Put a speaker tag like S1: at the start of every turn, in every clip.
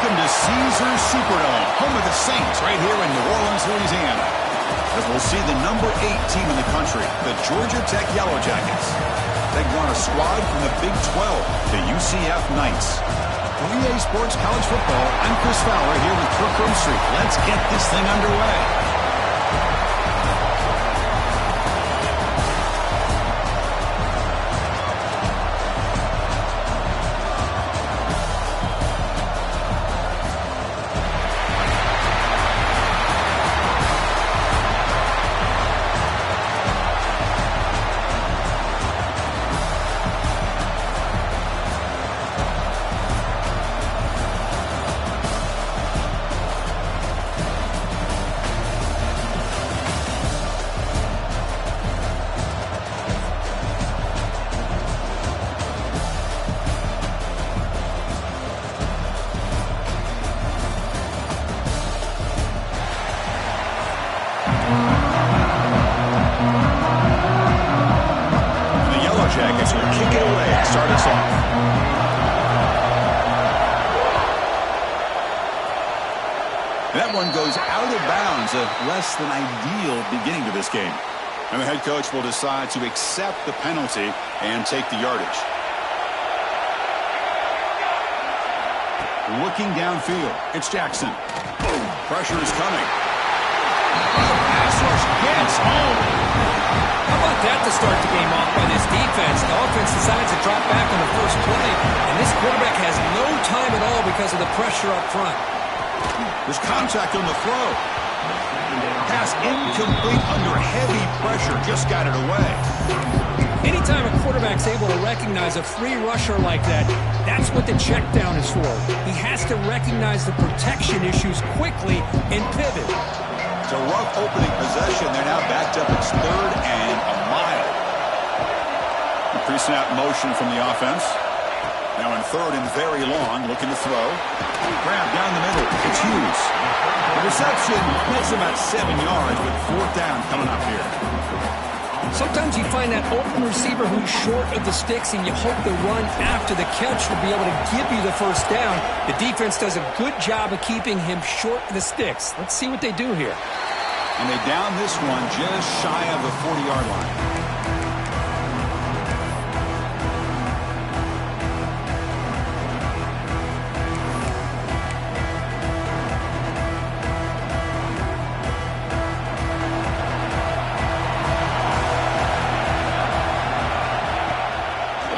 S1: Welcome to Caesars Superdome, home of the Saints, right here in New Orleans, Louisiana. As we'll see the number 8 team in the country, the Georgia Tech Yellow Jackets. Taking on a squad from the Big 12, the UCF Knights. For EA Sports College Football, I'm Chris Fowler here with Kirk Herbstreit. Let's get this thing underway. Jackets will kick it away to start us off. That one goes out of bounds, a less than ideal beginning to this game. And the head coach will decide to accept the penalty and take the yardage. Looking downfield, it's Jackson. Pressure is coming. Pass rush gets home.
S2: How about that to start the game off by this defense? The offense decides to drop back on the first play, and this quarterback has no time at all because of the pressure up front.
S1: There's contact on the throw. Pass incomplete under heavy pressure. Just got it away.
S2: Anytime a quarterback's able to recognize a free rusher like that, that's what the check down is for. He has to recognize the protection issues quickly and pivot.
S1: It's a rough opening possession. They're now backed up. It's 3rd and a mile. The pre-snap motion from the offense. Now in 3rd and very long, looking to throw. Grab down the middle. It's Hughes. The reception makes about 7 yards, but 4th down coming up here.
S2: Sometimes you find that open receiver who's short of the sticks, and you hope the run after the catch will be able to give you the first down. The defense does a good job of keeping him short of the sticks. Let's see what they do here.
S1: And they down this one just shy of the 40-yard line.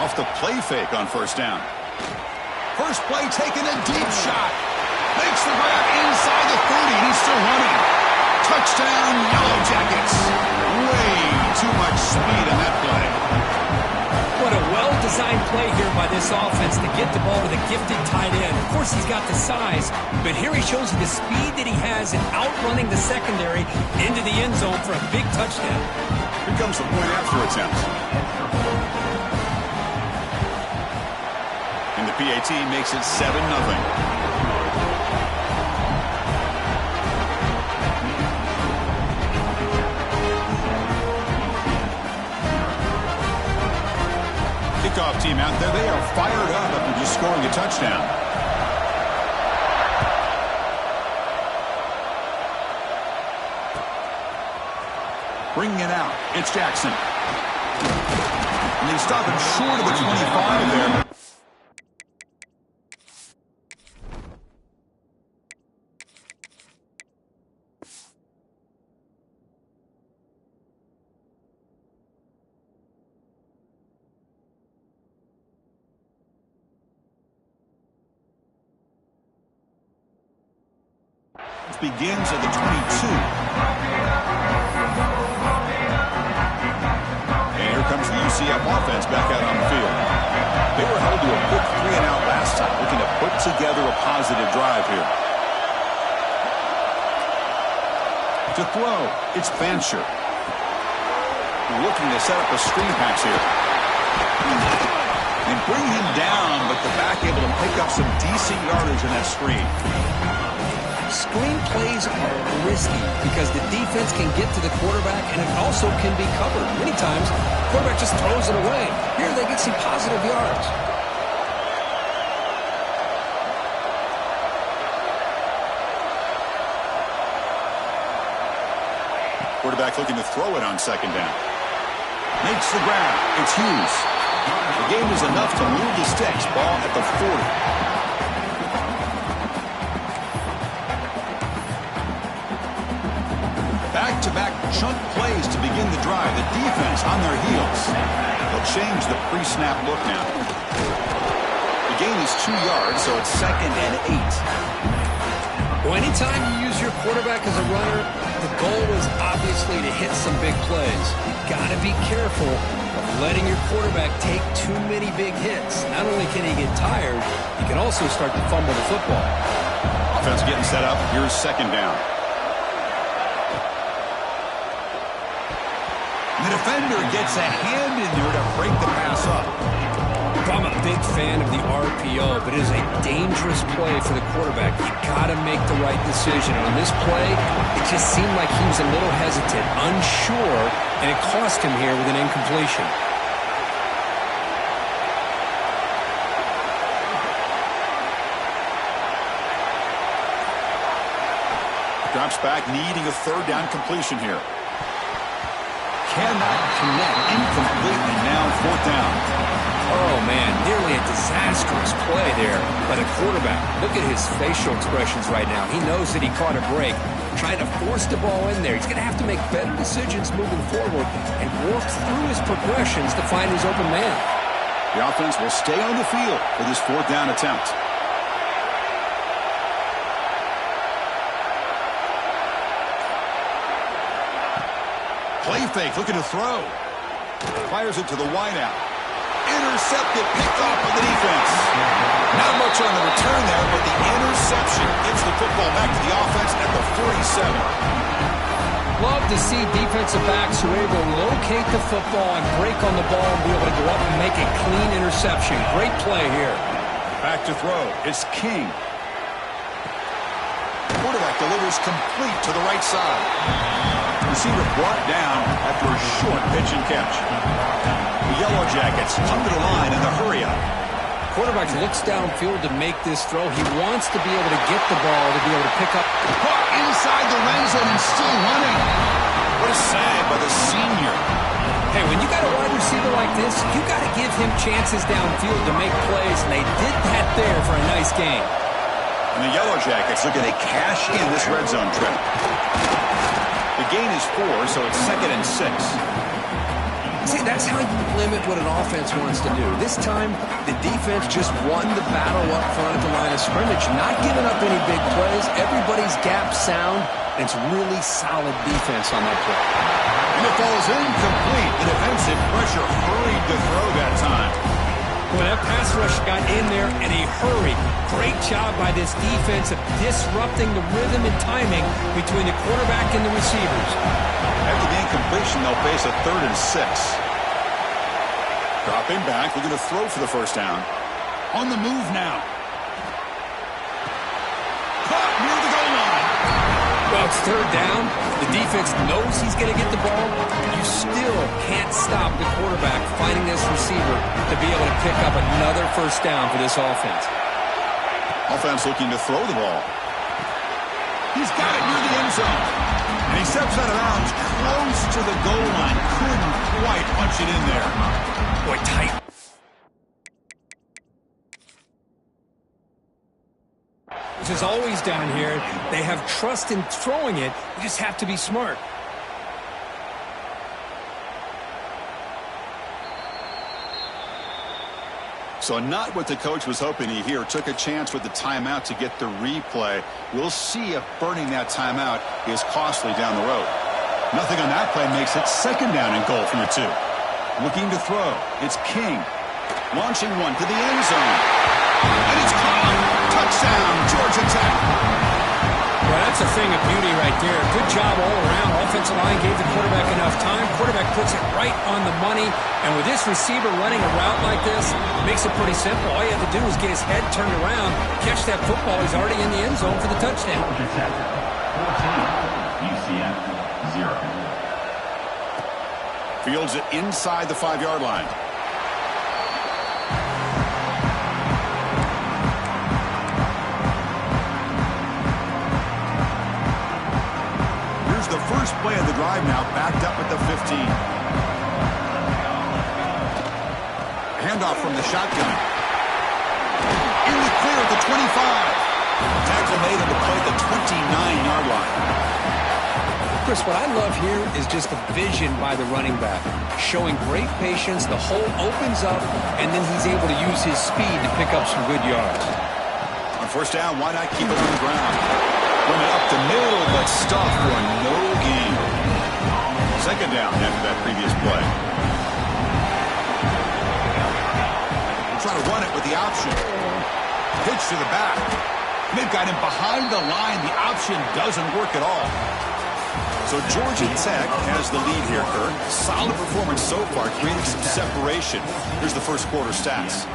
S1: Off the play fake on 1st down. First play taking a deep shot. Makes the grab inside the 30, and he's still running. Touchdown, Yellow Jackets. Way too much speed on that play.
S2: What a well-designed play here by this offense to get the ball to the gifted tight end. Of course, he's got the size, but here he shows you the speed that he has in outrunning the secondary into the end zone for a big touchdown.
S1: Here comes the point after attempt. And the PAT makes it 7-0. Kickoff team out there. They are fired up after just scoring a touchdown. Bringing it out. It's Jackson. And they stop him short of the 25 there. Begins at the 22. And here comes the UCF offense back out on the field. They were held to a quick 3-and-out last time, looking to put together a positive drive here. To throw, it's Fancher. Looking to set up a screen pass here. And bring him down, but the back able to pick up some decent yardage in that screen.
S2: Screen plays are risky because the defense can get to the quarterback, and it also can be covered. Many times, the quarterback just throws it away. Here they get some positive yards.
S1: quarterback looking to throw it on second down. Makes the grab. It's Hughes. The game is enough to move the sticks. Ball at the 40. Back-to-back chunk plays to begin the drive. The defense on their heels. They'll change the pre-snap look now. The gain is 2 yards, so it's 2nd and 8.
S2: Well, anytime you use your quarterback as a runner, the goal is obviously to hit some big plays. Got to be careful of letting your quarterback take too many big hits. Not only can he get tired, he can also start to fumble the football.
S1: Offense getting set up. Here's second down. The defender gets a hand in there to break the pass up.
S2: I'm a big fan of the RPO, but it is a dangerous play for the quarterback. You got to make the right decision. On this play, it just seemed like he was a little hesitant, unsure, and it cost him here with an incompletion.
S1: Drops back, needing a third down completion here. Cannot connect, incomplete, and now 4th down.
S2: Oh, man, nearly a disastrous play there by the quarterback. Look at his facial expressions right now. He knows that he caught a break, trying to force the ball in there. He's going to have to make better decisions moving forward and work through his progressions to find his open man.
S1: The offense will stay on the field for this 4th down attempt. Play fake, looking to throw. Fires it to the wideout. Intercepted, picked off by the defense. Not much on the return there, but the interception gets the football back to the offense at the 47.
S2: Love to see defensive backs who are able to locate the football and break on the ball and be able to go up and make a clean interception. Great play here.
S1: Back to throw. It's King. Quarterback delivers complete to the right side. Receiver brought down after a short pitch and catch. The Yellow Jackets under the line in the hurry-up.
S2: Quarterback looks downfield to make this throw. He wants to be able to get the ball to be able to pick up.
S1: Caught inside the red zone and still running. What a save by the senior.
S2: Hey, when you got a wide receiver like this, you got to give him chances downfield to make plays, and they did that there for a nice game.
S1: And the Yellow Jackets looking to cash in this red zone trip. The gain is 4, so it's 2nd and 6.
S2: See, that's how you limit what an offense wants to do. This time, the defense just won the battle up front at the line of scrimmage, not giving up any big plays. Everybody's gap sound, and it's really solid defense on that play.
S1: And it falls incomplete. The defensive pressure hurried to throw that time.
S2: Well, that pass rush got in there in a hurry. Great job by this defense of disrupting the rhythm and timing between the quarterback and the receivers.
S1: After the incompletion, they'll face a 3rd and 6. Dropping back, looking to throw for the first down. On the move now. Caught near the goal line.
S2: Well, it's 3rd down. The defense knows he's going to get the ball. You still can't stop the quarterback finding this receiver to be able to pick up another first down for this offense.
S1: Offense looking to throw the ball. He's got it near the end zone. And he steps out of bounds close to the goal line. Couldn't quite punch it in there.
S2: Boy, tight. Which is always down here. They have trust in throwing it. You just have to be smart.
S1: So not what the coach was hoping to hear. Took a chance with the timeout to get the replay. We'll see if burning that timeout is costly down the road. Nothing on that play makes it 2nd down and goal from the 2. Looking to throw. It's King. Launching one to the end zone. And it's caught. Touchdown, Georgia Tech.
S2: Well, that's a thing of beauty right there. Good job all around. Offensive line gave the quarterback enough time. Quarterback puts it right on the money. And with this receiver running a route like this, it makes it pretty simple. All you have to do is get his head turned around, catch that football. He's already in the end zone for the touchdown.
S3: 14, UCF 0.
S1: Fields it inside the 5-yard line. Here's the first play of the drive now, backed up at the 15. Handoff from the shotgun. In the clear at the 25. Tackle made on the play at the 29-yard line.
S2: Chris, what I love here is just the vision by the running back. Showing great patience, the hole opens up, and then he's able to use his speed to pick up some good yards.
S1: On first down, why not keep it on the ground? Run it up the middle, but stop for no gain. Second down after that previous play. Try to run it with the option. Pitch to the back. They've got him behind the line. The option doesn't work at all. So Georgia Tech has the lead here, Kurt. Solid performance so far, creating some separation. Here's the first quarter stats.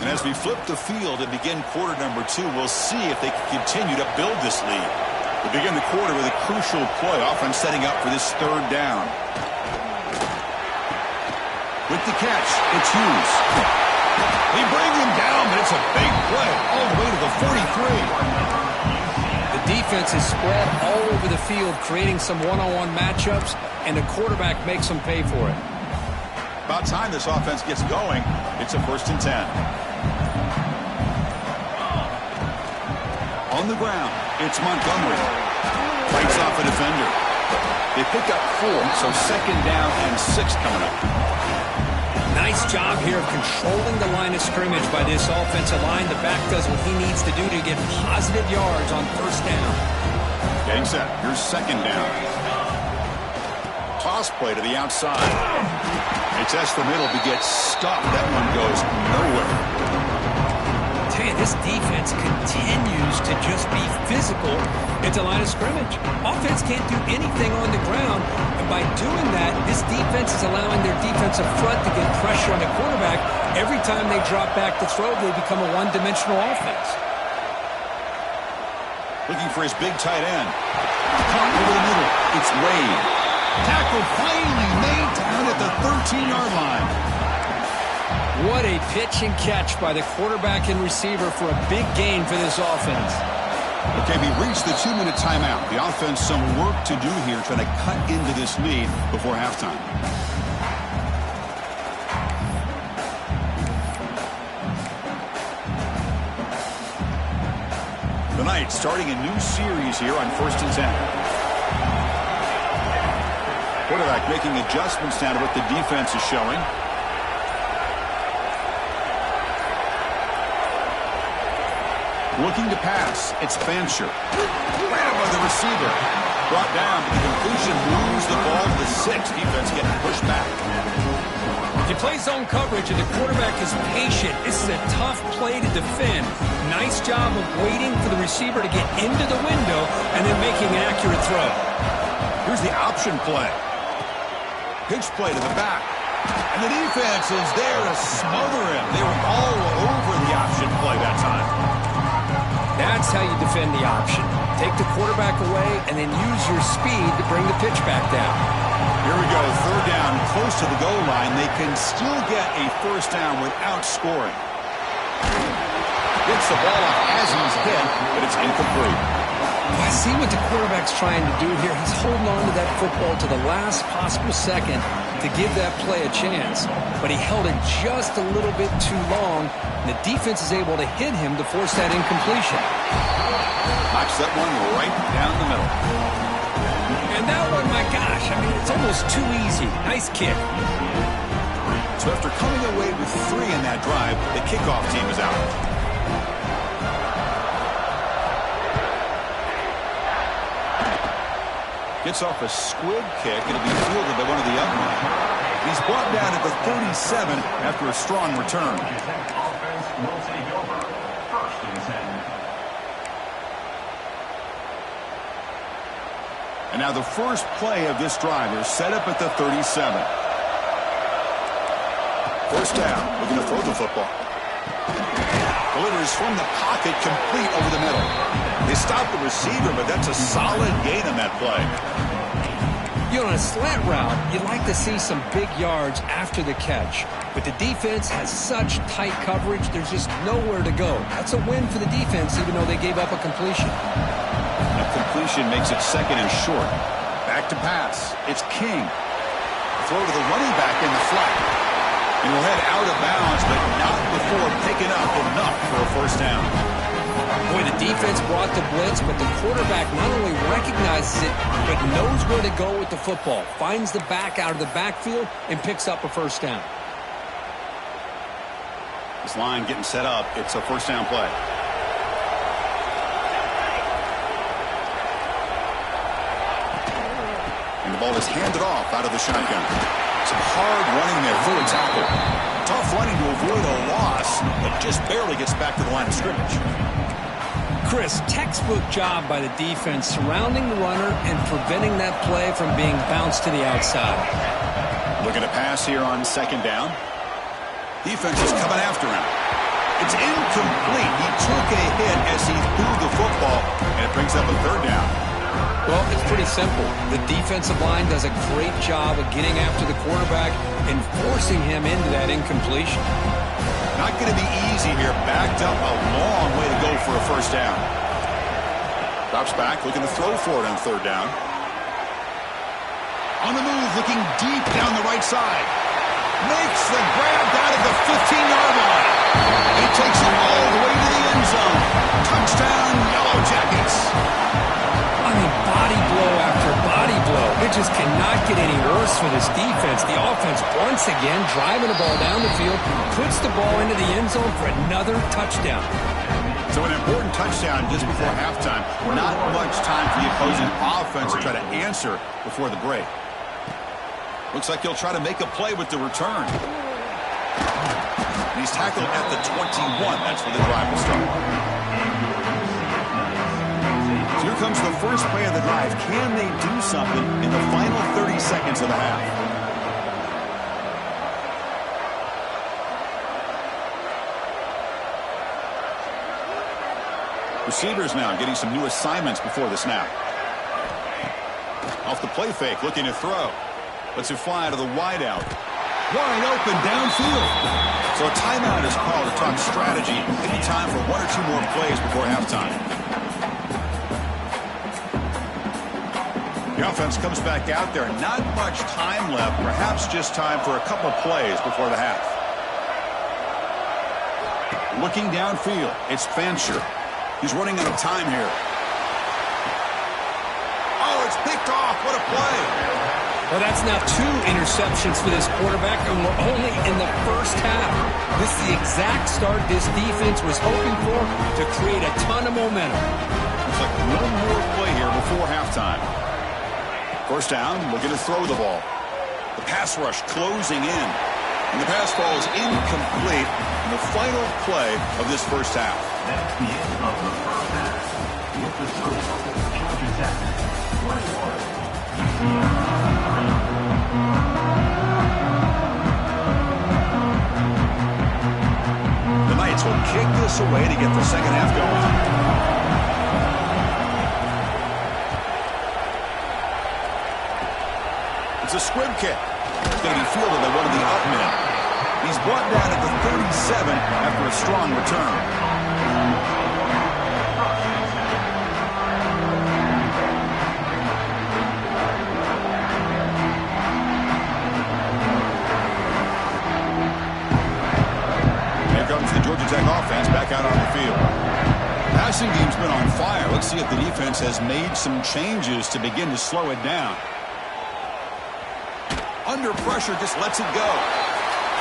S1: And as we flip the field and begin quarter number 2, we'll see if they can continue to build this lead. We begin the quarter with a crucial play, offense setting up for this third down. With the catch, it's Hughes. They bring him down, but it's a big play all the way to the 43.
S2: The defense is spread all over the field, creating some one-on-one matchups, and the quarterback makes them pay for it.
S1: About time this offense gets going. It's a 1st and 10. On the ground, it's Montgomery. Fights off a defender. They pick up 4, so 2nd down and 6 coming up.
S2: Nice job here of controlling the line of scrimmage by this offensive line. The back does what he needs to do to get positive yards on first down.
S1: Getting set. Here's 2nd down. Toss play to the outside. They test the middle, but gets stopped. That one goes nowhere.
S2: Tell you, this defense continues to just be physical at the line of scrimmage. Offense can't do anything on the ground, and by doing that, this defense is allowing their defensive front to get pressure on the quarterback. Every time they drop back to throw, they become a one-dimensional offense.
S1: Looking for his big tight end. Caught over the middle. It's Wade. Tackle finally made down at the 13-yard line.
S2: What a pitch and catch by the quarterback and receiver for a big gain for this offense.
S1: Okay, we reached the 2-minute timeout. The offense some work to do here trying to cut into this lead before halftime. The Knights starting a new series here on 1st and 10. Quarterback making adjustments now to what the defense is showing. Looking to pass. It's Fancher. Ran by the receiver. Brought down, but the completion moves the ball to the 6. Defense getting pushed back.
S2: He plays zone coverage, and the quarterback is patient. This is a tough play to defend. Nice job of waiting for the receiver to get into the window and then making an accurate throw.
S1: Here's the option play. Pitch play to the back. And the defense is there to smother him. They were all over the option play that time.
S2: That's how you defend the option. Take the quarterback away and then use your speed to bring the pitch back down.
S1: Here we go, 3rd down, close to the goal line. They can still get a 1st down without scoring. Gets the ball off as he's hit, but it's incomplete.
S2: I see what the quarterback's trying to do here. He's holding on to that football to the last possible second to give that play a chance. But he held it just a little bit too long. And the defense is able to hit him to force that incompletion.
S1: Knocks that one right down the middle.
S2: And that one, my gosh, I mean, it's almost too easy. Nice kick.
S1: So after coming away with 3 in that drive, the kickoff team is out. Gets off a squib kick. It'll be fielded by one of the up men. He's brought down at the 37 after a strong return.
S3: Offense will take over 1st and 10.
S1: And now the first play of this drive is set up at the 37. 1st down. Looking to throw the football. Delivers from the pocket, complete over the middle. They stop the receiver, but that's a solid gain on that play.
S2: You know, on a slant route, you'd like to see some big yards after the catch. But the defense has such tight coverage, there's just nowhere to go. That's a win for the defense, even though they gave up a completion.
S1: A completion makes it 2nd and short. Back back to pass. It's King. Throw to the running back in the flat. And he'll head out of bounds, but not before picking up enough for a first down.
S2: Boy, the defense brought the blitz, but the quarterback not only recognizes it, but knows where to go with the football. Finds the back out of the backfield and picks up a first down.
S1: This line getting set up. It's a first down play. And the ball is handed off out of the shotgun. Some hard running there for the tackle. Tough running to avoid a loss, but just barely gets back to the line of scrimmage.
S2: Chris, textbook job by the defense surrounding the runner and preventing that play from being bounced to the outside.
S1: Looking to pass here on second down. Defense is coming after him. It's incomplete. He took a hit as he threw the football, and it brings up a third down.
S2: Well, it's pretty simple. The defensive line does a great job of getting after the quarterback and forcing him into that incompletion.
S1: Not going to be easy here. Backed up a long way to go for a first down. Drops back, looking to throw for it on third down. On the move, looking deep down the right side. Makes the grab down at the 15-yard line. He takes it all the way to the end zone. Touchdown, Yellow Jackets.
S2: I mean, body blow after body blow. It just cannot get any worse for this defense. The offense, once again, driving the ball down the field, puts the ball into the end zone for another touchdown.
S1: So an important touchdown just before halftime. Not much time for the opposing offense to try to answer before the break. Looks like he'll try to make a play with the return. He's tackled at the 21. That's where the drive will start. So here comes the first play of the drive. Can they do something in the final 30 seconds of the half? Receivers now getting some new assignments before the snap. Off the play fake, looking to throw. Lets it fly to the wideout. Wide open downfield. So a timeout is called to talk strategy. Maybe time for one or two more plays before halftime. The offense comes back out there. Not much time left. Perhaps just time for a couple of plays before the half. Looking downfield. It's Fancher. He's running out of time here. Oh, it's picked off. What a play.
S2: Well, that's now 2 interceptions for this quarterback, and we're only in the first half. This is the exact start this defense was hoping for to create a ton of momentum.
S1: Looks like one more play here before halftime. First down, looking to throw the ball. The pass rush closing in. And the pass falls incomplete in the final play of this first half.
S3: That's the end of the first half. With the score, Georgia Tech 21.
S1: The Knights will kick this away to get the second half going. It's a squib kick. It's going to be fielded by one of the up men. He's brought down at the 37 after a strong return. The Georgia Tech offense back out on the field. Passing game's been on fire. Let's see if the defense has made some changes to begin to slow it down. Under pressure, just lets it go.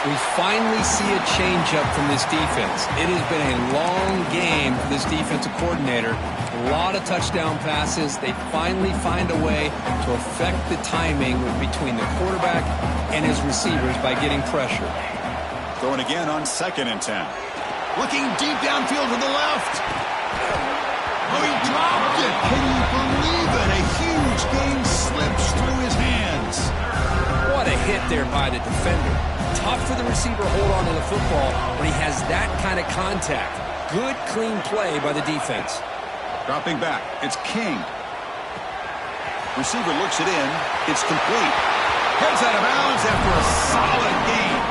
S2: We finally see a change-up from this defense. It has been a long game for this defensive coordinator. A lot of touchdown passes. They finally find a way to affect the timing between the quarterback and his receivers by getting pressure.
S1: Throwing again on 2nd and 10. Looking deep downfield to the left. Oh, he dropped it. Can you believe it? A huge game slips through his hands.
S2: What a hit there by the defender. Tough for the receiver to hold on to the football when he has that kind of contact. Good, clean play by the defense.
S1: Dropping back. It's King. Receiver looks it in. It's complete. Heads out of bounds after a solid game.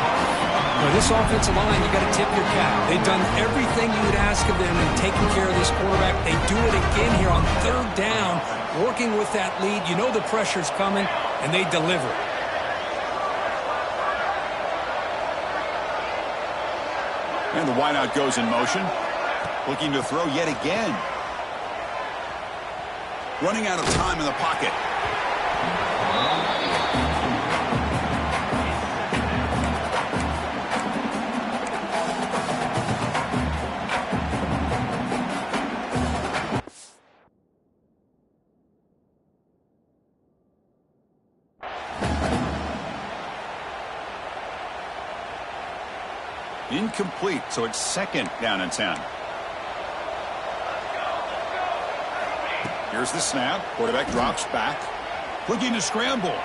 S2: Well, this offensive line, you got to tip your cap. They've done everything you would ask of them in taking care of this quarterback. They do it again here on third down, working with that lead. You know the pressure's coming, and they deliver.
S1: And the wideout goes in motion. Looking to throw yet again. Running out of time in the pocket. Incomplete, so it's second down and 10. Here's the snap. Quarterback drops back. Looking to scramble.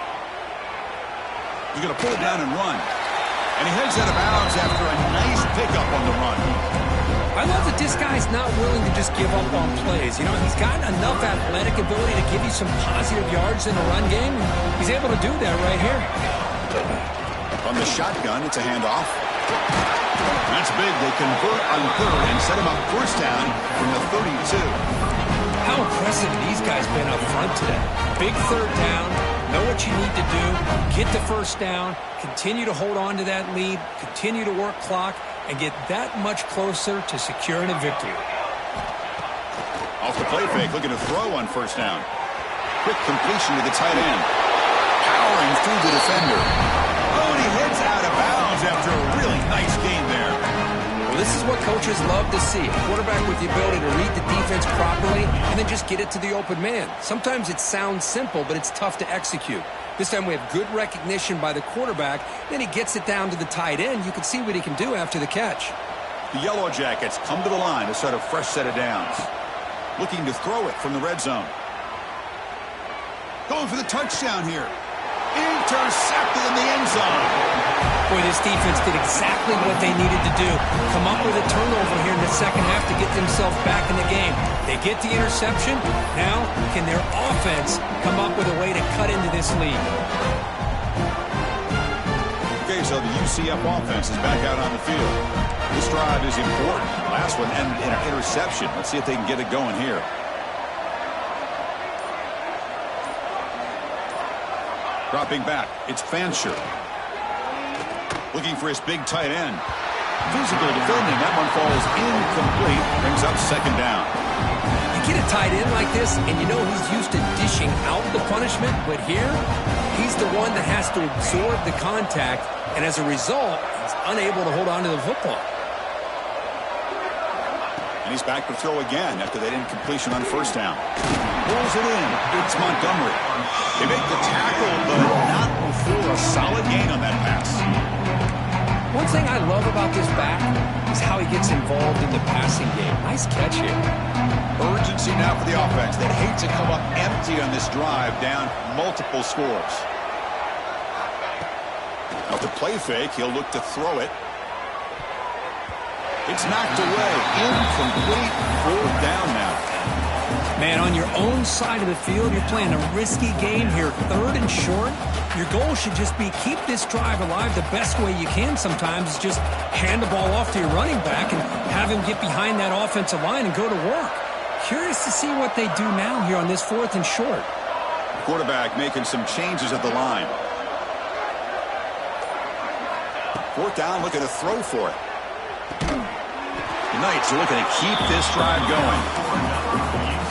S1: He's going to pull it down and run. And he heads out of bounds after a nice pickup on the run.
S2: I love that this guy's not willing to just give up on plays. You know, he's got enough athletic ability to give you some positive yards in the run game. He's able to do that right here.
S1: From the shotgun, it's a handoff. That's big. They convert on third and set him up first down from the 32.
S2: How impressive these guys been up front today. Big third down. Know what you need to do. Get the first down. Continue to hold on to that lead. Continue to work clock and get that much closer to securing a victory.
S1: Off the play fake, looking to throw on first down. Quick completion to the tight end. Powering through the defender. Oh, and he heads out of bounds after a really nice game there.
S2: Well, this is what coaches love to see. A quarterback with the ability to read the defense properly and then just get it to the open man. Sometimes it sounds simple, but it's tough to execute. This time we have good recognition by the quarterback. Then he gets it down to the tight end. You can see what he can do after the catch.
S1: The Yellow Jackets come to the line to start a fresh set of downs. Looking to throw it from the red zone. Going for the touchdown here. Intercepted in the end zone.
S2: Boy, this defense did exactly what they needed to do. Come up with a turnover here in the second half to get themselves back in the game. They get the interception. Now, can their offense come up with a way to cut into this lead?
S1: Okay, so the UCF offense is back out on the field. This drive is important. Last one ended in an interception. Let's see if they can get it going here. Dropping back, it's Fancher. Looking for his big tight end. Physical defending, that one falls incomplete. Brings up second down.
S2: You get a tight end like this, and you know he's used to dishing out the punishment, but here, he's the one that has to absorb the contact, and as a result, he's unable to hold on to the football.
S1: And he's back to throw again after that incompletion on first down. Pulls it in. It's Montgomery. They make the tackle, but not before a solid gain on that pass.
S2: One thing I love about this back is how he gets involved in the passing game. Nice catch here.
S1: Urgency now for the offense. They'd hate to come up empty on this drive, down multiple scores. Now to play fake, he'll look to throw it. It's knocked away. Incomplete. Fourth down now.
S2: Man, on your own side of the field, you're playing a risky game here. Third and short. Your goal should just be keep this drive alive the best way you can sometimes. Is just hand the ball off to your running back and have him get behind that offensive line and go to work. Curious to see what they do now here on this fourth and short.
S1: Quarterback making some changes at the line. Fourth down, looking to throw for it. The Knights are looking to keep this drive going.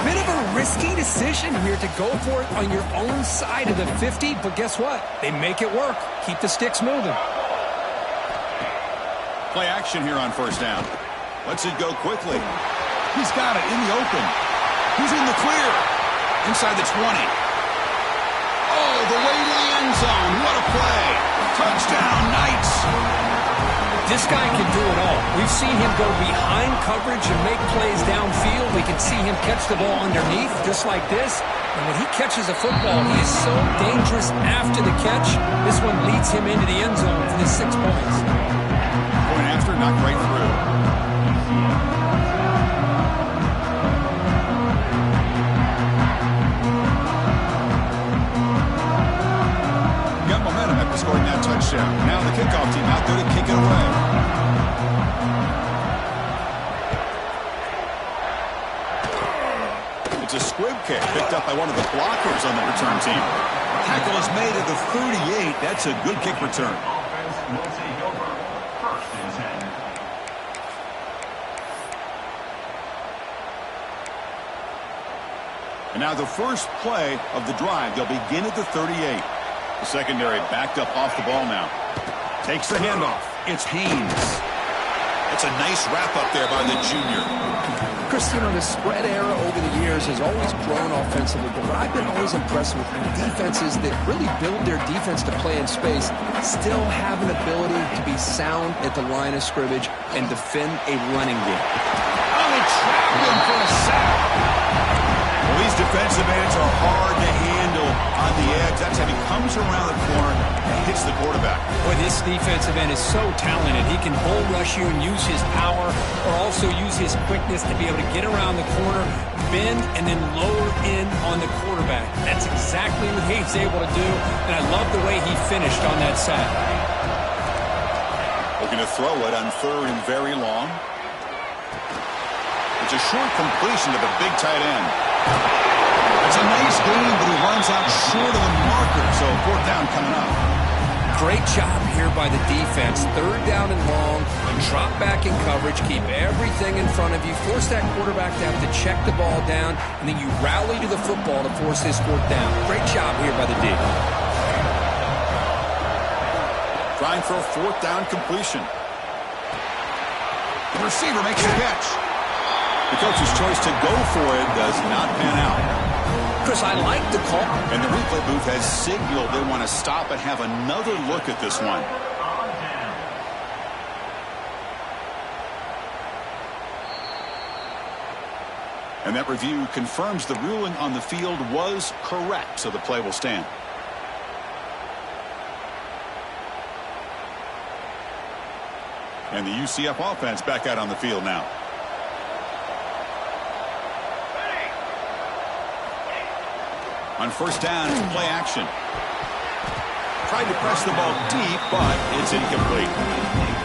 S2: Bit of a risky decision here to go for it on your own side of the 50, but guess what? They make it work. Keep the sticks moving.
S1: Play action here on first down. Lets it go quickly. He's got it in the open. He's in the clear. Inside the 20. Oh, the way to the end zone. What a play. Touchdown, Knights.
S2: This guy can do it all. We've seen him go behind coverage and make plays downfield. We can see him catch the ball underneath just like this. And when he catches a football, he is so dangerous after the catch. This one leads him into the end zone for the 6 points.
S1: Point after, knocked right through. Got momentum after scoring that touchdown. Now the kickoff team out there to kick it away. good kick, picked up by one of the blockers on the return team. Tackle is made at the 38. That's a good kick return.
S3: Offense will take over. First and 10.
S1: And now the first play of the drive. They'll begin at the 38. The secondary backed up off the ball now. Takes the handoff. It's Haynes. That's a nice wrap-up there by the junior.
S4: Chris, you know, the spread era over the years has always grown offensively, but what I've been always impressed with defenses that really build their defense to play in space still have an ability to be sound at the line of scrimmage and defend a running game.
S1: Oh, they trapped him for a sack. Well, these defensive ends are hard to handle on the edge. That's how he comes around the corner and hits the quarterback.
S2: Boy, this defensive end is so talented. He can bull rush you and use his power, or also use his quickness to be able to get around the corner, bend, and then lower in on the quarterback. That's exactly what he's able to do, and I love the way he finished on that sack.
S1: Looking to throw it on 3rd and very long. It's a short completion to the big tight end. It's a nice gain, but he runs out short of the marker, so 4th down coming up.
S2: Great job here by the defense. 3rd down and long. Drop back in coverage. Keep everything in front of you. Force that quarterback to have to check the ball down, and then you rally to the football to force this 4th down. Great job here by the D.
S1: Trying for a 4th down completion. The receiver makes the catch. The coach's choice to go for it does not pan out.
S2: Chris, I like the call.
S1: And the replay booth has signaled they want to stop and have another look at this one. And that review confirms the ruling on the field was correct, so the play will stand. And the UCF offense back out on the field now. On 1st down, it's play action. Tried to press the ball deep, but it's incomplete.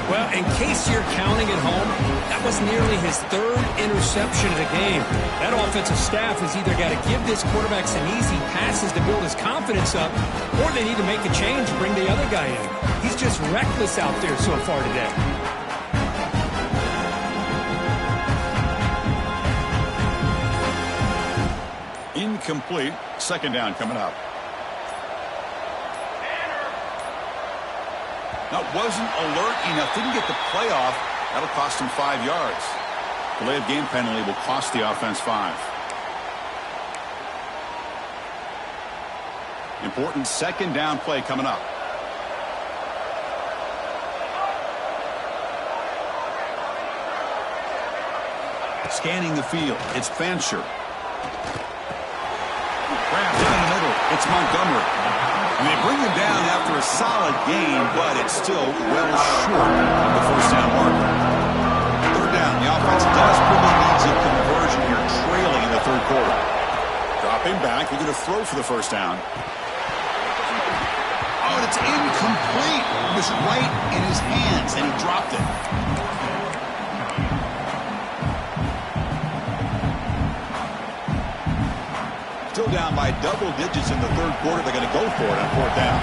S2: Well, in case you're counting at home, that was nearly his 3rd interception of the game. That offensive staff has either got to give this quarterback some easy passes to build his confidence up, or they need to make a change and bring the other guy in. He's just reckless out there so far today.
S1: Incomplete. 2nd down coming up. That wasn't alert enough. Didn't get the play off. That'll cost him 5 yards. Delay of game penalty will cost the offense 5. Important 2nd down play coming up. Scanning the field. It's Fancher. Grab down the middle. It's Montgomery. And they bring him down after a solid gain, but it's still well short of the 1st down marker. 3rd down. The offense desperately needs a conversion here, trailing in the 3rd quarter. Dropping back. They're going to throw for the 1st down. Oh, and it's incomplete. It was right in his hands, and he dropped it. Still down by double digits in the 3rd quarter. They're going to go for it on 4th down.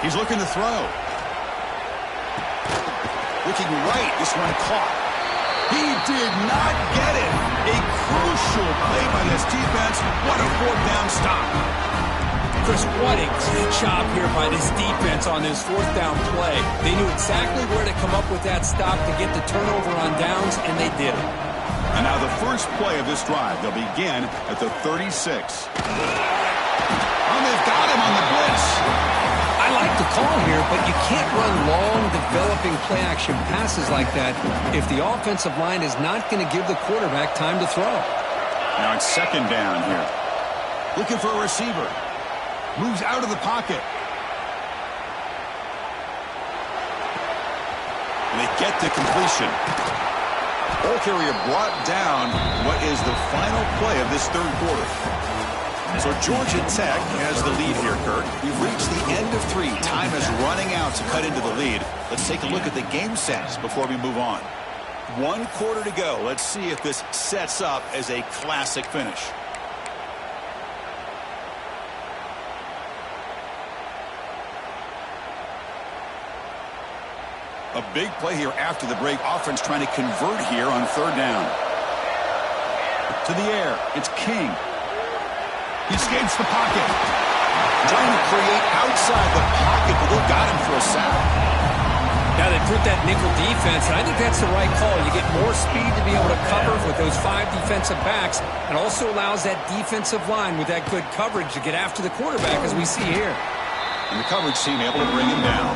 S1: He's looking to throw. Looking right. This one caught. He did not get it. A crucial play by this defense. What a 4th down stop.
S2: Chris, what a great job here by this defense on this 4th down play. They knew exactly where to come up with that stop to get the turnover on downs, and they did it.
S1: And now the first play of this drive. They'll begin at the 36. Oh, they've got him on the blitz.
S2: I like the call here, but you can't run long, developing play-action passes like that if the offensive line is not going to give the quarterback time to throw.
S1: Now it's 2nd down here. Looking for a receiver. Moves out of the pocket. And they get to completion. Ball carrier brought down what is the final play of this 3rd quarter. So Georgia Tech has the lead here, Kurt. We've reached the end of 3. Time is running out to cut into the lead. Let's take a look at the game sets before we move on. 1 quarter to go. Let's see if this sets up as a classic finish. A big play here after the break. Offense trying to convert here on 3rd down. To the air. It's King. He escapes the pocket. Trying to create outside the pocket, but they got him for a sack.
S2: Now they put that nickel defense, and I think that's the right call. You get more speed to be able to cover with those 5 defensive backs, and also allows that defensive line with that good coverage to get after the quarterback, as we see here.
S1: And the coverage team able to bring him down.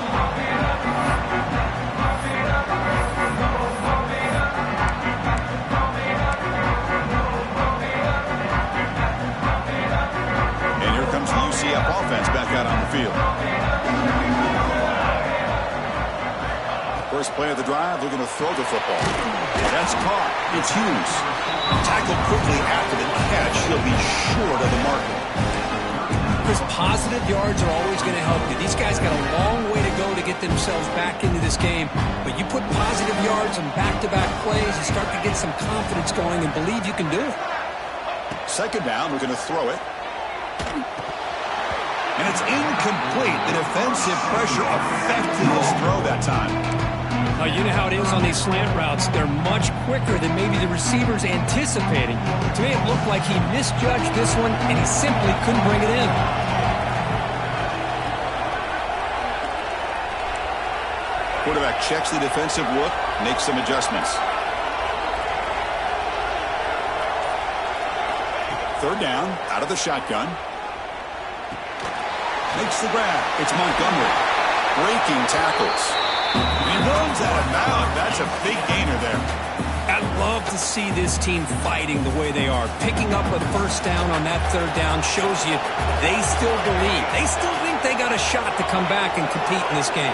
S1: And here comes the UCF offense back out on the field. First play of the drive, they're going to throw the football. That's caught. It's Hughes. Tackled quickly after the catch. He'll be short of the marker.
S2: Because positive yards are always going to help you. These guys got a long way to go to get themselves back into this game. But you put positive yards on back-to-back plays, you start to get some confidence going and believe you can do it.
S1: 2nd down, we're going to throw it. And it's incomplete. The defensive pressure affected his throw that time.
S2: You know how it is on these slant routes. They're much quicker than maybe the receiver's anticipating. To me, it looked like he misjudged this one, and he simply couldn't bring it in.
S1: Quarterback checks the defensive look, makes some adjustments. 3rd down, out of the shotgun. Makes the grab. It's Montgomery. Breaking tackles. He runs out of bounds. That's a big gainer there.
S2: I'd love to see this team fighting the way they are. Picking up a 1st down on that 3rd down shows you they still believe. They still think they got a shot to come back and compete in this game.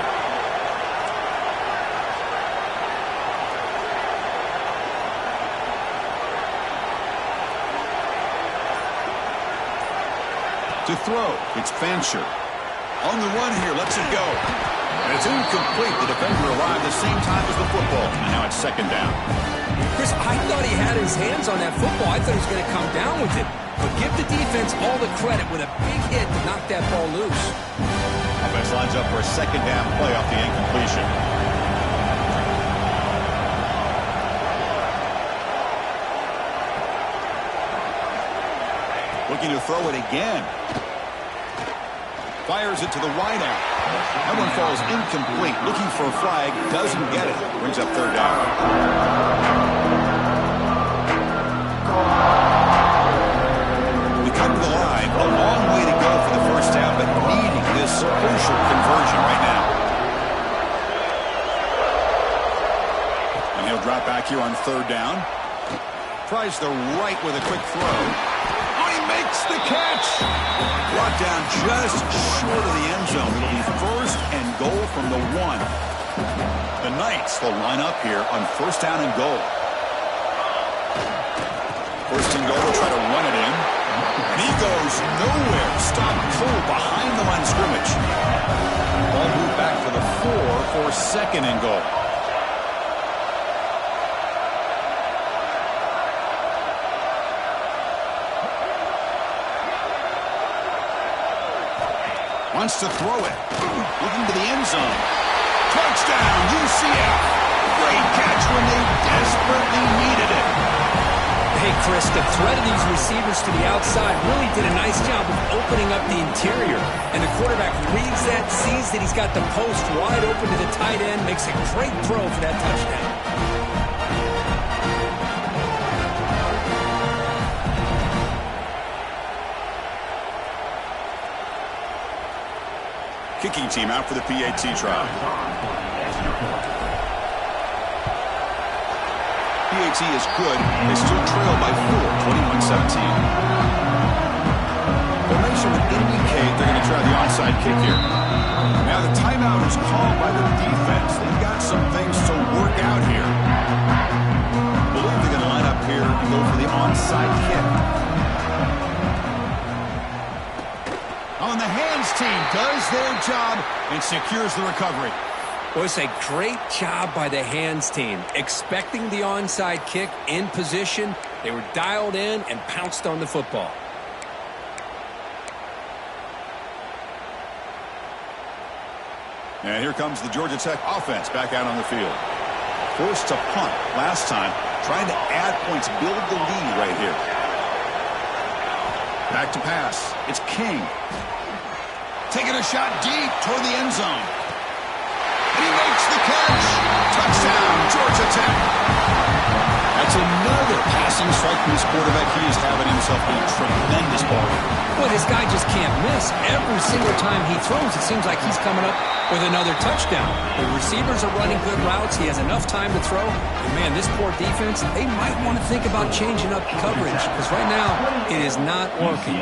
S1: To throw, it's Fancher. On the run here, lets it go. And it's incomplete. The defender arrived the same time as the football. And now it's 2nd down.
S2: Chris, I thought he had his hands on that football. I thought he was going to come down with it. But give the defense all the credit with a big hit to knock that ball loose.
S1: Offense lines up for a 2nd down play off the incompletion. Looking to throw it again. Fires it to the wideout. That one falls incomplete. Looking for a flag. Doesn't get it. Brings up 3rd down. We come to the line. A long way to go for the 1st down, but needing this crucial conversion right now. And he'll drop back here on 3rd down. Tries the right with a quick throw. Makes the catch. Brought down just short of the end zone. It'll be 1st and goal from the 1. The Knights will line up here on 1st down and goal. 1st and goal, they'll try to run it in. And he goes nowhere. Stopped cold behind the line of scrimmage. Ball moved back to the 4 for 2nd and goal. Wants to throw it. Looking to the end zone. Touchdown, UCF. Great catch when they desperately needed it.
S2: Hey, Chris, the threat of these receivers to the outside really did a nice job of opening up the interior. And the quarterback reads that, sees that he's got the post wide open to the tight end, makes a great throw for that touchdown.
S1: Kicking team out for the PAT trial. PAT is good. They still trail by 4, 21-17. Formation would indicate they're going to try the onside kick here. Now the timeout is called by the defense. They've got some things to work out here. I believe they're going to line up here and go for the onside kick. On the hands team does their job and secures the recovery.
S2: Well, it's a great job by the hands team. Expecting the onside kick in position, they were dialed in and pounced on the football.
S1: And here comes the Georgia Tech offense back out on the field. Forced to punt last time, trying to add points, build the lead right here. Back to pass. It's King. Taking a shot deep toward the end zone. And he makes the catch. Touchdown, Georgia Tech. That's another passing strike from this quarterback. He is having himself a tremendous ball game.
S2: Well, this guy just can't miss. Every single time he throws, it seems like he's coming up with another touchdown. The receivers are running good routes. He has enough time to throw. And, man, this poor defense, they might want to think about changing up coverage because right now it is not working.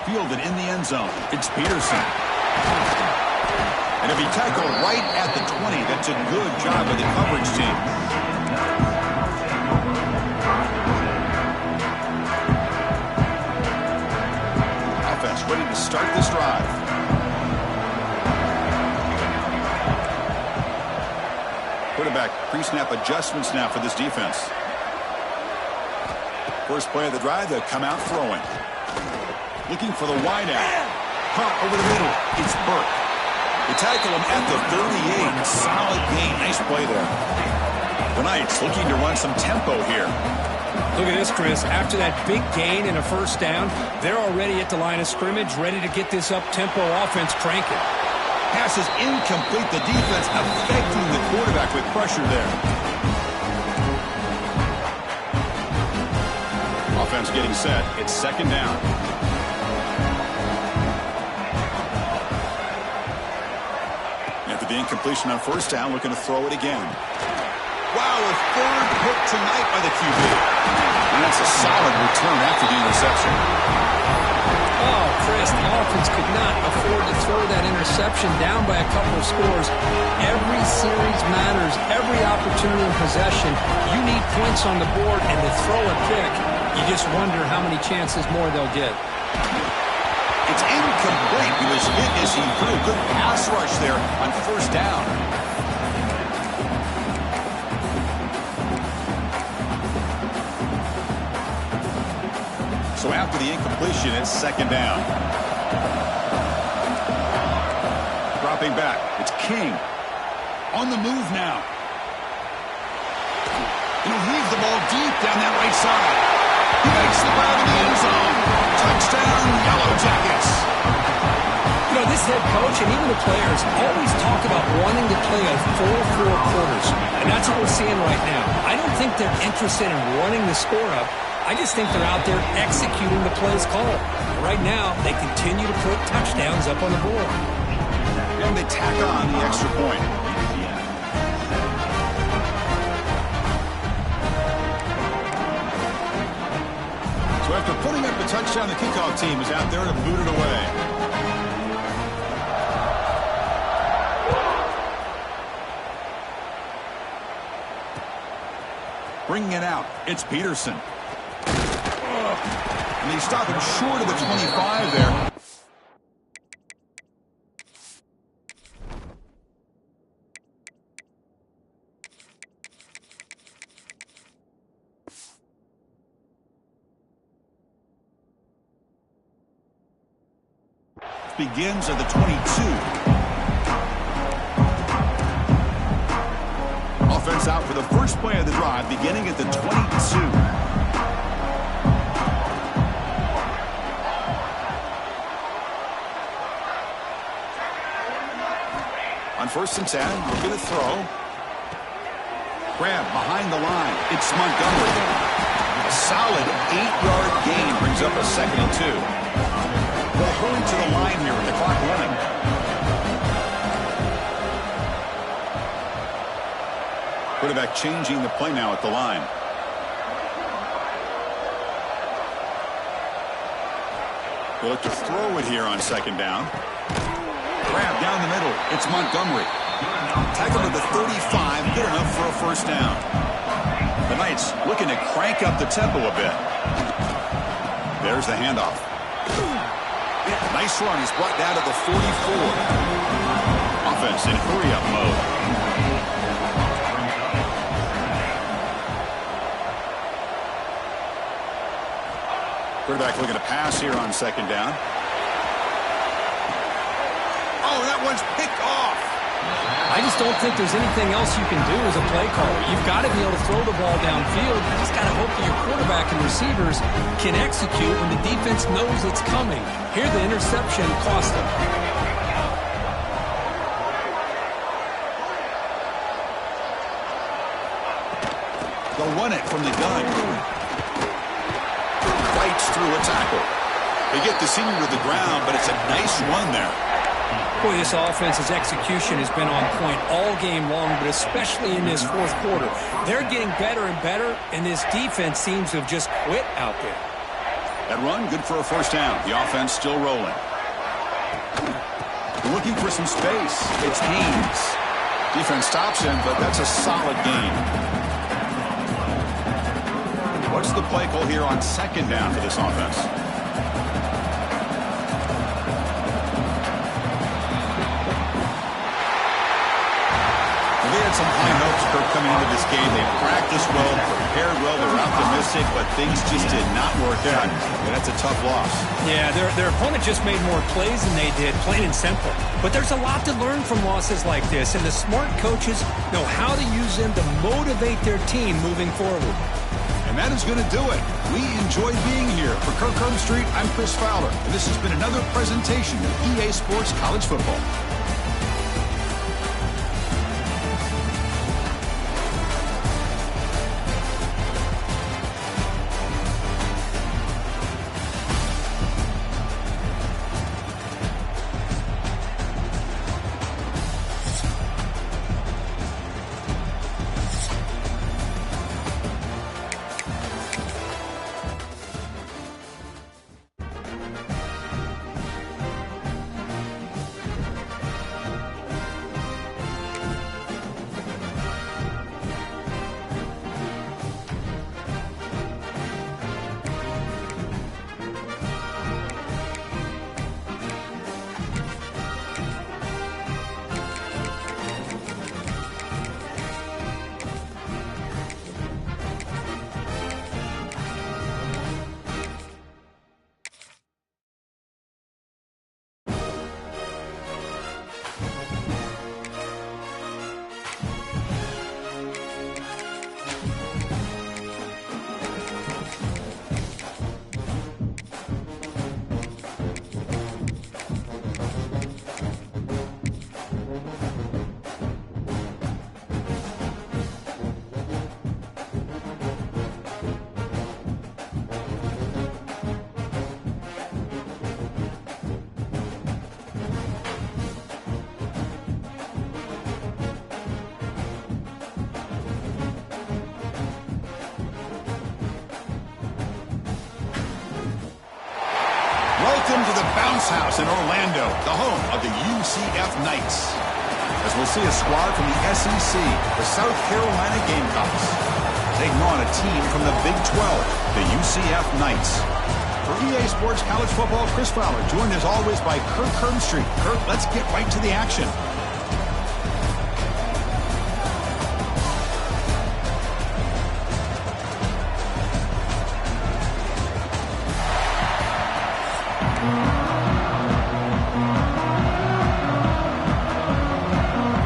S1: Fielded in the end zone. It's Peterson. And if he tackled right at the 20, that's a good job of the coverage team. Offense ready to start this drive. Quarterback pre-snap adjustments now for this defense. First play of the drive, they'll come out throwing. Looking for the wide out. Caught over the middle. It's Burke. They tackle him at the 38. Solid gain. Nice play there. The Knights looking to run some tempo here.
S2: Look at this, Chris. After that big gain and a first down, they're already at the line of scrimmage, ready to get this up-tempo offense cranking.
S1: Pass is incomplete. The defense affecting the quarterback with pressure there. Offense getting set. It's second down. After the incompletion on first down, looking to throw it again. Wow, a third pick tonight by the QB. And that's a solid return after the interception.
S2: Oh, Chris, the offense could not afford to throw that interception down by a couple of scores. Every series matters. Every opportunity in possession. You need points on the board, and to throw a pick, you just wonder how many chances more they'll get.
S1: It's incomplete. He was hit as he threw a good pass rush there on first down. So after the incompletion, it's second down. Dropping back. It's King. On the move now. And he'll leave the ball deep down that right side. He makes the grab in the end zone. Touchdown, Yellow Jackets.
S2: You know, this head coach and even the players always talk about wanting to play a full 4 quarters. And that's what we're seeing right now. I don't think they're interested in running the score up. I just think they're out there executing the plays called. Right now, they continue to put touchdowns up on the board.
S1: And they tack on the extra point. So after putting up a touchdown, the kickoff team is out there to boot it away. Bringing it out, it's Peterson. And they stop him short of the 25 there. Begins at the 22. Offense out for the first play of the drive, beginning at the 22. On first and 10, we're going to throw. Grab behind the line. It's Montgomery. A solid 8-yard gain brings up a 2nd and 2. They'll hurry to the line here with the clock running. Quarterback changing the play now at the line. They look to throw it here on second down. Grab down the middle. It's Montgomery. Tackled at the 35. Good enough for a first down. The Knights looking to crank up the tempo a bit. There's the handoff. Nice run. He's brought down to the 44. Offense in hurry-up mode. Quarterback looking to pass here on second down. Oh, that one's picked off.
S2: I just don't think there's anything else you can do as a play caller. You've got to be able to throw the ball downfield. You just got to hope that your quarterback and receivers can execute when the defense knows it's coming. Here, the interception cost them.
S1: They'll run it from the gun. Fights through a tackle. They get the senior to the ground, but it's a nice run there.
S2: Boy, this offense's execution has been on point all game long, but especially in this fourth quarter. They're getting better and better, and this defense seems to have just quit out there.
S1: That run, good for a first down. The offense still rolling. Looking for some space. It's Haynes. Defense stops him, but that's a solid gain. What's the play call here on second down for this offense? They had some high hopes, Kirk, coming into this game. They practiced well, prepared well, they were optimistic, but things just did not work out. And that's a tough loss.
S2: Yeah, their opponent just made more plays than they did, plain and simple. But there's a lot to learn from losses like this, and the smart coaches know how to use them to motivate their team moving forward.
S1: And that is going to do it. We enjoyed being here. For Kirk Herbstreit, I'm Chris Fowler, and this has been another presentation of EA Sports College Football. Welcome to the Bounce House in Orlando, the home of the UCF Knights. As we'll see a squad from the SEC, the South Carolina Gamecocks, taking on a team from the Big 12, the UCF Knights. For EA Sports College Football, Chris Fowler, joined as always by Kirk Herbstreit. Kirk, let's get right to the action.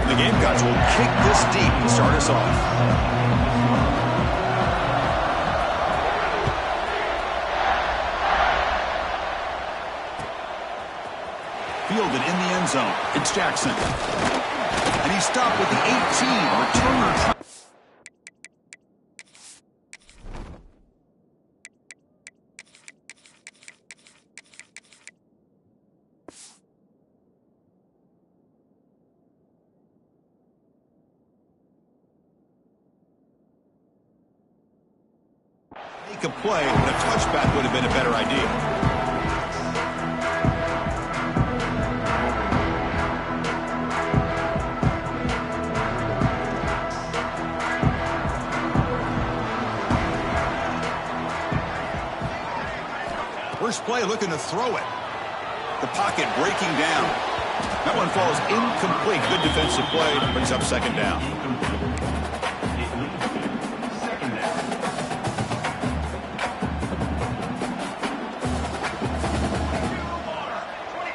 S1: The Gamecocks will kick this deep to start us off. Fielded in the end zone. It's Jackson. And he's stopped with the 18. Returner. Make a play, but a touchback would have been a better idea. First play looking to throw it. The pocket breaking down. That one falls incomplete. Good defensive play. Brings up second down.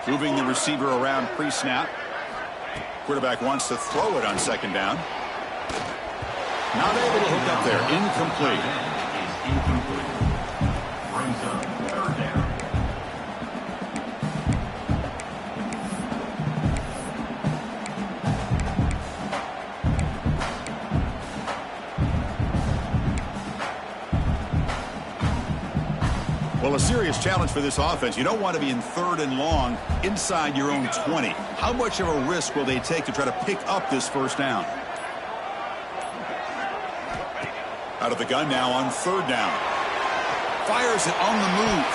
S1: Moving the receiver around pre-snap. Quarterback wants to throw it on second down. Not able to hook up there. Incomplete.
S3: Brings up third down.
S1: Well, a serious challenge for this offense. You don't want to be in third and long inside your own 20. How much of a risk will they take to try to pick up this first down? Out of the gun now on third down. Fires it on the move.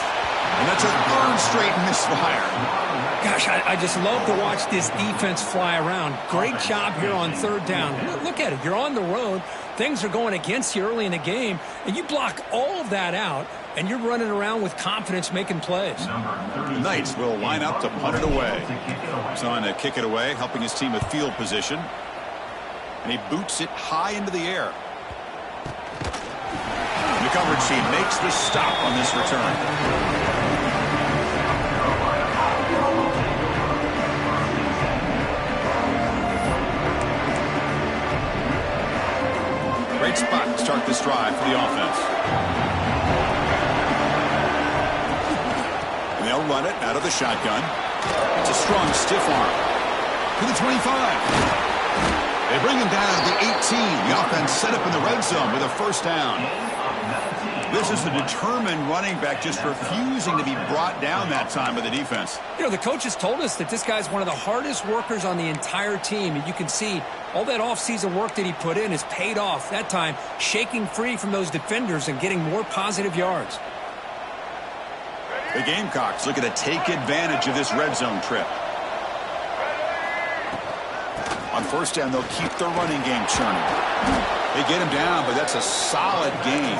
S1: And that's a third straight misfire.
S2: Gosh, I just love to watch this defense fly around. Great job here on third down. Look at it. You're on the road. Things are going against you early in the game, and you block all of that out, and you're running around with confidence making plays.
S1: Knights will line up to punt it away. He's on to kick it away, helping his team with field position. And he boots it high into the air. The coverage team makes the stop on this return. Great spot to start this drive for the offense. And they'll run it out of the shotgun. It's a strong stiff arm. To the 25. They bring him down to the 18. The offense set up in the red zone with a first down. This is a determined running back just refusing to be brought down that time by the defense.
S2: You know, the coaches told us that this guy's one of the hardest workers on the entire team, and you can see all that offseason work that he put in has paid off. That time, shaking free from those defenders and getting more positive yards.
S1: The Gamecocks looking to take advantage of this red zone trip. On first down, they'll keep their running game churning. They get him down, but that's a solid gain.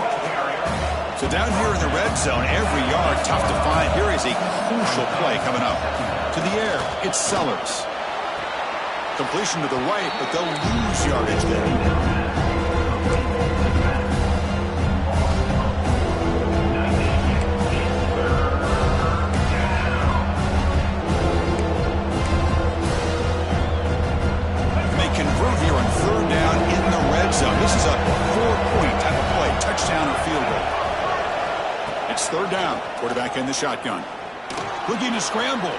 S1: So down here in the red zone, every yard tough to find. Here is a crucial play coming up. To the air, it's Sellers. Completion to the right, but they'll lose yardage there. They convert here on third down in the red zone. This is a 4-point type of play, touchdown or field goal. It's third down. Quarterback in the shotgun. Looking to scramble.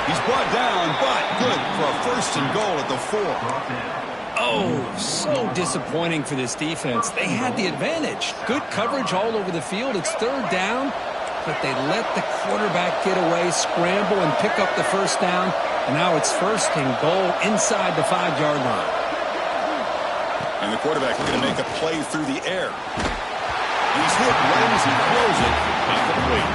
S1: He's brought down, but good for a first and goal at the 4.
S2: Oh, so disappointing for this defense. They had the advantage. Good coverage all over the field. It's third down, but they let the quarterback get away, scramble, and pick up the first down. And now it's first and goal inside the 5-yard line.
S1: And the quarterback is going to make a play through the air. He's hit right as he throws it. Incomplete.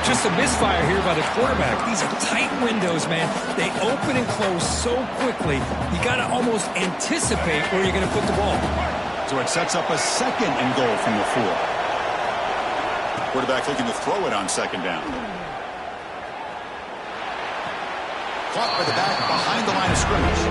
S2: Just a misfire here by the quarterback. These are tight windows, man. They open and close so quickly. You got to almost anticipate where you're going to put the ball.
S1: So it sets up a second and goal from the 4. Quarterback looking to throw it on second down. Caught by the back behind the line of scrimmage.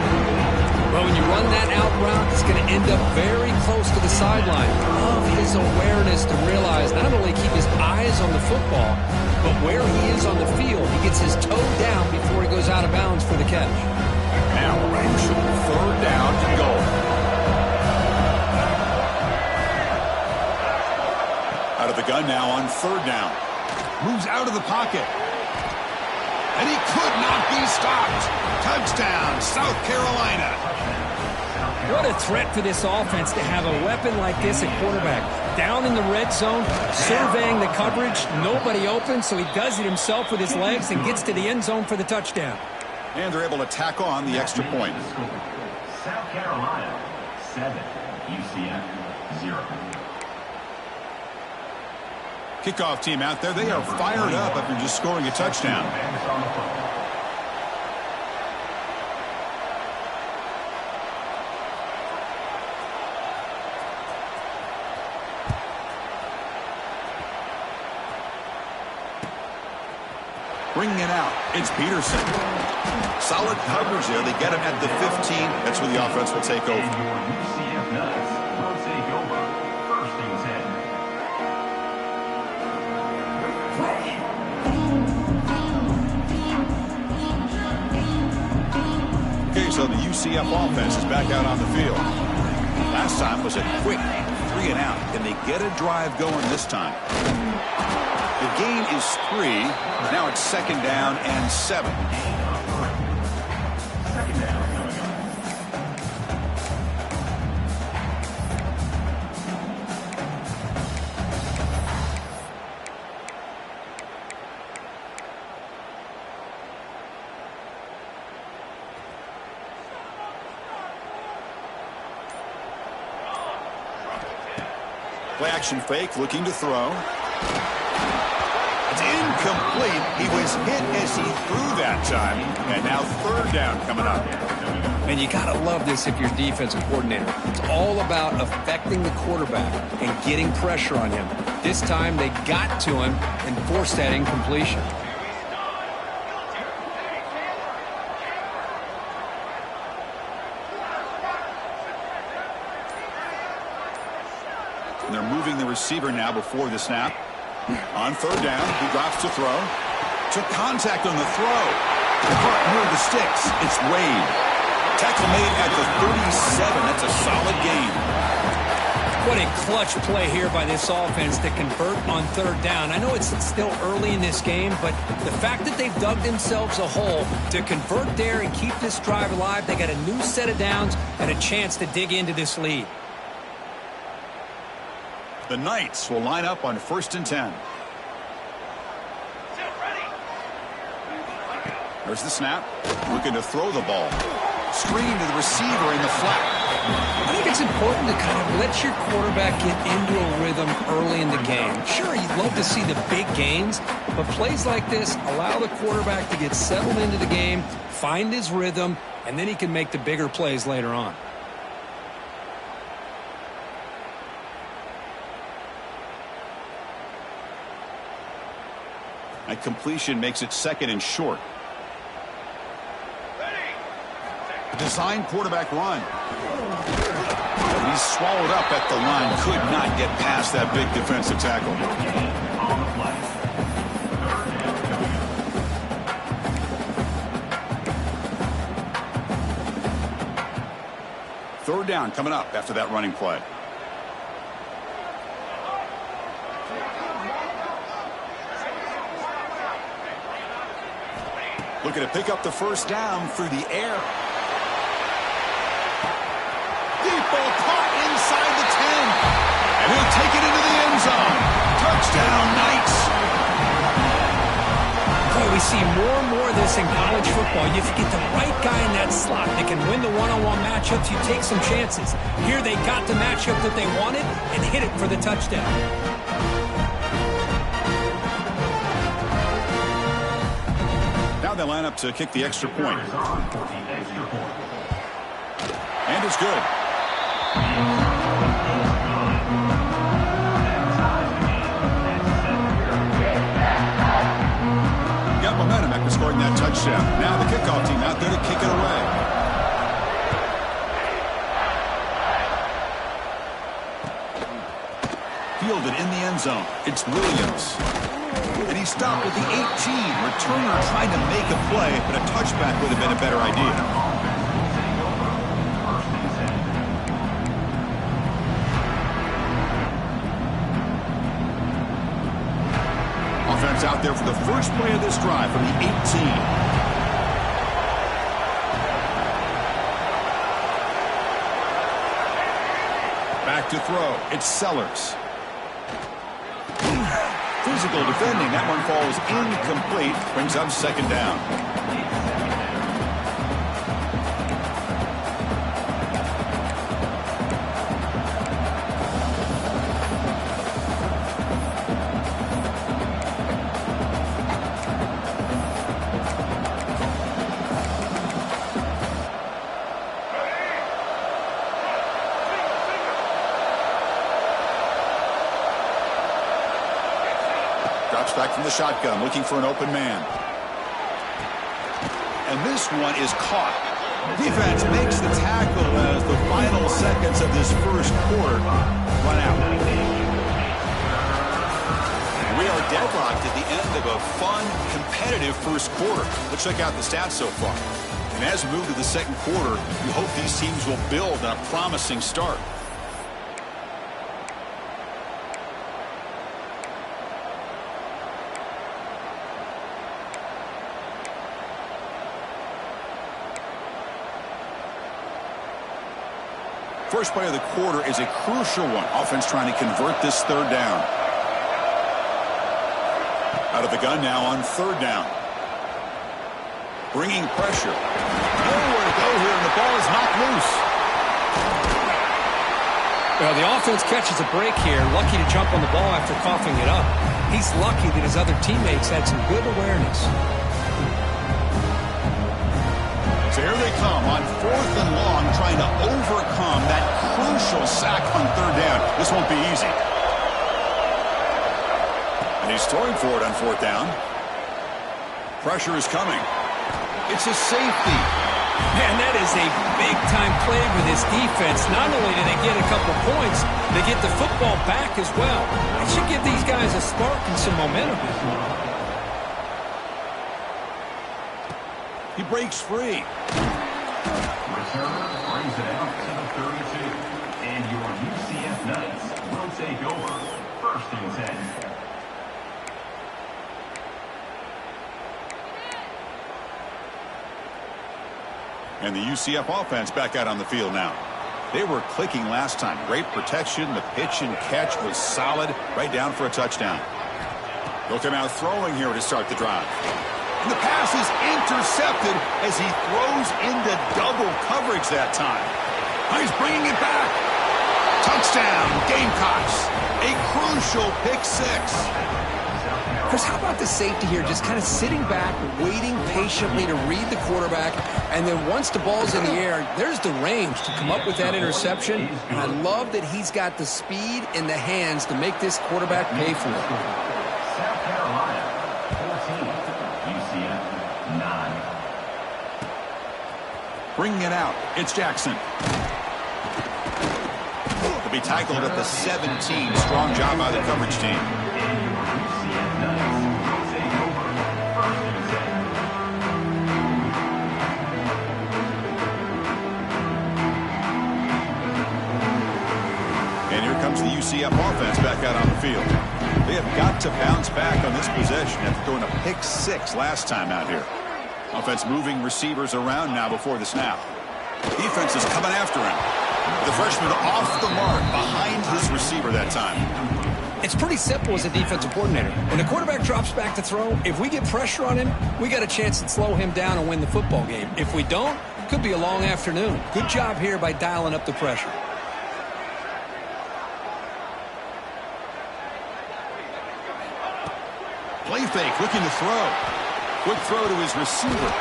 S2: Well, when you run that out route, it's going to end up very close to the sideline. Love his awareness to realize not only keep his eyes on the football, but where he is on the field. He gets his toe down before he goes out of bounds for the catch.
S1: Now range third down and goal. Out of the gun now on third down. Moves out of the pocket. And he could not be stopped. Touchdown, South Carolina.
S2: What a threat for this offense to have a weapon like this at quarterback. Down in the red zone, surveying the coverage, nobody open, so he does it himself with his legs and gets to the end zone for the touchdown.
S1: And they're able to tack on the extra point.
S3: South Carolina 7, UCF 0.
S1: Kickoff team out there, they are fired up after just scoring a touchdown. Bringing it out, it's Peterson. Solid coverage there. They get him at the 15. That's where the offense will take over.
S3: And your UCF Nuts will take over. First and
S1: 10. Okay, so the UCF offense is back out on the field. Last time was a quick 3 and out. Can they get a drive going this time? The gain is 3. Now it's 2nd down and 7.
S3: Second down coming up.
S1: Play action fake, looking to throw. It's incomplete. He was hit as he threw that time. And now 3rd down coming up.
S4: And you got to love this if you're defensive coordinator. It's all about affecting the quarterback and getting pressure on him. This time they got to him and forced that incompletion.
S1: And they're moving the receiver now before the snap. On 3rd down, he drops to throw. Took contact on the throw. Caught near the sticks. It's Wade. Tackle made at the 37. That's a solid gain.
S2: What a clutch play here by this offense to convert on 3rd down. I know it's still early in this game, but the fact that they've dug themselves a hole to convert there and keep this drive alive, they got a new set of downs and a chance to dig into this lead.
S1: The Knights will line up on 1st and 10. There's the snap. Looking to throw the ball. Screen to the receiver in the flat.
S2: I think it's important to kind of let your quarterback get into a rhythm early in the game. Sure, you'd love to see the big gains, but plays like this allow the quarterback to get settled into the game, find his rhythm, and then he can make the bigger plays later on.
S1: A completion makes it 2nd and short. Design quarterback run. He's swallowed up at the line. Could not get past that big defensive tackle.
S3: On the play.
S1: 3rd down coming up after that running play. Looking to pick up the 1st down through the air. Deep ball caught inside the 10. And he'll take it into the end zone. Touchdown, Knights.
S2: Boy, we see more and more of this in college football. You get the right guy in that slot that can win the one-on-one matchups. You take some chances. Here they got the matchup that they wanted and hit it for the touchdown.
S1: Now they line up to kick the extra point. And it's good. Got momentum after scoring that touchdown. Now the kickoff team out there to kick it away. Fielded in the end zone. It's Williams. And he stopped at the 18. Returner trying to make a play, but a touchback would have been a better idea. Offense out there for the first play of this drive from the 18. Back to throw. It's Sellers. Physical defending. That one falls incomplete. Brings up 2nd down. Drops back from the shotgun, looking for an open man. and this one is caught. Defense makes the tackle as the final seconds of this first quarter run out. We are deadlocked at the end of a fun, competitive first quarter. Let's check out the stats so far. And as we move to the second quarter, we hope these teams will build on a promising start. First play of the quarter is a crucial one. Offense trying to convert this third down. Out of the gun now on third down. Bringing pressure. Nowhere to go here, and the ball is knocked loose.
S2: Well, the offense catches a break here. Lucky to jump on the ball after coughing it up. He's lucky that his other teammates had some good awareness.
S1: So here they come on fourth and long, trying to overcome that crucial sack on third down. This won't be easy. And he's throwing for it on fourth down. Pressure is coming. It's a safety.
S2: Man, that is a big-time play for this defense. Not only do they get a couple points, they get the football back as well. It should give these guys a spark and some momentum.
S1: He breaks free.
S3: Returner brings it out to the 32. And your UCF Knights will take over. 1st and 10.
S1: And the UCF offense back out on the field now. They were clicking last time. Great protection. The pitch and catch was solid. Right down for a touchdown. They'll come out throwing here to start the drive. And the pass is intercepted as he throws into double coverage that time. Now he's bringing it back. Touchdown, Gamecocks. A crucial pick six.
S4: Chris, how about the safety here? Just kind of sitting back, waiting patiently to read the quarterback, and then once the ball's in the air, there's the range to come up with that interception. And I love that he's got the speed in the hands to make this quarterback pay for it.
S3: South Carolina, 14. UCF, 9.
S1: Bringing it out. It's Jackson. To be tackled at the 17. Strong job by the coverage team. And here comes the UCF offense back out on the field. They have got to bounce back on this possession after throwing a pick six last time out here. Offense moving receivers around now before the snap. Defense is coming after him. The freshman off the mark behind his receiver that time.
S2: It's pretty simple as a defensive coordinator. When the quarterback drops back to throw, if we get pressure on him, we got a chance to slow him down and win the football game. If we don't, it could be a long afternoon. Good job here by dialing up the pressure.
S1: Play fake, looking to throw. Quick throw to his receiver.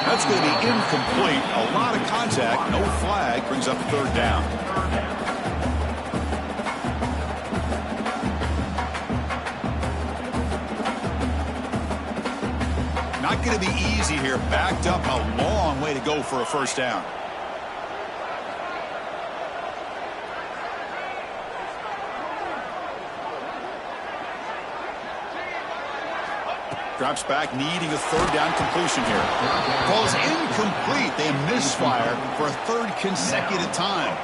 S1: That's going to be incomplete. A lot of contact, no flag, brings up third down. Not going to be easy here. Backed up, a long way to go for a first down. Drops back, needing a third down completion here. Ball's incomplete. They misfire for a third consecutive time.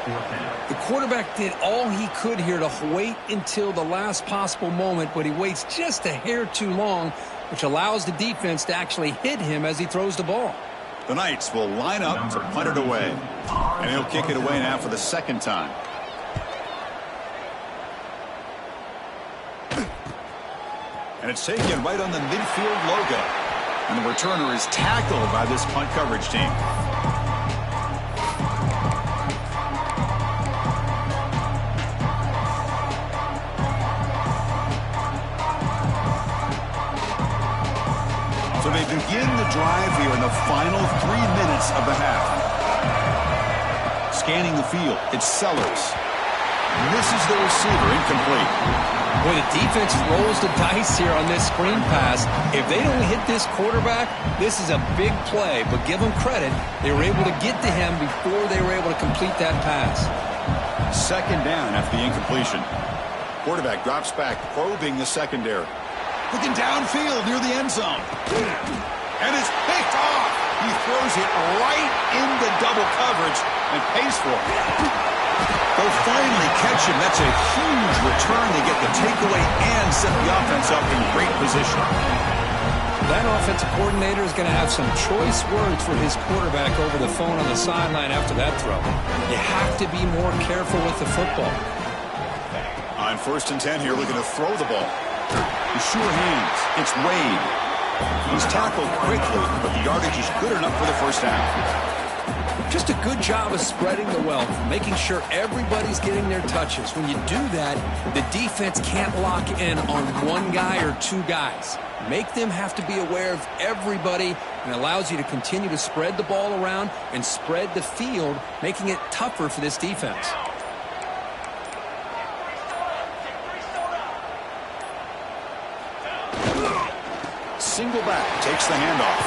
S2: The quarterback did all he could here to wait until the last possible moment, but he waits just a hair too long, which allows the defense to actually hit him as he throws the ball.
S1: The Knights will line up to punt it away. And he'll kick it away now for the second time. And it's taken right on the midfield logo. And the returner is tackled by this punt coverage team. So they begin the drive here in the final 3 minutes of the half. Scanning the field, it's Sellers. Misses the receiver, incomplete.
S2: Boy, the defense rolls the dice here on this screen pass. If they don't hit this quarterback, this is a big play. But give them credit, they were able to get to him before they were able to complete that pass.
S1: Second down after the incompletion. Quarterback drops back, probing the secondary. Looking downfield near the end zone. And it's picked off. He throws it right into double coverage and pays for it. They'll finally catch him. That's a huge return. They get the takeaway and set the offense up in great position.
S2: That offensive coordinator is going to have some choice words for his quarterback over the phone on the sideline after that throw. You have to be more careful with the football.
S1: On 1st and 10 here, looking to throw the ball. With sure hands, it's Wade. He's tackled quickly, but the yardage is good enough for the first down.
S2: Just a good job of spreading the wealth, making sure everybody's getting their touches. When you do that, the defense can't lock in on one guy or two guys. Make them have to be aware of everybody, and allows you to continue to spread the ball around and spread the field, making it tougher for this defense.
S1: Single back, takes the handoff.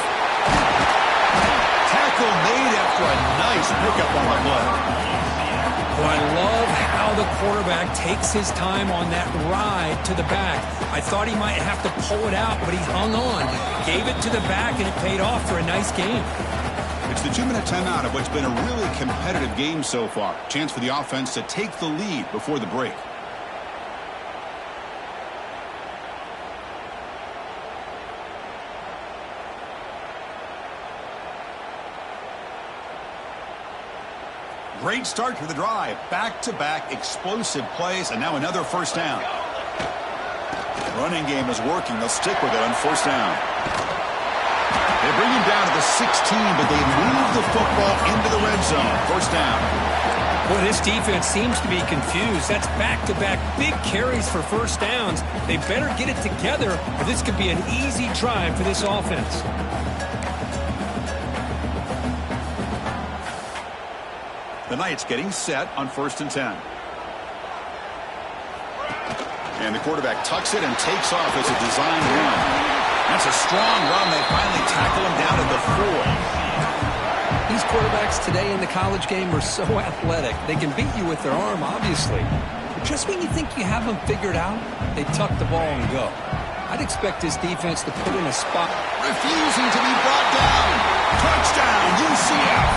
S1: Tackle made after a nice pickup on the play.
S2: Well, I love how the quarterback takes his time on that ride to the back. I thought he might have to pull it out, but he hung on, gave it to the back, and it paid off for a nice game.
S1: It's the 2-minute timeout of what's been a really competitive game so far. Chance for the offense to take the lead before the break. Great start to the drive. Back-to-back explosive plays, and now another first down. Running game is working. They'll stick with it on 1st down. They bring him down to the 16, but they move the football into the red zone. 1st down.
S2: Boy, this defense seems to be confused. That's back-to-back big carries for first downs. They better get it together, or this could be an easy drive for this offense.
S1: The Knights getting set on 1st and 10. And the quarterback tucks it and takes off as a design run. That's a strong run. They finally tackle him down at the 4.
S2: These quarterbacks today in the college game are so athletic. They can beat you with their arm, obviously. But just when you think you have them figured out, they tuck the ball and go. I'd expect this defense to put in a spot.
S1: Refusing to be brought down. Touchdown, UCF.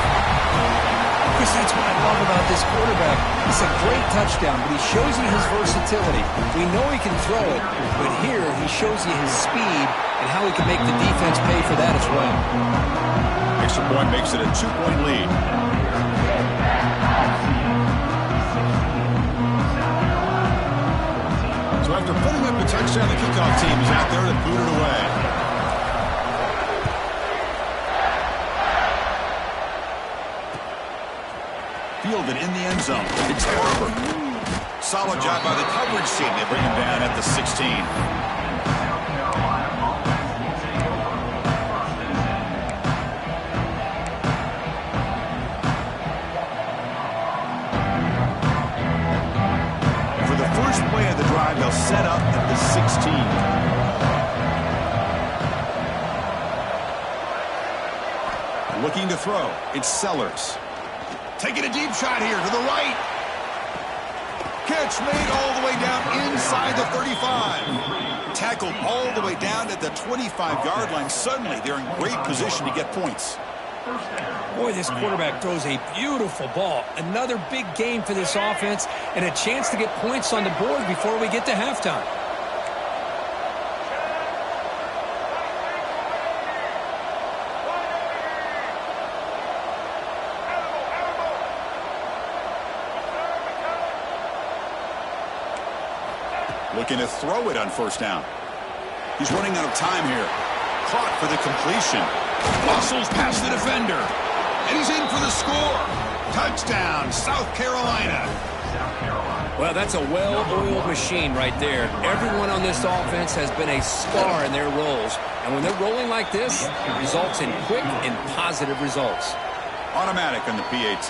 S2: Chris, that's what I love about this quarterback. It's a great touchdown, but he shows you his versatility. We know he can throw it, but here he shows you his speed and how he can make the defense pay for that as well.
S1: Extra point makes it a 2-point lead. So after putting up the touchdown, the kickoff team is out there to boot it away. Fielded in the end zone. It's Barber. Solid job by the coverage team. They bring him down at the 16. For the first play of the drive, they'll set up at the 16. Looking to throw. It's Sellers. Taking a deep shot here to the right. Catch made all the way down inside the 35. Tackled all the way down at the 25-yard line. Suddenly, they're in great position to get points.
S2: Boy, this quarterback throws a beautiful ball. Another big game for this offense and a chance to get points on the board before we get to halftime.
S1: Looking to throw it on 1st down. He's running out of time here. Caught for the completion. Muscles past the defender. And he's in for the score. Touchdown, South Carolina.
S2: Well, that's a well-oiled machine right there. Everyone on this offense has been a star in their roles. And when they're rolling like this, it results in quick and positive results.
S1: Automatic on the PAT.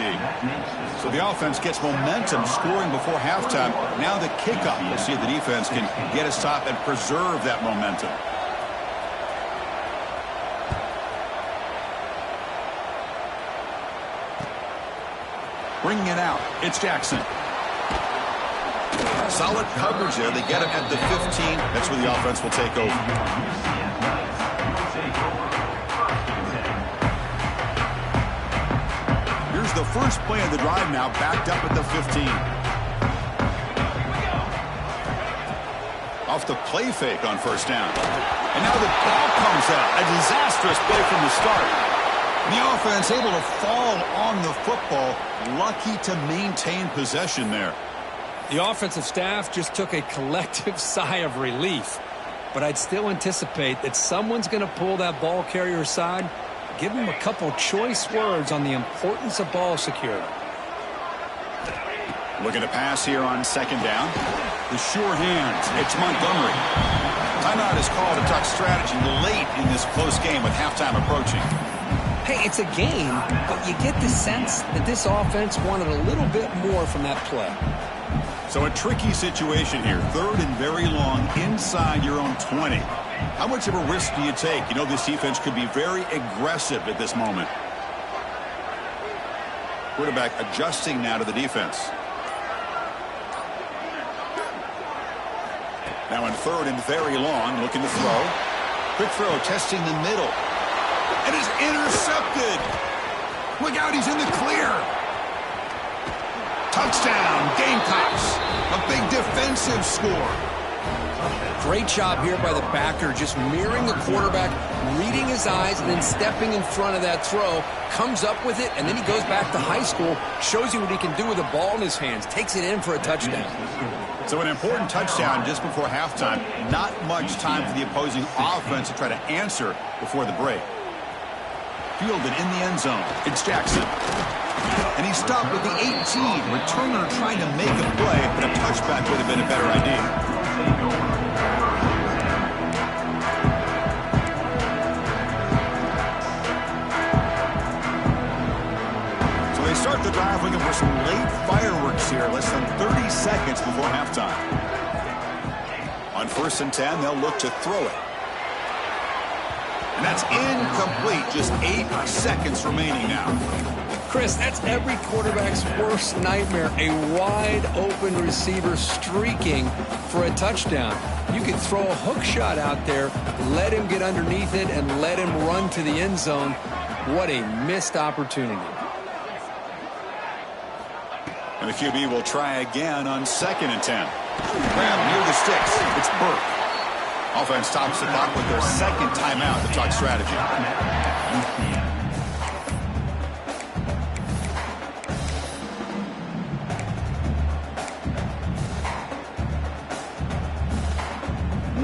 S1: So the offense gets momentum scoring before halftime. Now the kickoff. We'll see if the defense can get a stop and preserve that momentum. Bringing it out. It's Jackson. Solid coverage there. They get him at the 15. That's where the offense will take over. Here's the first play of the drive now, backed up at the 15. Off the play fake on first down. And now the ball comes out. A disastrous play from the start. The offense able to fall on the football. Lucky to maintain possession there.
S2: The offensive staff just took a collective sigh of relief. But I'd still anticipate that someone's going to pull that ball carrier aside, give him a couple choice words on the importance of ball security.
S1: Looking to pass here on second down. The sure hands. It's Montgomery. Timeout is called to talk strategy late in this close game with halftime approaching.
S2: Hey, it's a game, but you get the sense that this offense wanted a little bit more from that play.
S1: So a tricky situation here. Third and very long inside your own 20. How much of a risk do you take? You know this defense could be very aggressive at this moment. Quarterback adjusting now to the defense. Now in third and very long, looking to throw. Quick throw, testing the middle. And is intercepted. Look out, he's in the clear. Touchdown, Gamecocks. A big defensive score.
S4: Great job here by the backer, just mirroring the quarterback, reading his eyes, and then stepping in front of that throw. Comes up with it, and then he goes back to high school, shows you what he can do with the ball in his hands, takes it in for a touchdown.
S1: So an important touchdown just before halftime. Not much time for the opposing offense to try to answer before the break. Fielded in the end zone. It's Jackson. And he stopped with the 18. Returner trying to make a play, but a touchback would have been a better idea. So they start the drive looking for some late fireworks here, less than 30 seconds before halftime. On 1st and 10, they'll look to throw it. And that's incomplete. Just 8 seconds remaining now.
S2: Chris, that's every quarterback's worst nightmare. A wide-open receiver streaking for a touchdown. You could throw a hook shot out there, let him get underneath it, and let him run to the end zone. What a missed opportunity.
S1: And the QB will try again on 2nd and 10. Grab near the sticks. It's Burke. Offense stops the clock with their second timeout to talk strategy.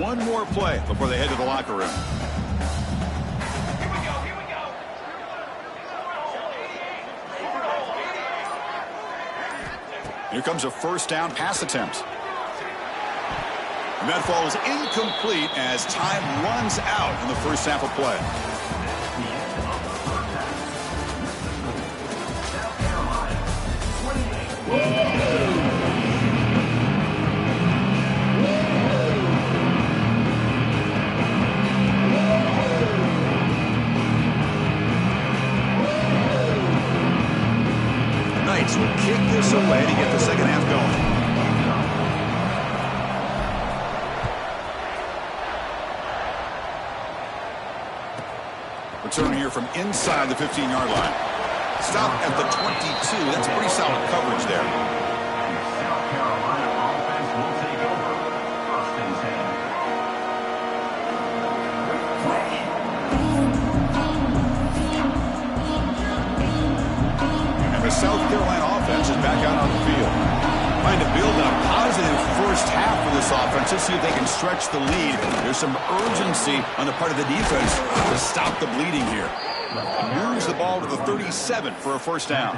S1: One more play before they head to the locker room. Here comes a first down pass attempt. And that falls incomplete as time runs out in the first half of play. Knights will kick this away to get the second half going. Return here from inside the 15-yard line. Stop at the 22. That's pretty solid coverage there.
S3: South Carolina offense will take over. 1st and 10.
S1: And the South Carolina offense is back out on the field. Trying to build a positive first half for this offense. Let's see if they can stretch the lead. There's some urgency on the part of the defense to stop the bleeding here. Moves the ball to the 37 for a first down.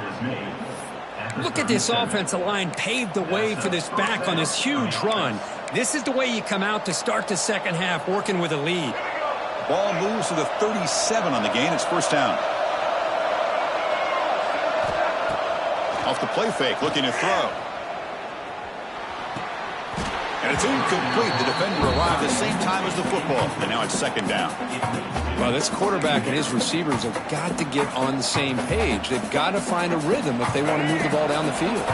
S2: Look at this offensive line paved the way for this back on this huge run. This is the way you come out to start the second half, working with a lead.
S1: Ball moves to the 37 on the gain. It's first down. Off the play fake, looking to throw. And it's incomplete. The defender arrived the same time as the football. And now it's second down.
S4: Well, this quarterback and his receivers have got to get on the same page. They've got to find a rhythm if they want to move the ball down the field.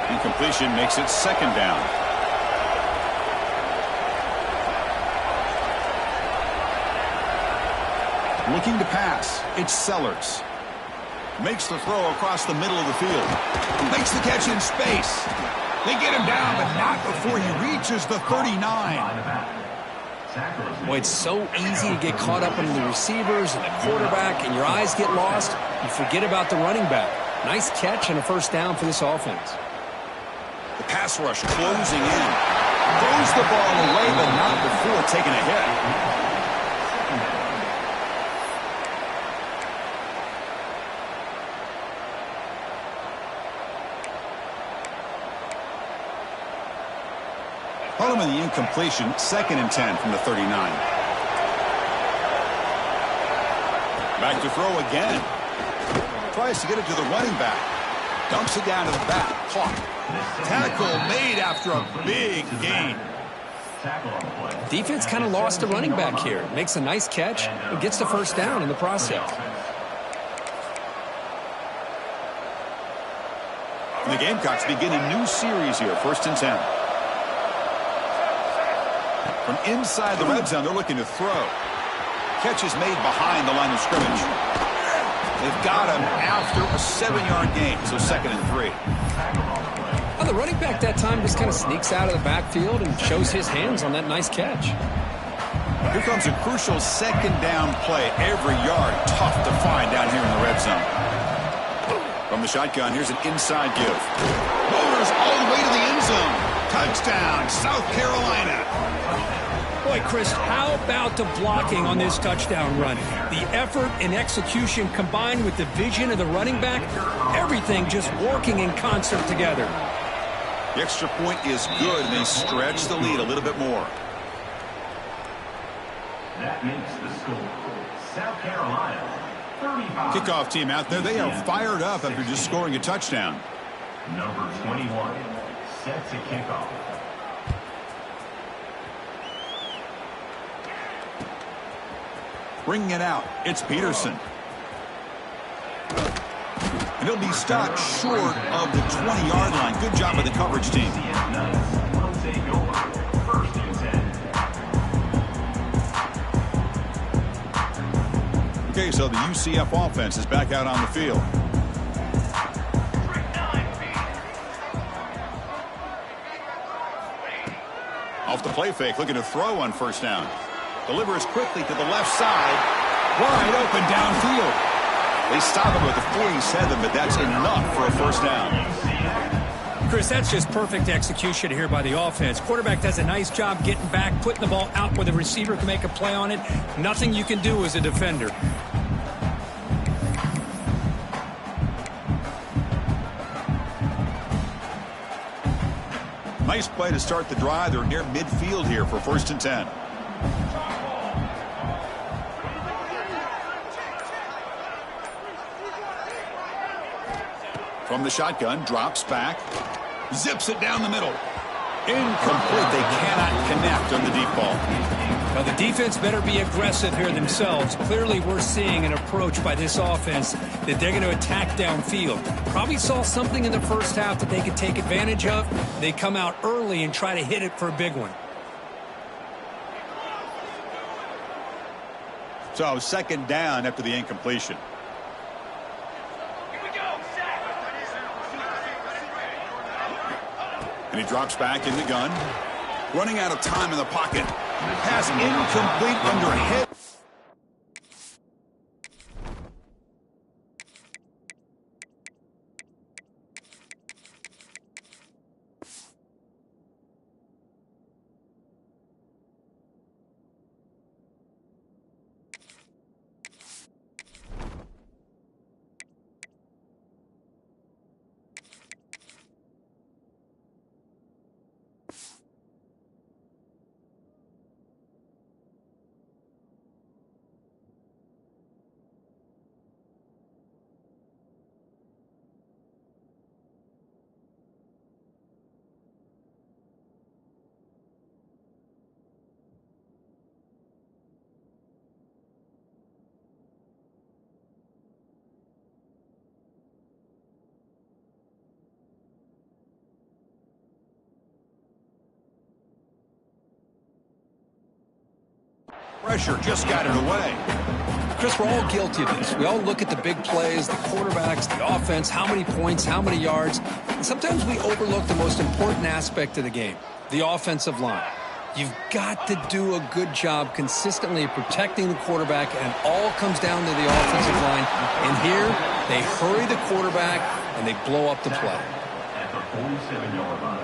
S1: Incompletion makes it second down. Looking to pass. It's Sellers. Makes the throw across the middle of the field. Makes the catch in space. They get him down, but not before he reaches the 39.
S4: Boy, it's so easy to get caught up in the receivers and the quarterback, and your eyes get lost. You forget about the running back. Nice catch and a first down for this offense.
S1: The pass rush closing in. Throws the ball away, but not before taking a hit. Following the incompletion, 2nd and 10 from the 39. Back to throw again. Tries to get it to the running back. Dumps it down to the back. Caught. Tackle made after a big gain.
S4: Defense kind of lost a running back here. Makes a nice catch and gets the first down in the process.
S1: The Gamecocks begin a new series here. 1st and 10. From inside the red zone, they're looking to throw. Catch is made behind the line of scrimmage. They've got him after a 7-yard gain, so 2nd and 3.
S4: Well, the running back that time just kind of sneaks out of the backfield and shows his hands on that nice catch.
S1: Here comes a crucial 2nd down play. Every yard tough to find down here in the red zone. From the shotgun, here's an inside give. Motors all the way to the end zone. Touchdown, South Carolina.
S2: Boy, Chris, how about the blocking on this touchdown run? The effort and execution combined with the vision of the running back, everything just working in concert together.
S1: The extra point is good, and they stretch the lead a little bit more.
S3: That makes the score. South Carolina, 35.
S1: Kickoff team out there, they are fired up after just scoring a touchdown.
S3: Number 21, set to kickoff.
S1: Bringing it out, it's Peterson. And he'll be stopped short of the 20-yard line. Good job by the coverage team.
S3: Will take over. 1st and 10.
S1: Okay, so the UCF offense is back out on the field. Off the play fake, looking to throw on 1st down. Delivers quickly to the left side. Wide open downfield. They stop him with the 47, but that's enough for a 1st down.
S2: Chris, that's just perfect execution here by the offense. Quarterback does a nice job getting back, putting the ball out where the receiver can make a play on it. Nothing you can do as a defender.
S1: Nice play to start the drive. They're near midfield here for 1st and 10. From the shotgun, drops back, zips it down the middle. Incomplete. They cannot connect on the deep ball.
S2: Now, the defense better be aggressive here themselves. Clearly, we're seeing an approach by this offense that they're going to attack downfield. Probably saw something in the first half that they could take advantage of. They come out early and try to hit it for a big one.
S1: So 2nd down after the incompletion. And he drops back in the gun. Running out of time in the pocket. Pass incomplete under head. pressure, just got it away.
S4: Chris, we're all guilty of this. We all look at the big plays, the quarterbacks, the offense, how many points, how many yards. And sometimes we overlook the most important aspect of the game, the offensive line. You've got to do a good job consistently protecting the quarterback, and it all comes down to the offensive line. And here, they hurry the quarterback, and they blow up the play.
S3: At the 47-yard line.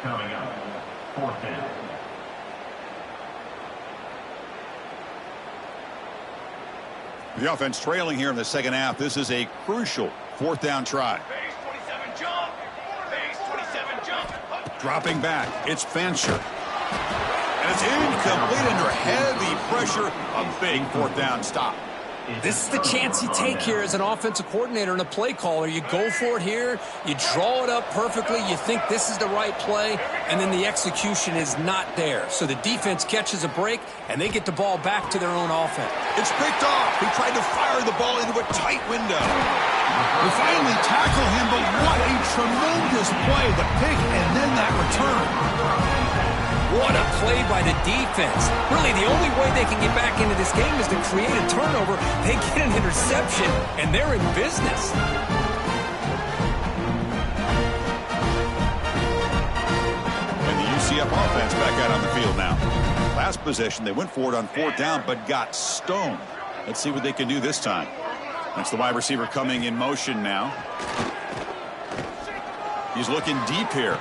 S3: Coming up, 4th down.
S1: The offense trailing here in the second half. This is a crucial 4th down try.
S3: Base 27 jump. Base 27 jump.
S1: Dropping back, it's Fancher. And it's incomplete under heavy pressure. A big 4th down stop.
S2: This is the chance you take here as an offensive coordinator and a play caller. You go for it here, you draw it up perfectly, you think this is the right play, and then the execution is not there. So the defense catches a break, and they get the ball back to their own offense.
S1: It's picked off. He tried to fire the ball into a tight window. We finally tackle him, but what a tremendous play. The pick and then that return.
S2: What a play by the defense. Really, the only way they can get back into this game is to create a turnover. They get an interception, and they're in business.
S1: And the UCF offense back out on the field now. Last possession, they went for it on 4th down, but got stoned. Let's see what they can do this time. That's the wide receiver coming in motion now. He's looking deep here.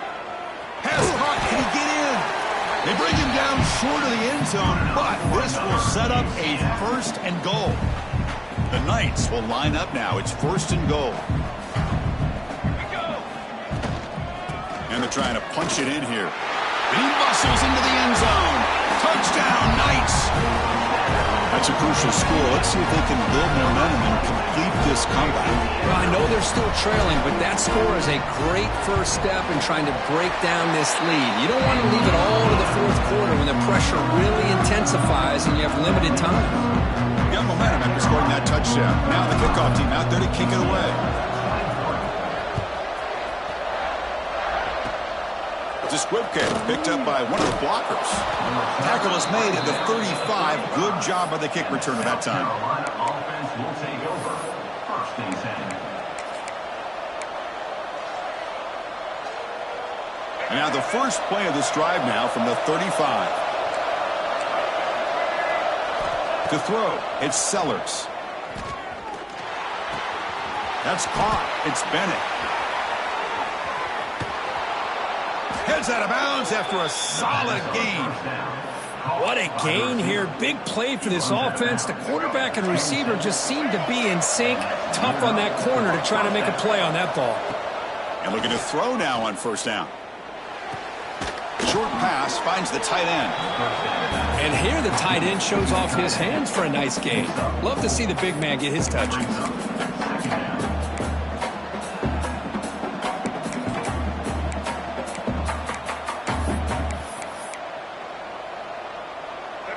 S1: Pass caught. Can he get in? They bring him down short of the end zone, but this will set up a 1st and goal. The Knights will line up now. It's 1st and goal. And they're trying to punch it in here. And he muscles into the end zone. Touchdown, Knights. That's a crucial score. Let's see if they can build momentum and complete this comeback.
S4: Well, I know they're still trailing, but that score is a great first step in trying to break down this lead. You don't want to leave it all to the 4th quarter when the pressure really intensifies and you have limited time.
S1: You got momentum after scoring that touchdown. Now the kickoff team out there to kick it away. Squibke picked up by one of the blockers. Tackle is made at the 35. Good job by the kick returner that time.
S3: Carolina offense will take over. 1st and 10.
S1: And now the first play of this drive now from the 35. To throw, it's Sellers. That's caught. It's Bennett. Heads out of bounds after a solid gain.
S2: What a gain here. Big play for this offense. The quarterback and receiver just seem to be in sync. Tough on that corner to try to make a play on that ball.
S1: And looking to throw now on 1st down. Short pass finds the tight end.
S2: And here the tight end shows off his hands for a nice gain. Love to see the big man get his touches.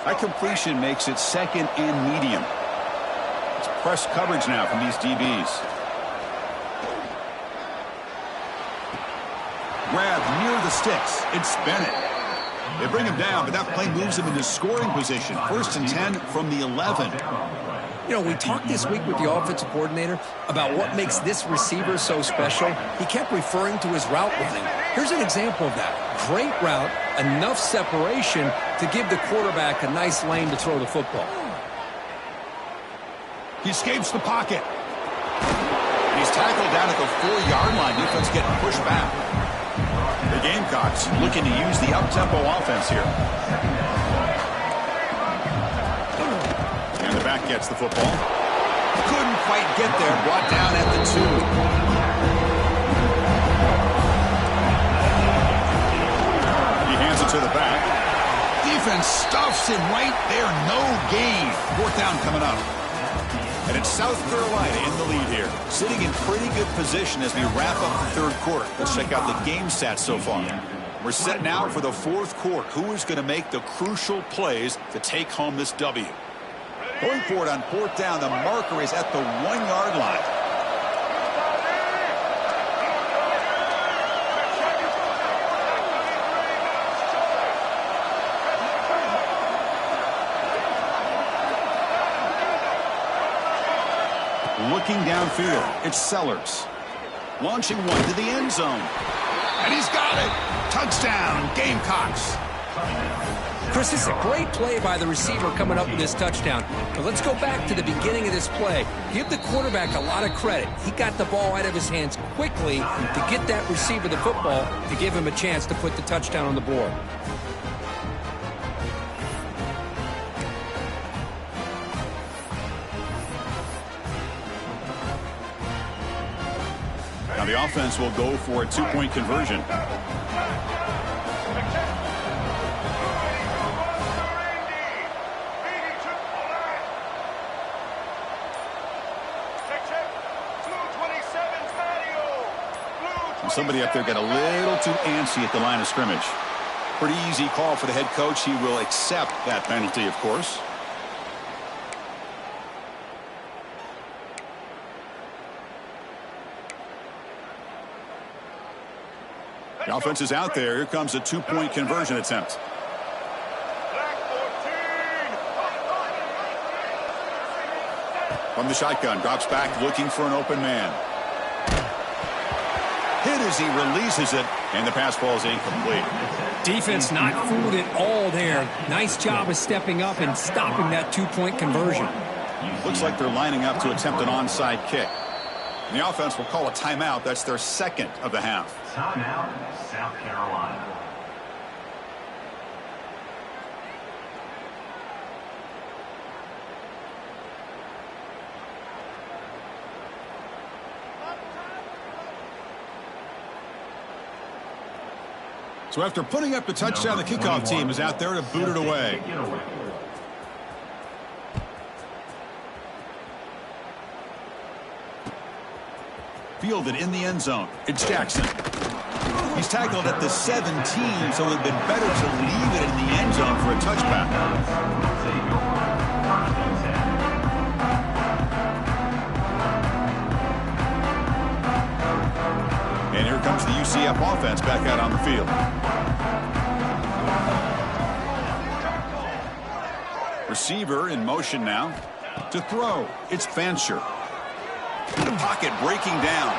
S1: That completion makes it 2nd and medium. It's press coverage now from these DBs. Grab near the sticks. It's Bennett. They bring him down, but that play moves him into scoring position. 1st and 10 from the 11.
S4: You know, we talked this week with the offensive coordinator about what makes this receiver so special. He kept referring to his route running. Here's an example of that. Great route, enough separation to give the quarterback a nice lane to throw the football.
S1: He escapes the pocket. He's tackled down at the 4-yard line. Defense getting pushed back. The Gamecocks looking to use the up-tempo offense here. And the back gets the football. Couldn't quite get there. Brought down at the 2. He hands it to the back. Defense stuffs him right there. No gain. 4th down coming up. And it's South Carolina in the lead here. Sitting in pretty good position as we wrap up the 3rd quarter. Let's check out the game stats so far. We're set now for the 4th quarter. Who is going to make the crucial plays to take home this W? Going for it on 4th down. The marker is at the 1-yard line. Looking downfield, it's Sellers. Launching one to the end zone. And he's got it. Touchdown, Gamecocks.
S2: Chris, this is a great play by the receiver coming up with this touchdown. But let's go back to the beginning of this play. Give the quarterback a lot of credit. He got the ball out of his hands quickly to get that receiver the football to give him a chance to put the touchdown on the board.
S1: Now the offense will go for a two-point conversion. Somebody up there got a little too antsy at the line of scrimmage. Pretty easy call for the head coach. He will accept that penalty, of course. The offense is out there. Here comes a two-point conversion attempt. From the shotgun, drops back looking for an open man. Hit as he releases it, and the pass ball is incomplete.
S2: Defense not fooled at all there. Nice job of stepping up and stopping that two-point conversion.
S1: Looks like they're lining up to attempt an onside kick. And the offense will call a timeout. That's their second of the half.
S3: Timeout, South Carolina.
S1: So after putting up the touchdown, the kickoff team is out there to boot it away. Fielded in the end zone. It's Jackson. He's tackled at the 17, so it would have been better to leave it in the end zone for a touchback. And here comes the UCF offense back out on the field. Receiver in motion now to throw. It's Fancher. In the pocket breaking down.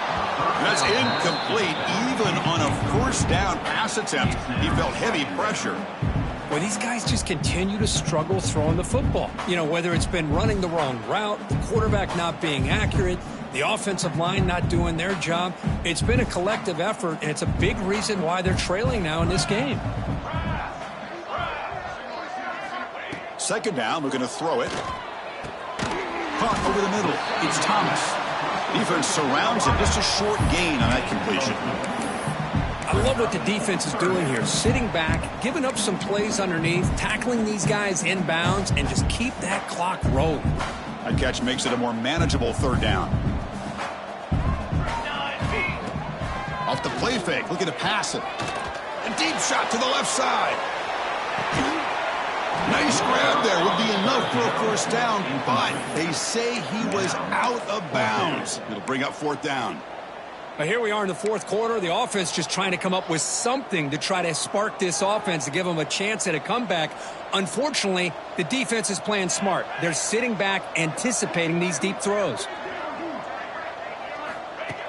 S1: That's incomplete. Even on a first down pass attempt, he felt heavy pressure.
S2: Well, these guys just continue to struggle throwing the football. You know, whether it's been running the wrong route, the quarterback not being accurate, the offensive line not doing their job. It's been a collective effort, and it's a big reason why they're trailing now in this game.
S1: Second down, we're going to throw it. Caught over the middle. It's Thomas. Defense surrounds him. Just a short gain on that completion.
S2: I love what the defense is doing here. Sitting back, giving up some plays underneath, tackling these guys inbounds, and just keep that clock rolling.
S1: That catch makes it a more manageable third down. Off the play fake, looking to pass it. A deep shot to the left side. Nice grab there. Would be enough for a first down, but they say he was out of bounds. It'll bring up fourth down.
S2: But here we are in the fourth quarter. The offense just trying to come up with something to try to spark this offense to give them a chance at a comeback. Unfortunately, the defense is playing smart. They're sitting back, anticipating these deep throws.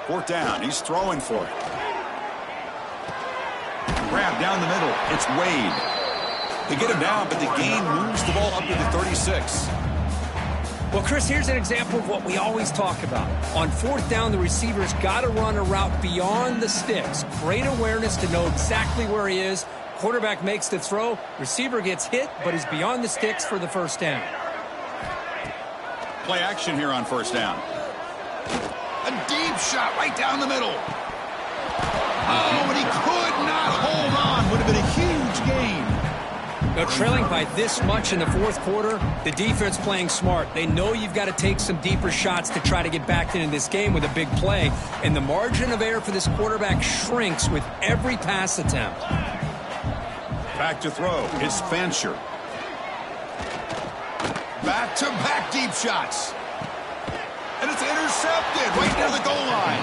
S1: Fourth down. He's throwing for it. Grab down the middle. It's Wade. They get him down, but the gain moves the ball up to the 36.
S2: Well, Chris, here's an example of what we always talk about. On fourth down, the receiver's got to run a route beyond the sticks. Great awareness to know exactly where he is. Quarterback makes the throw. Receiver gets hit, but he's beyond the sticks for the first down.
S1: Play action here on first down. A deep shot right down the middle. Oh, but he could not hold on. Would have been a huge gain.
S2: Now, trailing by this much in the fourth quarter, the defense playing smart. They know you've got to take some deeper shots to try to get back into this game with a big play. And the margin of error for this quarterback shrinks with every pass attempt.
S1: Back to throw. It's Fancher. Back-to-back deep shots. And it's intercepted right near the goal line.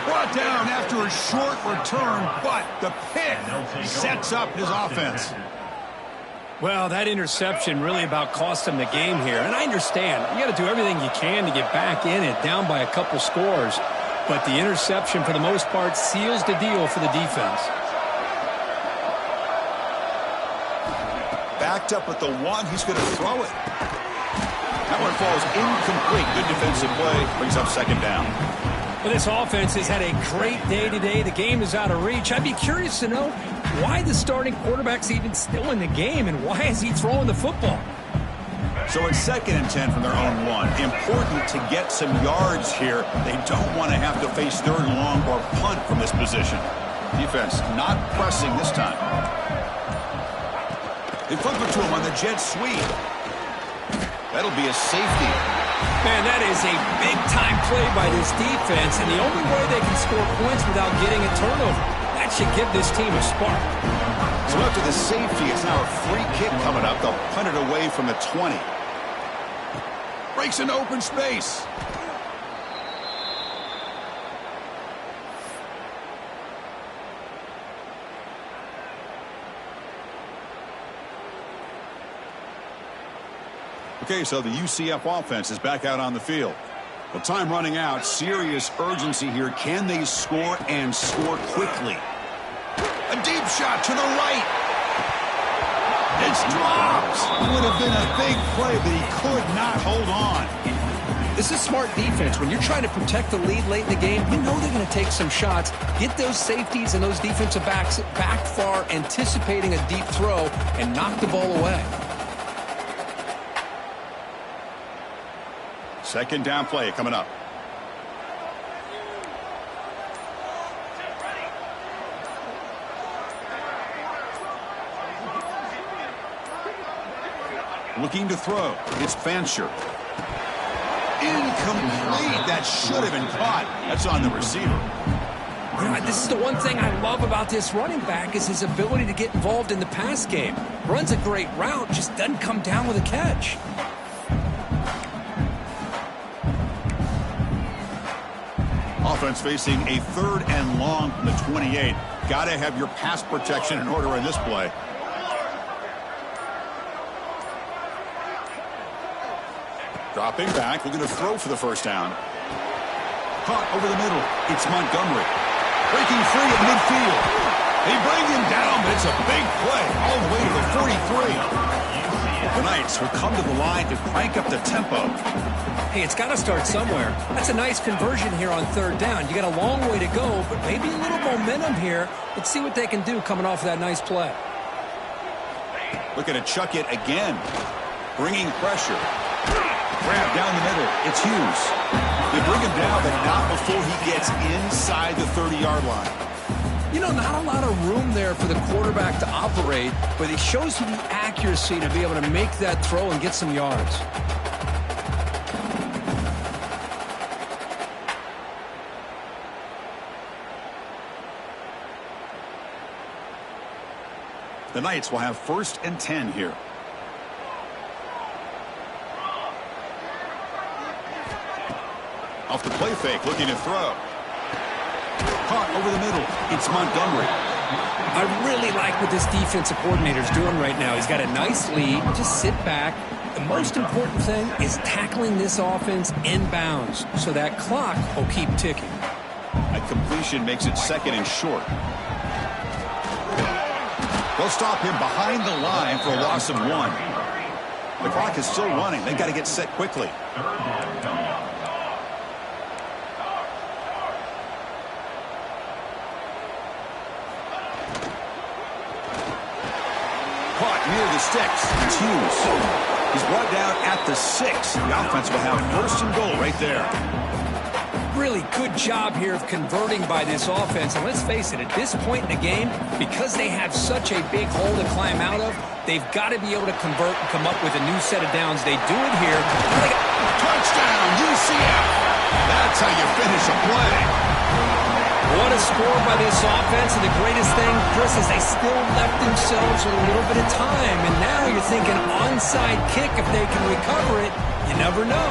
S1: Brought down after a short return, but the pick sets up his offense.
S2: Well, that interception really about cost them the game here. And I understand. You got to do everything you can to get back in it, down by a couple scores. But the interception, for the most part, seals the deal for the defense.
S1: Backed up at the 1. He's going to throw it. That one falls incomplete. Good defensive play. Brings up second down.
S2: Well, this offense has had a great day today. The game is out of reach. I'd be curious to know why the starting quarterback's even still in the game, and why is he throwing the football?
S1: So it's 2nd and 10 from their own 1. Important to get some yards here. They don't want to have to face 3rd and long or punt from this position. Defense not pressing this time. They flip it to him on the jet sweep. That'll be a safety.
S2: Man, that is a big-time play by this defense, and the only way they can score points without getting a turnover. That should give this team a spark.
S1: So after the safety, it's now a free kick coming up. They'll punt it away from the 20. Breaks into open space. Okay, so the UCF offense is back out on the field. Well, time running out. Serious urgency here. Can they score and score quickly? A deep shot to the right. It's dropped. It would have been a big play, but he could not hold on.
S4: This is smart defense. When you're trying to protect the lead late in the game, you know they're going to take some shots, get those safeties and those defensive backs back far, anticipating a deep throw, and knock the ball away.
S1: 2nd down play coming up. Looking to throw. It's Fancher. Incomplete. That should have been caught. That's on the receiver.
S2: You know, this is the one thing I love about this running back is his ability to get involved in the pass game. Runs a great route, just doesn't come down with a catch.
S1: Offense facing a 3rd and long from the 28. Got to have your pass protection in order in this play. Dropping back, looking to throw for the 1st down. Caught over the middle. It's Montgomery. Breaking free at midfield. They bring him down, but it's a big play all the way to the 43. The Knights will come to the line to crank up the tempo.
S2: Hey, it's got to start somewhere. That's a nice conversion here on 3rd down. You got a long way to go, but maybe a little momentum here. Let's see what they can do coming off of that nice play.
S1: Looking to chuck it again. Bringing pressure. Grab down the middle. It's Hughes. They bring him down, but not before he gets inside the 30-yard line.
S4: You know, not a lot of room there for the quarterback to operate, but he shows you the accuracy to be able to make that throw and get some yards.
S1: The Knights will have 1st and 10 here. Off the play fake, looking to throw. Caught over the middle. It's Montgomery.
S2: I really like what this defensive coordinator's doing right now. He's got a nice lead. Just sit back. The most important thing is tackling this offense inbounds so that clock will keep ticking.
S1: A completion makes it 2nd and short. They'll stop him behind the line for a loss of 1. The clock is still running. They've got to get set quickly. Caught near the sticks. It's Hughes. He's brought down at the 6. The offense will have 1st and goal right there.
S2: Really good job here of converting by this offense. And let's face it, at this point in the game, because they have such a big hole to climb out of, they've got to be able to convert and come up with a new set of downs. They do it here.
S1: Touchdown, UCF. That's how you finish a play.
S2: What a score by this offense. And the greatest thing, Chris, is they still left themselves with a little bit of time. And now you're thinking onside kick if they can recover it. You never know.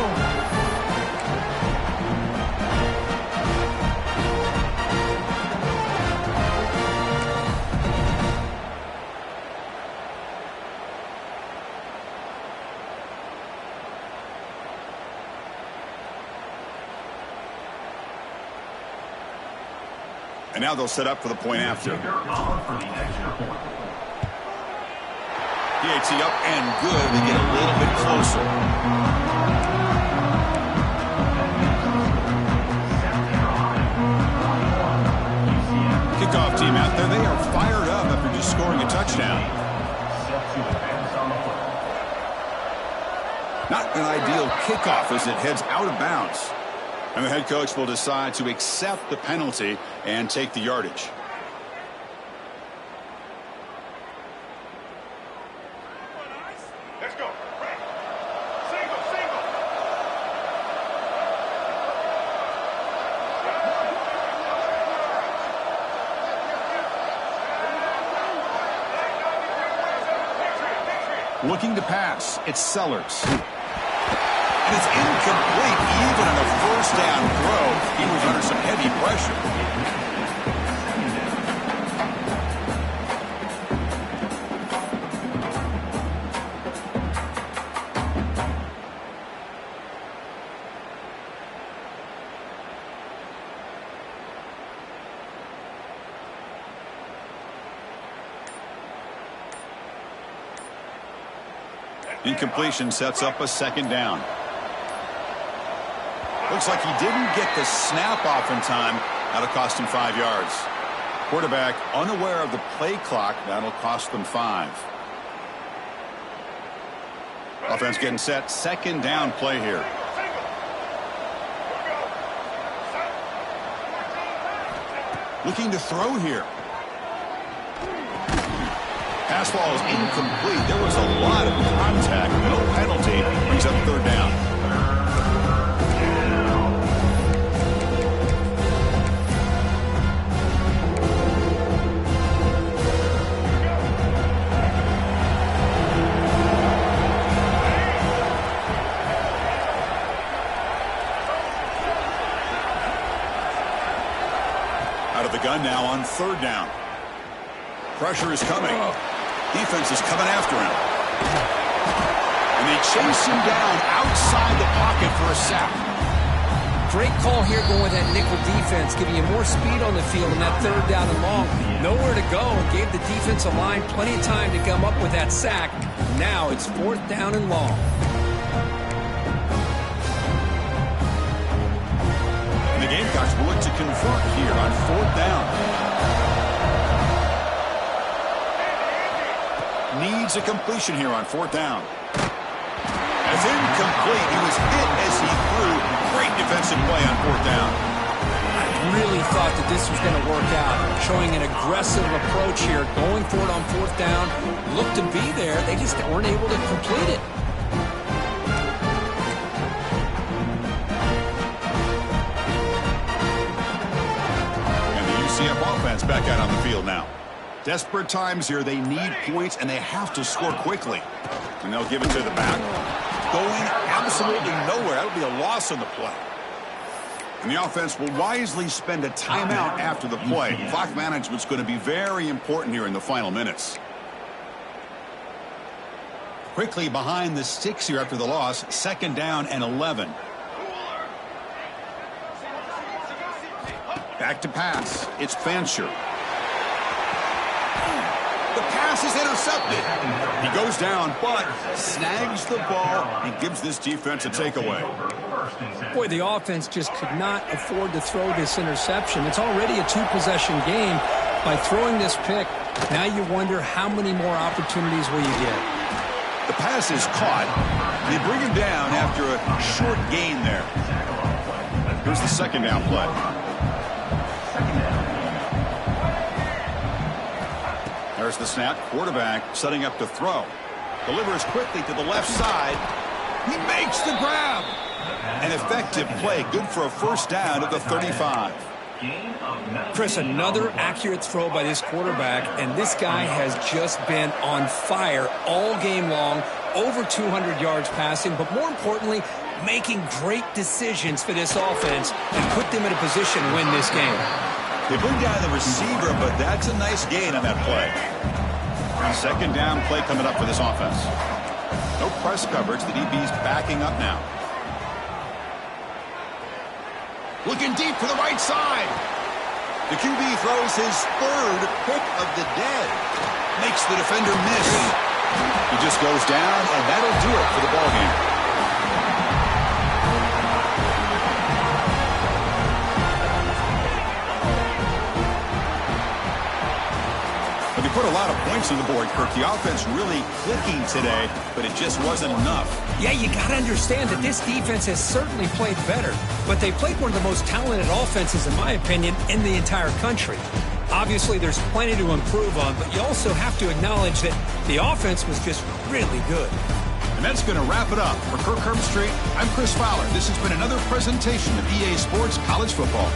S1: And now they'll set up for the point after.
S3: Kicker on for the extra point.
S1: PAT up and good. They get a little bit closer. Kickoff team out there. They are fired up after just scoring a touchdown. Not an ideal kickoff as it heads out of bounds. And the head coach will decide to accept the penalty and take the yardage.
S5: Let's go. Right. Single, single.
S1: Looking to pass. It's Sellers. And it's incomplete. Even on a first down throw, he was under some heavy pressure. Incompletion sets up a second down. Looks like he didn't get the snap off in time. That'll cost him 5 yards. Quarterback unaware of the play clock. That'll cost them 5. Offense getting set. Second down play here. Looking to throw here. Pass ball is incomplete. There was a lot of contact. No penalty. Brings up third down. Out of the gun now on third down. Pressure is coming. Defense is coming after him. And they chase him down outside the pocket for a sack.
S2: Great call here going with that nickel defense, giving you more speed on the field in that third down and long. Nowhere to go, and gave the defensive line plenty of time to come up with that sack. Now it's fourth down and long.
S1: And the Gamecocks will look to convert here on fourth down. Needs a completion here on fourth down. As incomplete. He was hit as he threw. Great defensive play on fourth down.
S2: I really thought that this was going to work out. Showing an aggressive approach here. Going for it on fourth down. Looked to be there. They just weren't able to complete it.
S1: And the UCF offense back out on the field now. Desperate times here. They need points, and they have to score quickly. And they'll give it to the back. Going absolutely nowhere. That'll be a loss on the play. And the offense will wisely spend a timeout after the play. Clock management's going to be very important here in the final minutes. Quickly behind the sticks here after the loss. Second down and 11. Back to pass. It's Fancher. The pass is intercepted. He goes down, but snags the ball and gives this defense a takeaway.
S2: Boy, the offense just could not afford to throw this interception. It's already a two-possession game. By throwing this pick, now you wonder how many more opportunities will you get.
S1: The pass is caught. They bring him down after a short gain there. Here's the second down play. There's the snap. Quarterback setting up to throw. Delivers quickly to the left side. He makes the grab. An effective play. Good for a first down at the 35.
S2: Chris, another accurate throw by this quarterback, and this guy has just been on fire all game long. Over 200 yards passing, but more importantly, making great decisions for this offense and put them in a position to win this game.
S1: They bring down the receiver, but that's a nice gain on that play. Second down play coming up for this offense. No press coverage. The DB's backing up now. Looking deep for the right side. The QB throws his third pick of the day. Makes the defender miss. He just goes down, and that'll do it for the ballgame. They put a lot of points on the board, Kirk. The offense really clicking today, but it just wasn't enough.
S2: Yeah, you got to understand that this defense has certainly played better, but they played one of the most talented offenses, in my opinion, in the entire country. Obviously, there's plenty to improve on, but you also have to acknowledge that the offense was just really good.
S1: And that's going to wrap it up. For Kirk Herbstreit, I'm Chris Fowler. This has been another presentation of EA Sports College Football.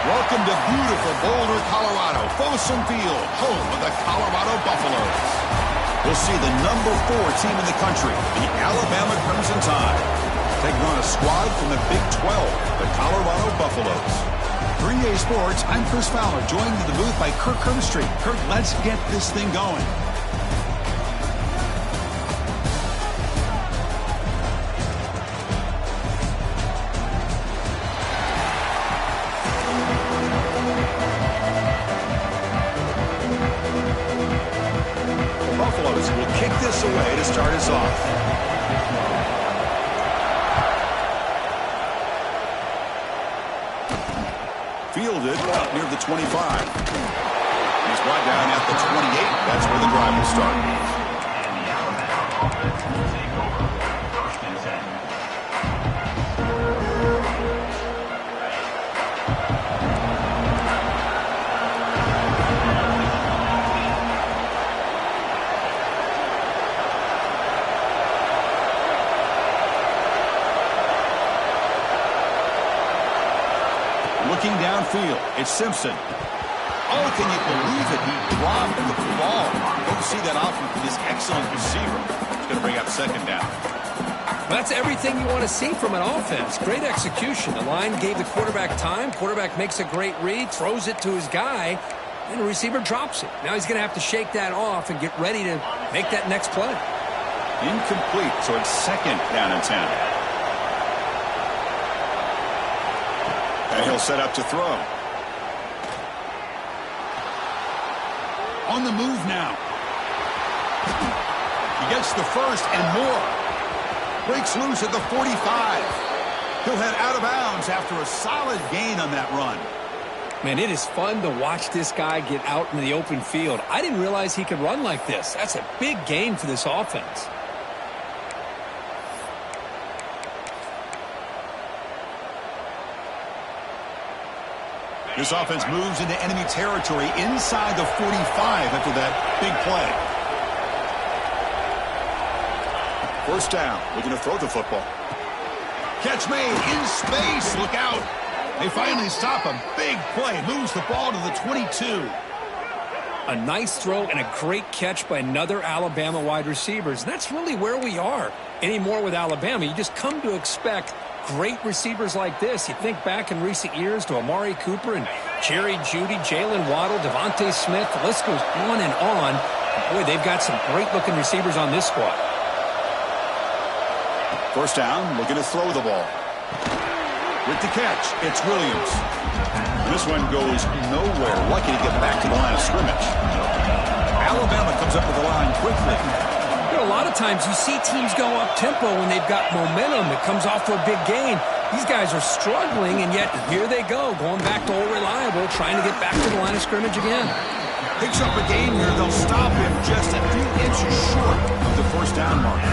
S1: Welcome to beautiful Boulder, Colorado, Folsom Field, home of the Colorado Buffaloes. We'll see the number 4 team in the country, the Alabama Crimson Tide, taking on a squad from the Big 12, the Colorado Buffaloes. For EA Sports, I'm Chris Fowler, joined in the booth by Kirk Herbstreit. Kirk, let's get this thing going. Away to start us off. Fielded out near the 25. He's brought down at the 28. That's where the drive will start.
S3: And the Alabama offense will take over. First and 10.
S1: Looking downfield, it's Simpson. Oh, can you believe it? He dropped the ball. Don't see that often for this excellent receiver. It's going to bring up second down.
S2: That's everything you want to see from an offense. Great execution. The line gave the quarterback time. Quarterback makes a great read, throws it to his guy, and the receiver drops it. Now he's going to have to shake that off and get ready to make that next play.
S1: Incomplete, so it's second down and 10. And he'll set up to throw. On the move now. He gets the first and more. Breaks loose at the 45. He'll head out of bounds after a solid gain on that run.
S2: Man, it is fun to watch this guy get out in the open field. I didn't realize he could run like this. That's a big gain for this offense.
S1: This offense moves into enemy territory inside the 45 after that big play. First down, looking to throw the football. Catch made in space. Look out. They finally stop a big play. Moves the ball to the 22.
S2: A nice throw and a great catch by another Alabama wide receivers. And that's really where we are anymore with Alabama. You just come to expect great receivers like this. You think back in recent years to Amari Cooper and Jerry Jeudy, Jalen Waddle, Devontae Smith. The list goes on and on. Boy, they've got some great-looking receivers on this squad.
S1: First down, looking to throw the ball. With the catch, it's Williams. This one goes nowhere. Lucky to get back to the line of scrimmage. Alabama comes up with the line quickly.
S2: You know, a lot of times you see teams go up-tempo when they've got momentum that comes off to a big gain. These guys are struggling, and yet here they go, going back to old reliable, trying to get back to the line of scrimmage again.
S1: Picks up a gain here. They'll stop him just a few inches short of the first down mark.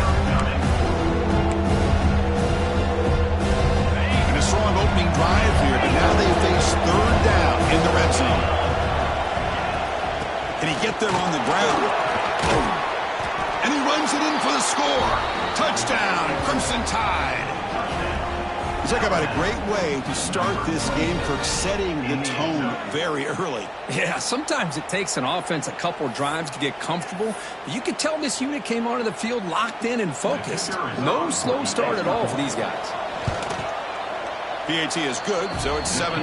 S1: Strong opening drive here, but now they face third down in the red zone. Can he get there on the ground? And he runs it in for the score. Touchdown, Crimson Tide. Let's talk about a great way to start this game, Kirk, setting the tone very early.
S2: Yeah, sometimes it takes an offense a couple drives to get comfortable. But you could tell this unit came onto the field locked in and focused. No slow start at all for these guys.
S1: PAT is good, so it's 7-0.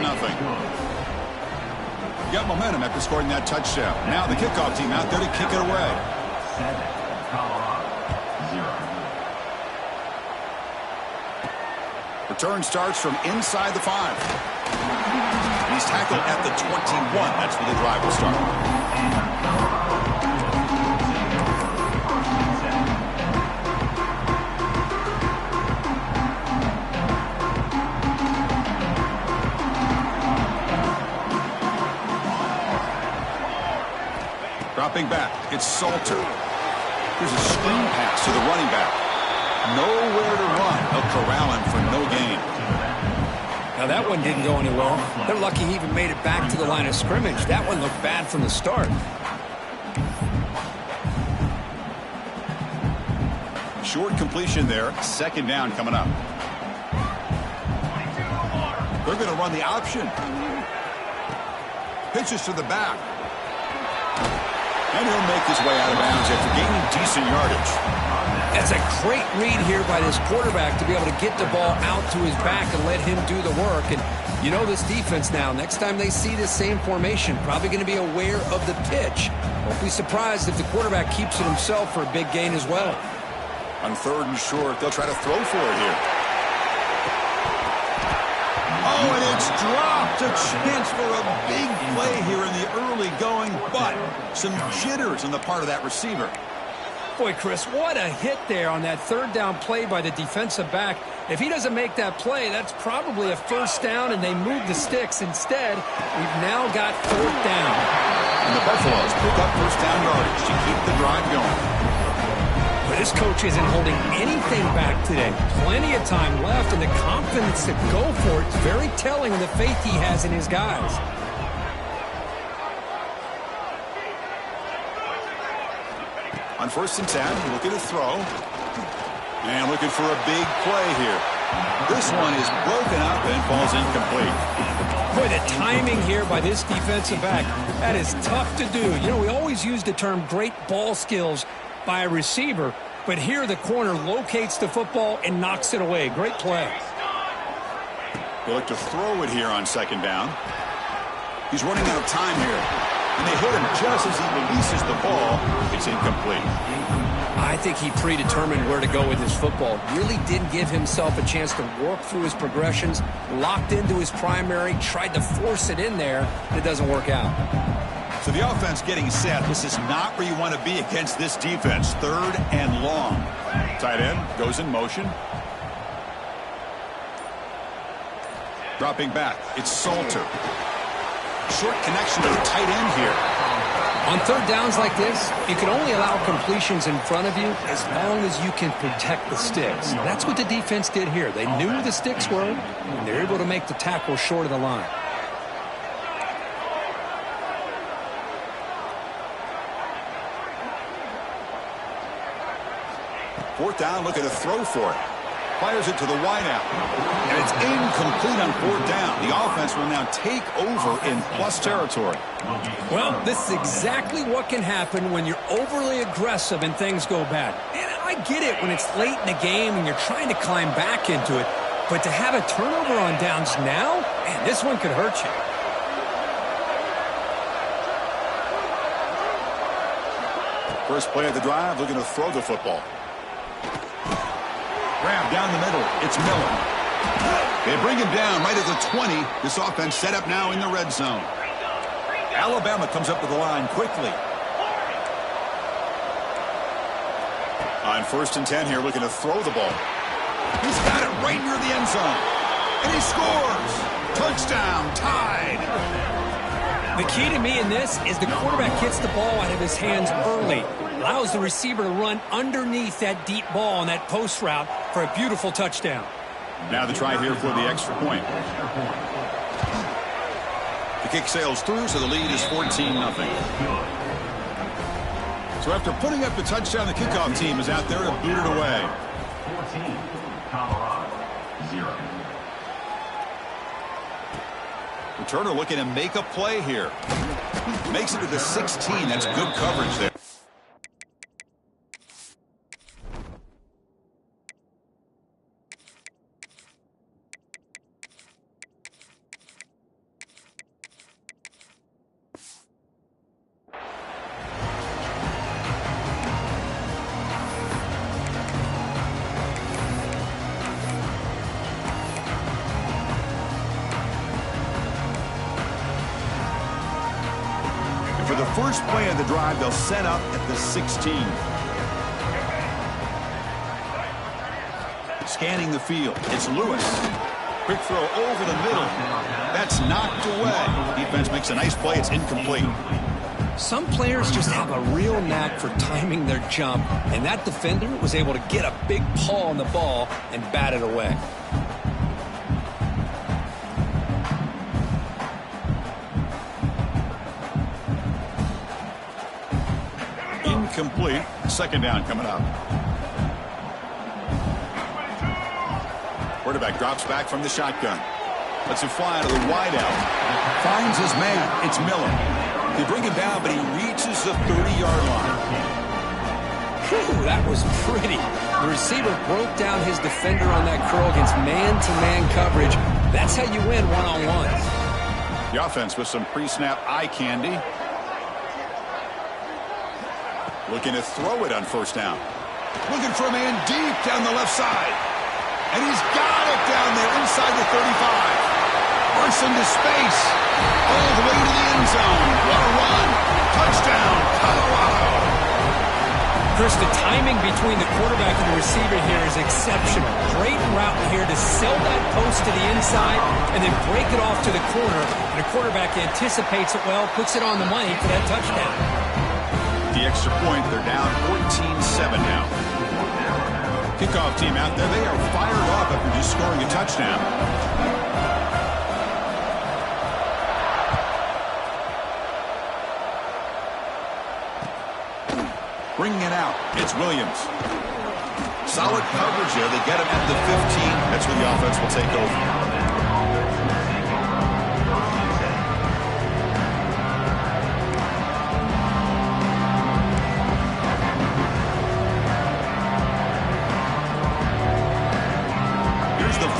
S1: Got momentum after scoring that touchdown. Now the kickoff team out there to kick it away.
S3: 7, Colorado, 0.
S1: Return starts from inside the 5. He's tackled at the 21. That's where the drive will start. Dropping back, it's Salter. Here's a screen pass to the running back. Nowhere to run. They'll corral him for no gain.
S2: Now that one didn't go anywhere. They're lucky he even made it back to the line of scrimmage. That one looked bad from the start.
S1: Short completion there. Second down coming up. They're going to run the option. Pitches to the back. And he'll make his way out of bounds after gaining decent yardage.
S2: That's a great read here by this quarterback to be able to get the ball out to his back and let him do the work. And you know this defense now, next time they see this same formation, probably going to be aware of the pitch. Won't be surprised if the quarterback keeps it himself for a big gain as well.
S1: On third and short, they'll try to throw for it here. Oh, and it's dropped. A chance for a big play here in the early going, but some jitters on the part of that receiver.
S2: Boy, Chris, what a hit there on that third down play by the defensive back. If he doesn't make that play, that's probably a first down, and they move the sticks. Instead, we've now got fourth down.
S1: And the Buffaloes pick up first down yardage to keep the drive going.
S2: But this coach isn't holding anything back today. Plenty of time left, and the confidence to go for it is very telling of the faith he has in his guys.
S1: On first and 10, looking to throw. And looking for a big play here. This one is broken up and falls incomplete.
S2: Boy, the timing here by this defensive back, that is tough to do. You know, we always use the term great ball skills by a receiver, but here the corner locates the football and knocks it away. Great play.
S1: They look to throw it here on second down. He's running out of time here. And they hit him just as he releases the ball. It's incomplete.
S2: I think he predetermined where to go with his football. Really didn't give himself a chance to work through his progressions. Locked into his primary, tried to force it in there, and it doesn't work out.
S1: So the offense getting set. This is not where you want to be against this defense. Third and long. Tight end goes in motion. Dropping back. It's Salter. Short connection to the tight end here.
S2: On third downs like this, you can only allow completions in front of you as long as you can protect the sticks. That's what the defense did here. They knew where the sticks were, and they're able to make the tackle short of the line.
S1: Fourth down, looking to throw for it. Fires it to the wideout. And it's incomplete on 4th down. The offense will now take over in plus territory.
S2: Well, this is exactly what can happen when you're overly aggressive and things go bad. And I get it when it's late in the game and you're trying to climb back into it. But to have a turnover on downs now, man, this one could hurt you.
S1: First play of the drive, looking to throw the football. Grab down the middle. It's Miller. They bring him down right at the 20. This offense set up now in the red zone. Alabama comes up to the line quickly. On 1st and 10 here, looking to throw the ball. He's got it right near the end zone. And he scores. Touchdown, tied.
S2: The key to me in this is the quarterback gets the ball out of his hands early. Allows the receiver to run underneath that deep ball on that post route for a beautiful touchdown.
S1: Now the try here for the extra point. The kick sails through, so the lead is 14-0. So after putting up the touchdown, the kickoff team is out there to boot it away.
S3: 14, Colorado, 0.
S1: Returner looking to make a play here. Makes it to the 16. That's good coverage there. For the first play of the drive, they'll set up at the 16. Scanning the field. It's Lewis. Quick throw over the middle. That's knocked away. Defense makes a nice play. It's incomplete.
S2: Some players just have a real knack for timing their jump, and that defender was able to get a big paw on the ball and bat it away.
S1: Complete. 2nd down coming up. Quarterback drops back from the shotgun. Lets it fly to the wideout. Finds his man. It's Miller. They bring him down, but he reaches the 30-yard line.
S2: Whew, that was pretty. The receiver broke down his defender on that curl against man-to-man coverage. That's how you win one-on-ones.
S1: The offense with some pre-snap eye candy. Looking to throw it on 1st down. Looking for a man deep down the left side. And he's got it down there inside the 35. Bursts into space. All the way to the end zone. What a run. Touchdown, Colorado.
S2: Chris, the timing between the quarterback and the receiver here is exceptional. Great route here to sell that post to the inside and then break it off to the corner. And the quarterback anticipates it well, puts it on the money for that touchdown.
S1: The extra point, they're down 14-7 now. Kickoff team out there, they are fired up after just scoring a touchdown. Bringing it out, it's Williams. Solid coverage here, they get him at the 15. That's where the offense will take over.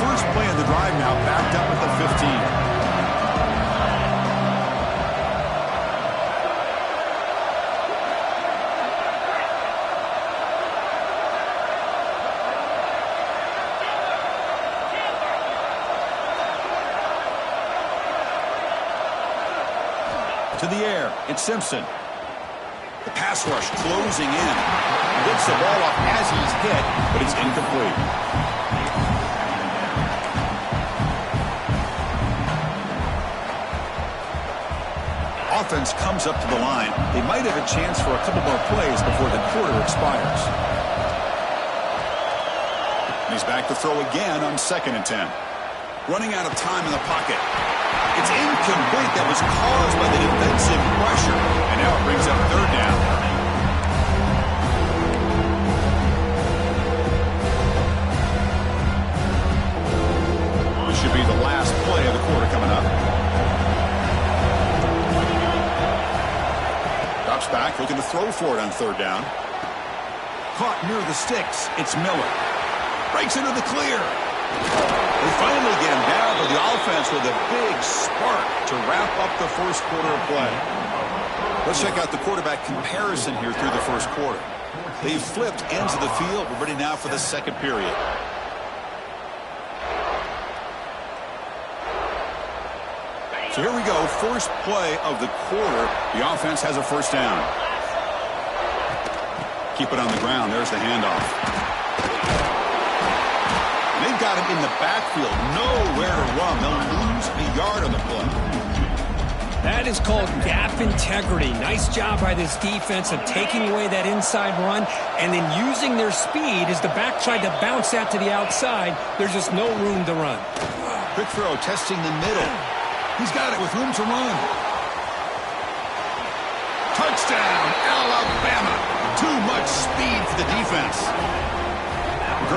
S1: First play of the drive now, backed up at the 15. To the air, it's Simpson. The pass rush closing in. He gets the ball off as he's hit, but it's incomplete. Offense comes up to the line. They might have a chance for a couple more plays before the quarter expires. And he's back to throw again on 2nd and 10. Running out of time in the pocket. It's incomplete. That was caused by the defensive pressure. And now it brings up 3rd down. back, looking to throw for it on third down. Caught near the sticks. It's Miller. Breaks into the clear. They finally get him down, but the offense with a big spark to wrap up the first quarter of play. Let's check out the quarterback comparison here through the first quarter. They've flipped ends of the field. We're ready now for the second period. So here we go, first play of the quarter. The offense has a first down. Keep it on the ground. There's the handoff. They've got him in the backfield. Nowhere to run. They'll lose a yard on the play.
S2: That is called gap integrity. Nice job by this defense of taking away that inside run and then using their speed as the back tried to bounce that to the outside. There's just no room to run.
S1: Quick throw, testing the middle. He's got it with room to run. Touchdown, Alabama. Too much speed for the defense.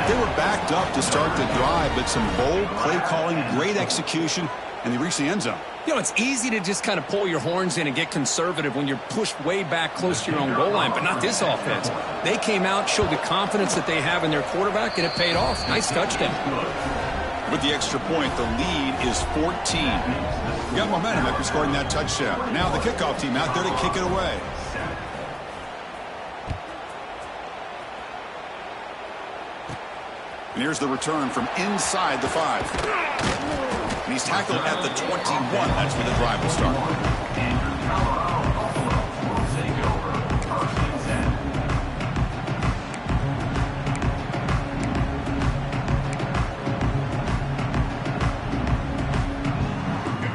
S1: They were backed up to start the drive, but some bold play calling, great execution, and they reached the end zone.
S2: You know, it's easy to just kind of pull your horns in and get conservative when you're pushed way back close to your own goal line, but not this offense. They came out, showed the confidence that they have in their quarterback, and it paid off. Nice touchdown.
S1: With the extra point, the lead is 14. You got momentum after scoring that touchdown. Now the kickoff team out there to kick it away. And here's the return from inside the 5. And he's tackled at the 21. That's where the drive will start.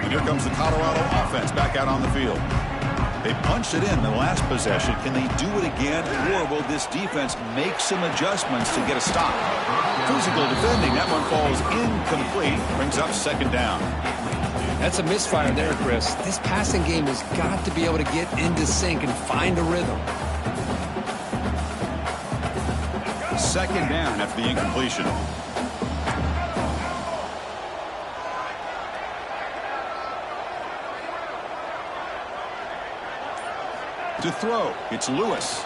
S1: And here comes the Colorado offense back out on the field. They punched it in the last possession. Can they do it again, or will this defense make some adjustments to get a stop? Physical defending. That one falls incomplete. Brings up second down.
S2: That's a misfire there, Chris. This passing game has got to be able to get into sync and find a rhythm.
S1: Second down after the incompletion. To throw, it's Lewis.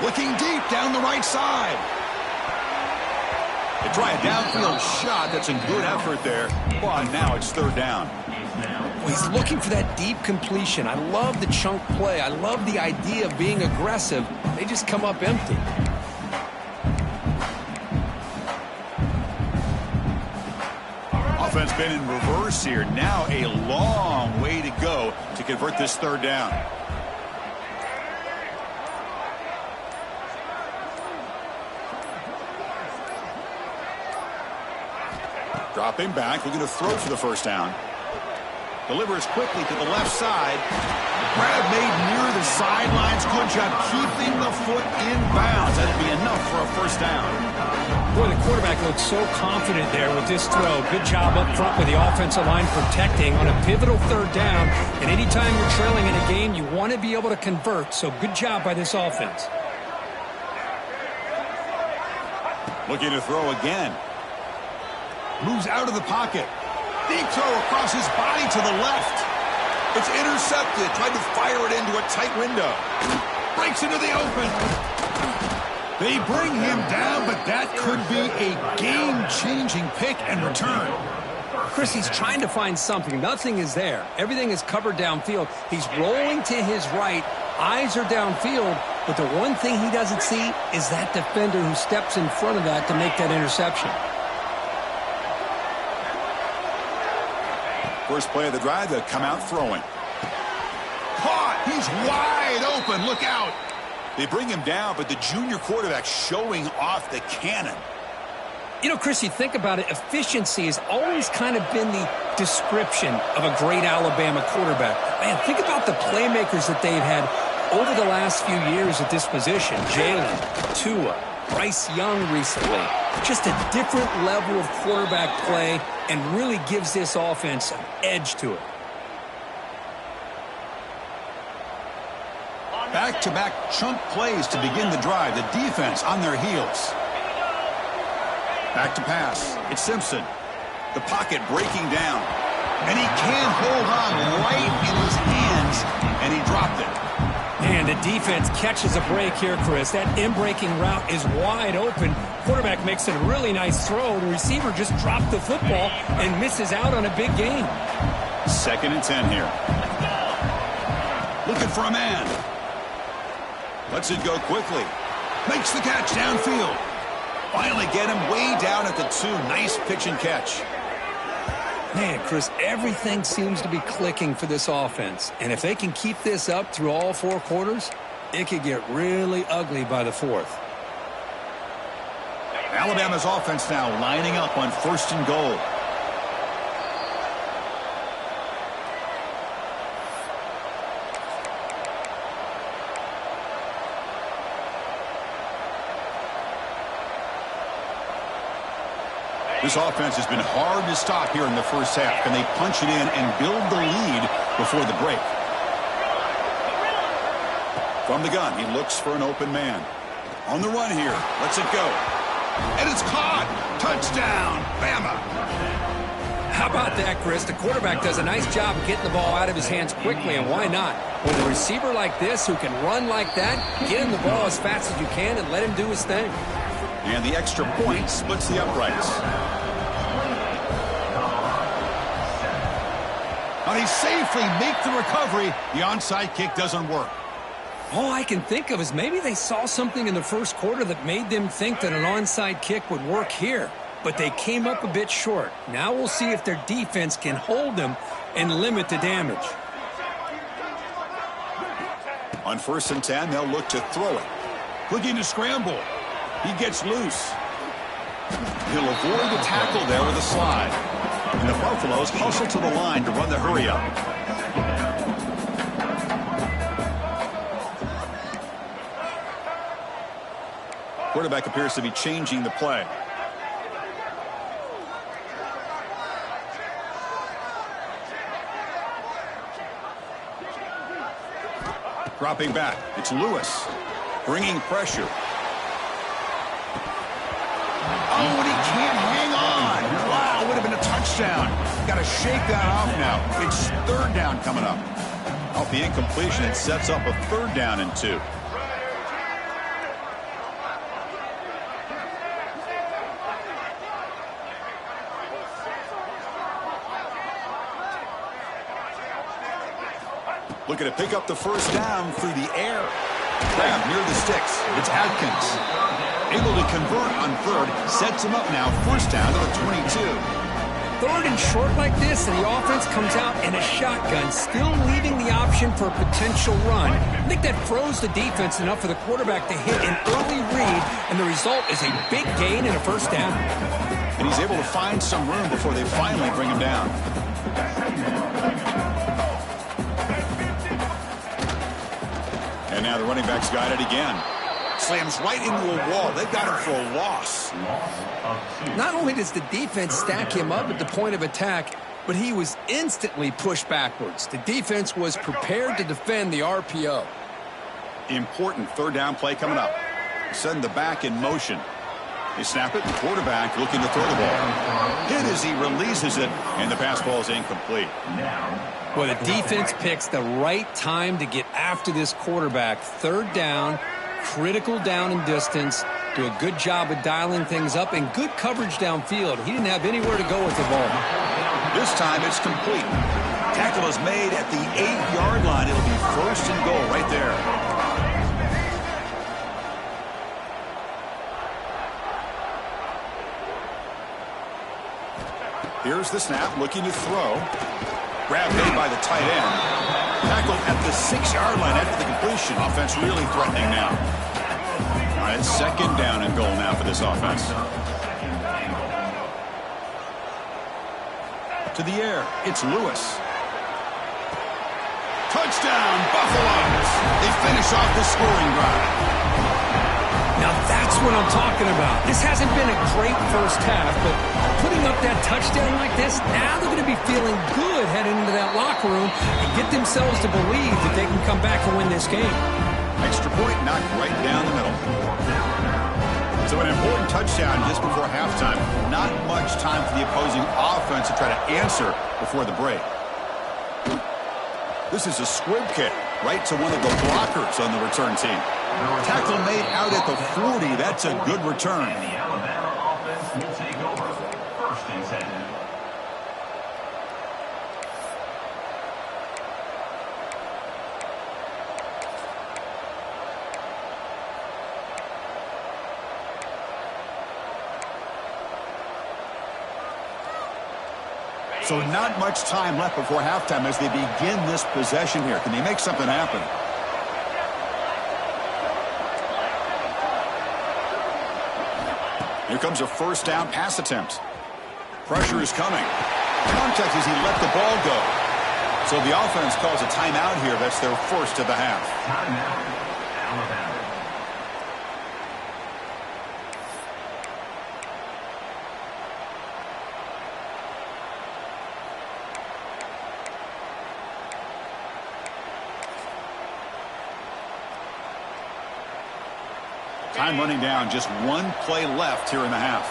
S1: Looking deep down the right side. They try a downfield shot. That's a good effort there. But now it's third down.
S2: Well, he's looking for that deep completion. I love the chunk play. I love the idea of being aggressive. They just come up empty.
S1: Offense been in reverse here. Now a long way to go to convert this third down. Dropping back, looking to throw for the first down. Delivers quickly to the left side. Grab made near the sidelines. Good job keeping the foot in bounds. That'd be enough for a first down.
S2: Boy, the quarterback looks so confident there with this throw. Good job up front with the offensive line protecting on a pivotal third down. And anytime you're trailing in a game, you want to be able to convert. So good job by this offense.
S1: Looking to throw again. Moves out of the pocket. Deep throw across his body to the left. It's intercepted. Tried to fire it into a tight window. Breaks into the open. They bring him down, but that could be a game-changing pick and return.
S2: Chris, he's trying to find something. Nothing is there. Everything is covered downfield. He's rolling to his right. Eyes are downfield. But the one thing he doesn't see is that defender who steps in front of that to make that interception.
S1: First play of the drive, they'll come out throwing. Caught! He's wide open. Look out! They bring him down, but the junior quarterback showing off the cannon.
S2: You know, Chris, you think about it, efficiency has always kind of been the description of a great Alabama quarterback. Man, think about the playmakers that they've had over the last few years at this position. Jalen, Tua, Bryce Young recently. Just a different level of quarterback play and really gives this offense an edge to it.
S1: Back-to-back chunk plays to begin the drive. The defense on their heels. Back to pass. It's Simpson. The pocket breaking down. And he can't hold on right in his hands, and he dropped it.
S2: And the defense catches a break here, Chris. That in-breaking route is wide open. Quarterback makes it a really nice throw. The receiver just dropped the football and misses out on a big gain.
S1: 2nd and 10 here. Looking for a man. Lets it go quickly. Makes the catch downfield. Finally get him way down at the 2. Nice pitch and catch.
S2: Man, Chris, everything seems to be clicking for this offense. And if they can keep this up through all 4 quarters, it could get really ugly by the 4th.
S1: Alabama's offense now lining up on 1st and goal. This offense has been hard to stop here in the first half. Can they punch it in and build the lead before the break? From the gun, he looks for an open man. On the run here, lets it go. And it's caught. Touchdown, Bama.
S2: How about that, Chris? The quarterback does a nice job of getting the ball out of his hands quickly, and why not? With a receiver like this who can run like that, get him the ball as fast as you can and let him do his thing.
S1: And the extra point splits the uprights. Now he safely makes the recovery. The onside kick doesn't work.
S2: All I can think of is maybe they saw something in the first quarter that made them think that an onside kick would work here. But they came up a bit short. Now we'll see if their defense can hold them and limit the damage.
S1: On 1st and 10, they'll look to throw it. Looking to scramble. He gets loose. He'll avoid the tackle there with a slide. And the Buffaloes hustle to the line to run the hurry up. Quarterback appears to be changing the play. Dropping back. It's Lewis. Bringing pressure. Oh, and he can't hang on. Wow, would have been a touchdown. Got to shake that off now. It's 3rd down coming up. Off the incompletion, it sets up a 3rd down and 2. Looking to pick up the 1st down through the air. Grab near the sticks. It's Adkins. Able to convert on 3rd. Sets him up now. 1st down to the 22.
S2: 3rd and short like this, and the offense comes out in a shotgun, still leaving the option for a potential run. I think that froze the defense enough for the quarterback to hit an early read, and the result is a big gain and a 1st down.
S1: And he's able to find some room before they finally bring him down. And now the running back's got it again. Slams right into a wall. They've got him for a loss.
S2: Not only does the defense stack him up at the point of attack, but he was instantly pushed backwards. The defense was prepared to defend the RPO.
S1: Important 3rd down play coming up. Send the back in motion. They snap it, and the quarterback looking to throw the ball. Hit as he releases it, and the pass ball is incomplete.
S2: Well, the defense picks the right time to get after this quarterback. 3rd down, critical down and distance. Do a good job of dialing things up and good coverage downfield. He didn't have anywhere to go with the ball.
S1: This time it's complete. Tackle is made at the 8-yard line. It'll be 1st and goal right there. Here's the snap, looking to throw. Grab made by the tight end. Tackled at the 6-yard line after the completion. Offense really threatening now. All right, 2nd down and goal now for this offense. To the air, it's Lewis. Touchdown, Buffaloes! They finish off the scoring drive.
S2: Now that's what I'm talking about. This hasn't been a great first half, but putting up that touchdown like this, now they're going to be feeling good heading into that locker room and get themselves to believe that they can come back and win this game.
S1: Extra point knocked right down the middle. So an important touchdown just before halftime. Not much time for the opposing offense to try to answer before the break. This is a squib kick right to one of the blockers on the return team. Tackle made out at the 40. That's a good return.
S3: And the Alabama offense will take over. First and 10.
S1: So not much time left before halftime as they begin this possession here. Can they make something happen? Here comes a first down pass attempt. Pressure is coming. Contact as he let the ball go. So the offense calls a timeout here. That's their first of the half.
S3: Timeout, Alabama.
S1: Time running down, just one play left here in the half.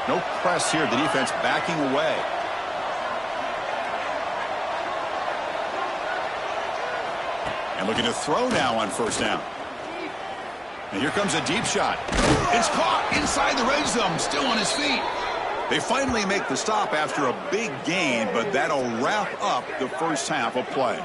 S1: No press here, the defense backing away. And looking to throw now on first down. And here comes a deep shot. It's caught inside the red zone, still on his feet. They finally make the stop after a big gain, but that'll wrap up the first half of play.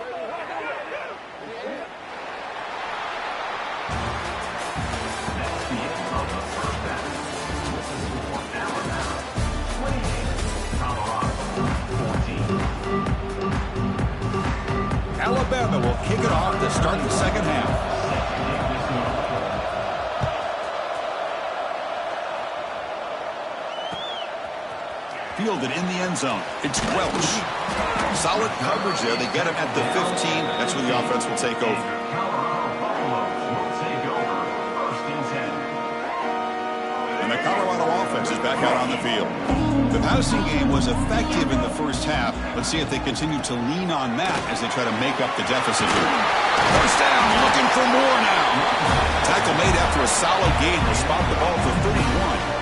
S1: Alabama will kick it off to start the second half. Fielded in the end zone. It's Welch. Solid coverage there. They get him at the 15. That's where the offense will take over. And the Colorado offense is back out on the field. The passing game was effective in the first half. Let's see if they continue to lean on that as they try to make up the deficit here. First down, looking for more now. Tackle made after a solid gain will spot the ball for 31.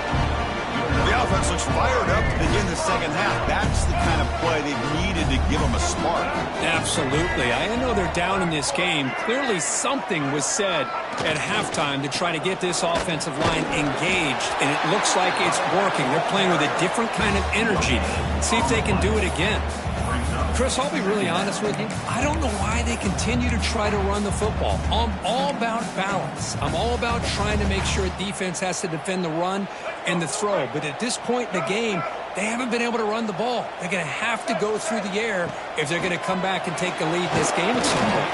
S1: The offense looks fired up to begin the second half. That's the kind of play they needed to give them a spark.
S2: Absolutely. I know they're down in this game. Clearly something was said at halftime to try to get this offensive line engaged, and it looks like it's working. They're playing with a different kind of energy. See if they can do it again. Chris, I'll be really honest with you. I don't know why they continue to try to run the football. I'm all about balance. I'm all about trying to make sure a defense has to defend the run and the throw. But at this point in the game, they haven't been able to run the ball. They're going to have to go through the air if they're going to come back and take the lead in this game at some point.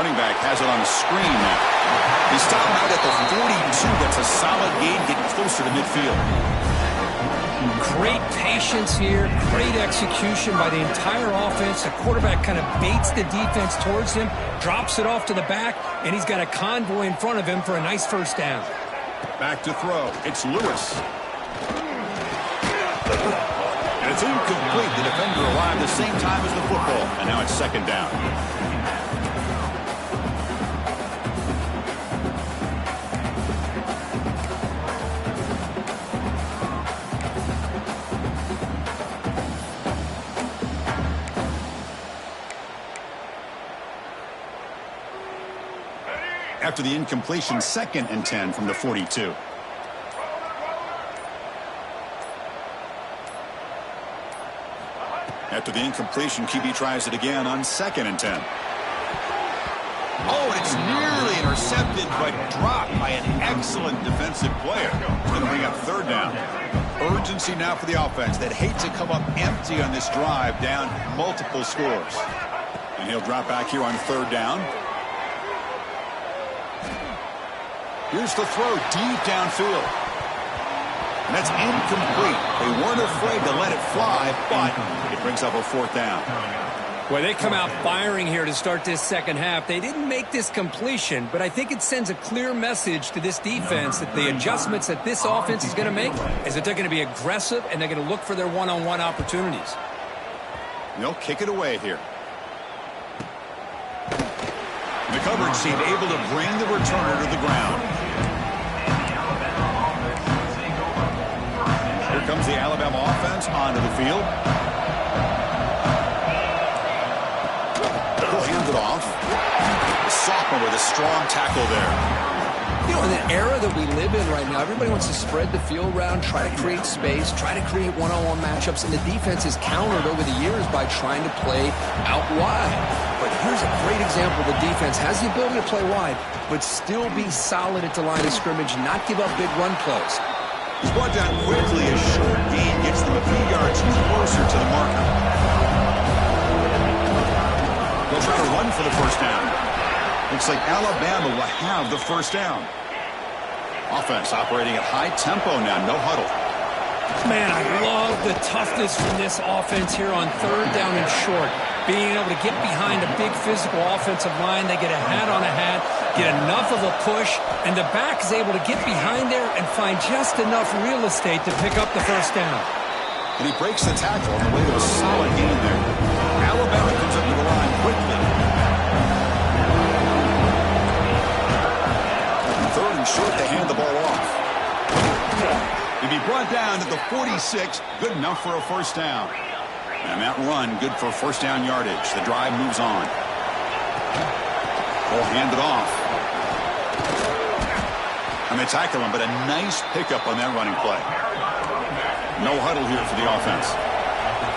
S1: Running back has it on the screen now. He's stopping out at the 42. That's a solid gain, getting closer to midfield.
S2: Great patience here, great execution by the entire offense. The quarterback kind of baits the defense towards him, drops it off to the back, and he's got a convoy in front of him for a nice first down.
S1: Back to throw. It's Lewis. And it's incomplete. The defender arrived the same time as the football, and now it's second down. After the incompletion, 2nd and 10 from the 42. After the incompletion, QB tries it again on 2nd and 10. Oh, and it's nearly intercepted, but dropped by an excellent defensive player. It's going to bring up third down. Urgency now for the offense. They'd hate to come up empty on this drive, down multiple scores. And he'll drop back here on third down. Here's the throw deep downfield. And that's incomplete. They weren't afraid to let it fly, but it brings up a fourth down.
S2: Well, they come out firing here to start this second half. They didn't make this completion, but I think it sends a clear message to this defense that the adjustments that this offense is going to make is that they're going to be aggressive and they're going to look for their one-on-one opportunities.
S1: They'll kick it away here. The coverage seemed able to bring the returner to the ground. Here comes the Alabama offense onto the field. He'll hand it off. The sophomore with a strong tackle there.
S4: You know, in the era that we live in right now, everybody wants to spread the field around, try to create space, try to create one-on-one matchups, and the defense is countered over the years by trying to play out wide. But here's a great example. The defense has the ability to play wide, but still be solid at the line of scrimmage, not give up big run plays.
S1: He's brought down quickly. A short gain gets them a few yards closer to the marker. They'll try to run for the first down. Looks like Alabama will have the first down. Offense operating at high tempo now, no huddle.
S2: Man, I love the toughness from this offense here on third down and short. Being able to get behind a big physical offensive line, they get a hat on a hat, get enough of a push, and the back is able to get behind there and find just enough real estate to pick up the first down.
S1: And he breaks the tackle on the way to a solid gain there. Alabama comes up to the line quickly. Third and short, they hand the ball off. He'll be brought down to the 46, good enough for a first down. And that run, good for first down yardage. The drive moves on. They'll hand it off. And they tackle him, but a nice pickup on that running play. No huddle here for the offense.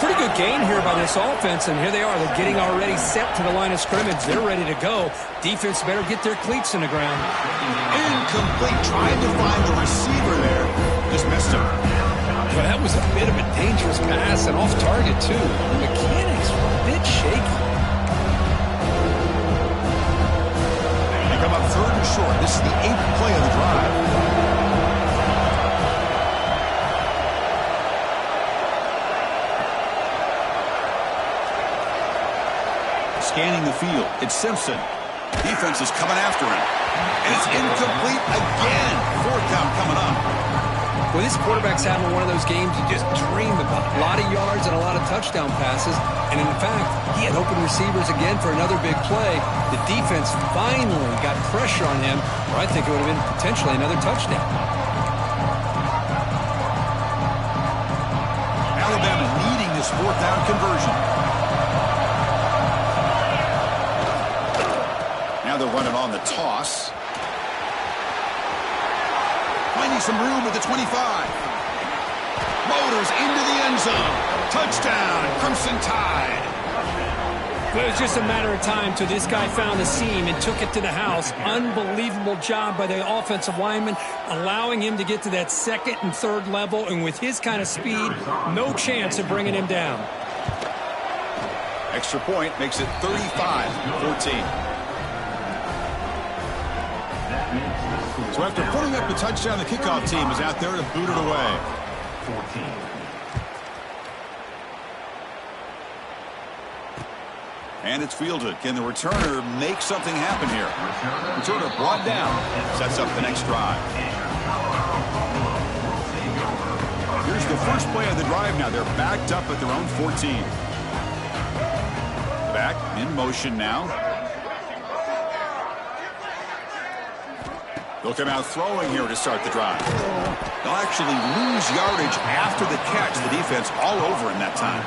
S2: Pretty good gain here by this offense, and here they are. They're getting already set to the line of scrimmage. They're ready to go. Defense better get their cleats in the ground.
S1: Incomplete. Trying to find the receiver there. Just missed him.
S4: Well, that was a bit of a dangerous pass and off target, too. The mechanics were a bit shaky.
S1: They come up third and short. This is the 8th play of the drive. Scanning the field. It's Simpson. Defense is coming after him. And it's incomplete again. Fourth down coming up.
S4: Well, this quarterback's having one of those games you just dream about. A lot of yards and a lot of touchdown passes. And in fact, he had open receivers again for another big play. The defense finally got pressure on him, or I think it would have been potentially another touchdown.
S1: Alabama needing this fourth down conversion. Now they're running on the toss. Finding some room at the 25. Motors into the end zone. Touchdown, Crimson Tide.
S2: Well, it was just a matter of time till this guy found a seam and took it to the house. Unbelievable job by the offensive lineman, allowing him to get to that second and third level, and with his kind of speed, no chance of bringing him down.
S1: Extra point makes it 35-14. So after putting up the touchdown, the kickoff team is out there to boot it away.
S3: 14.
S1: And it's fielded. Can the returner make something happen here? Returner brought down. Sets up the next drive. Here's the first play of the drive now. They're backed up at their own 14. Back in motion now. They'll come out throwing here to start the drive. They'll actually lose yardage after the catch. The defense all over him that time.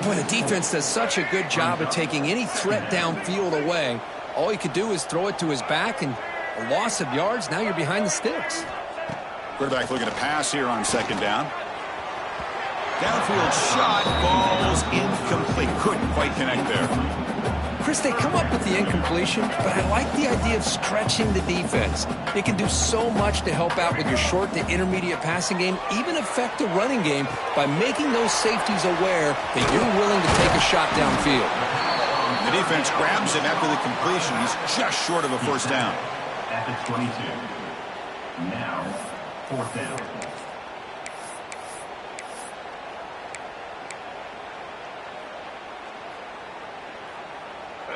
S4: Boy, the defense does such a good job of taking any threat downfield away. All he could do is throw it to his back, and a loss of yards, now you're behind the sticks.
S1: Quarterback looking to pass here on second down. Downfield shot, ball's incomplete. Couldn't quite connect there.
S4: Chris, they come up with the incompletion, but I like the idea of stretching the defense. It can do so much to help out with your short to intermediate passing game, even affect the running game by making those safeties aware that you're willing to take a shot downfield.
S1: The defense grabs him after the completion. He's just short of a first down.
S3: At the 22. Now, fourth down.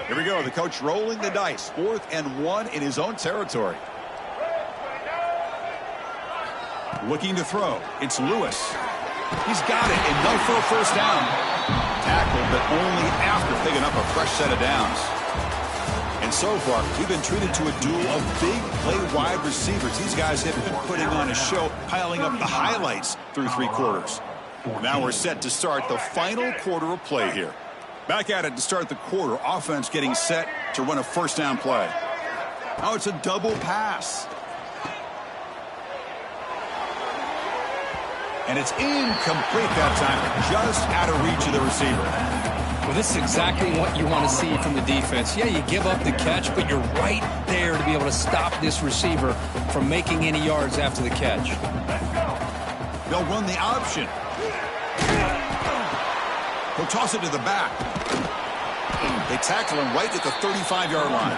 S1: Here we go. The coach rolling the dice. 4th and 1 in his own territory. Looking to throw. It's Lewis. He's got it. Enough for a first down. Tackled, but only after picking up a fresh set of downs. And so far, we've been treated to a duel of big play wide receivers. These guys have been putting on a show, piling up the highlights through 3 quarters. Now we're set to start the final quarter of play here. Back at it to start the quarter. Offense getting set to run a first down play. Oh, it's a double pass. And it's incomplete that time, just out of reach of the receiver.
S2: Well, this is exactly what you want to see from the defense. Yeah, you give up the catch, but you're right there to be able to stop this receiver from making any yards after the catch.
S1: They'll run the option. He'll toss it to the back. They tackle him right at the 35-yard line.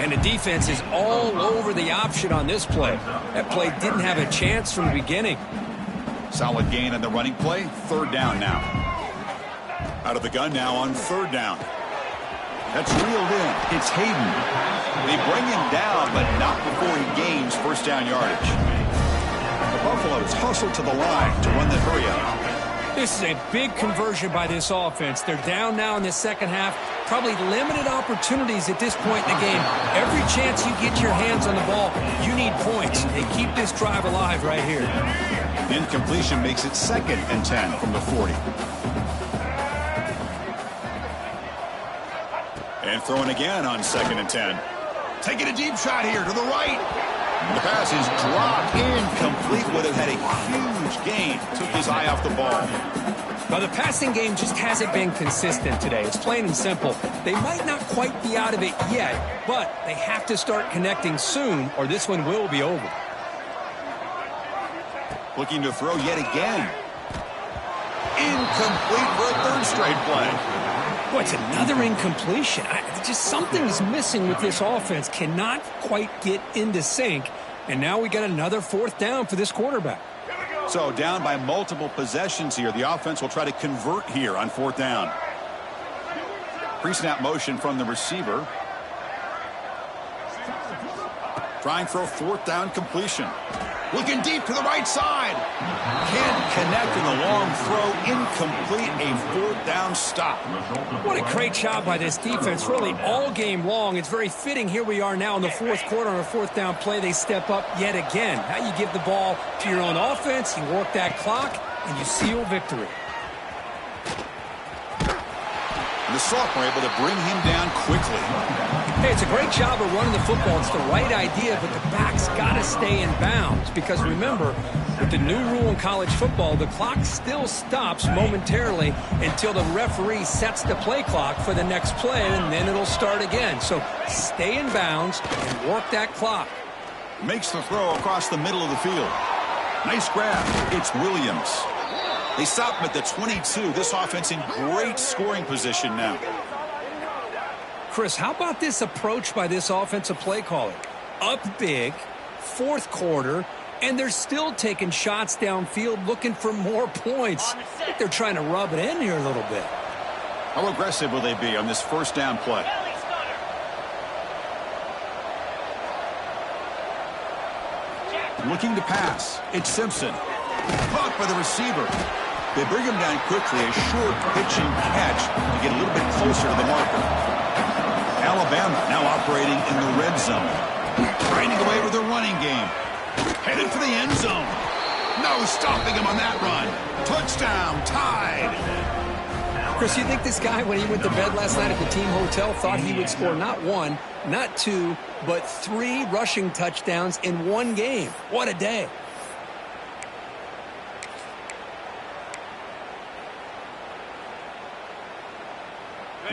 S2: And the defense is all over the option on this play. That play didn't have a chance from the beginning.
S1: Solid gain on the running play. 3rd down now. Out of the gun now on 3rd down. That's reeled in. It's Hayden. They bring him down, but not before he gains first down yardage. The Buffaloes hustle to the line to run the hurry up.
S2: This is a big conversion by this offense. They're down now in the second half. Probably limited opportunities at this point in the game. Every chance you get your hands on the ball, you need points. They keep this drive alive right here.
S1: Incompletion makes it 2nd and 10 from the 40. And throwing again on 2nd and 10. Taking a deep shot here to the right. The pass is dropped. Incomplete. Would have had a huge gain. Took his eye off the ball.
S2: Well, the passing game just hasn't been consistent today. It's plain and simple. They might not quite be out of it yet, but they have to start connecting soon or this one will be over.
S1: Looking to throw yet again. Incomplete for a 3rd straight play.
S2: Boy, it's another incompletion. Just something's missing with this offense. Cannot quite get into sync. And now we got another 4th down for this quarterback.
S1: So down by multiple possessions here. The offense will try to convert here on 4th down. Pre-snap motion from the receiver. Trying for a 4th down completion. Looking deep to the right side. Can't connect in the long throw. Incomplete. A 4th down stop.
S2: What a great job by this defense. Really all game long. It's very fitting. Here we are now in the 4th quarter on a 4th down play. They step up yet again. Now you give the ball to your own offense. You work that clock and you seal victory.
S1: And the sophomore able to bring him down quickly.
S2: Hey, it's a great job of running the football. It's the right idea, but the back's got to stay in bounds. Because remember, with the new rule in college football, the clock still stops momentarily until the referee sets the play clock for the next play, and then it'll start again. So stay in bounds and work that clock.
S1: Makes the throw across the middle of the field. Nice grab. It's Williams. They stop him at the 22. This offense in great scoring position now.
S2: Chris, how about this approach by this offensive play caller? Up big, 4th quarter, and they're still taking shots downfield looking for more points. I think they're trying to rub it in here a little bit.
S1: How aggressive will they be on this first down play? Looking to pass. It's Simpson. Caught by the receiver. They bring him down quickly. A short pitch and catch to get a little bit closer to the marker. Alabama now operating in the red zone. Trying to get away with their running game. Headed for the end zone. No stopping him on that run. Touchdown, tied.
S2: Chris, you think this guy, when he went to bed last night at the team hotel, thought he would score not 1, not 2, but 3 rushing touchdowns in one game? What a day.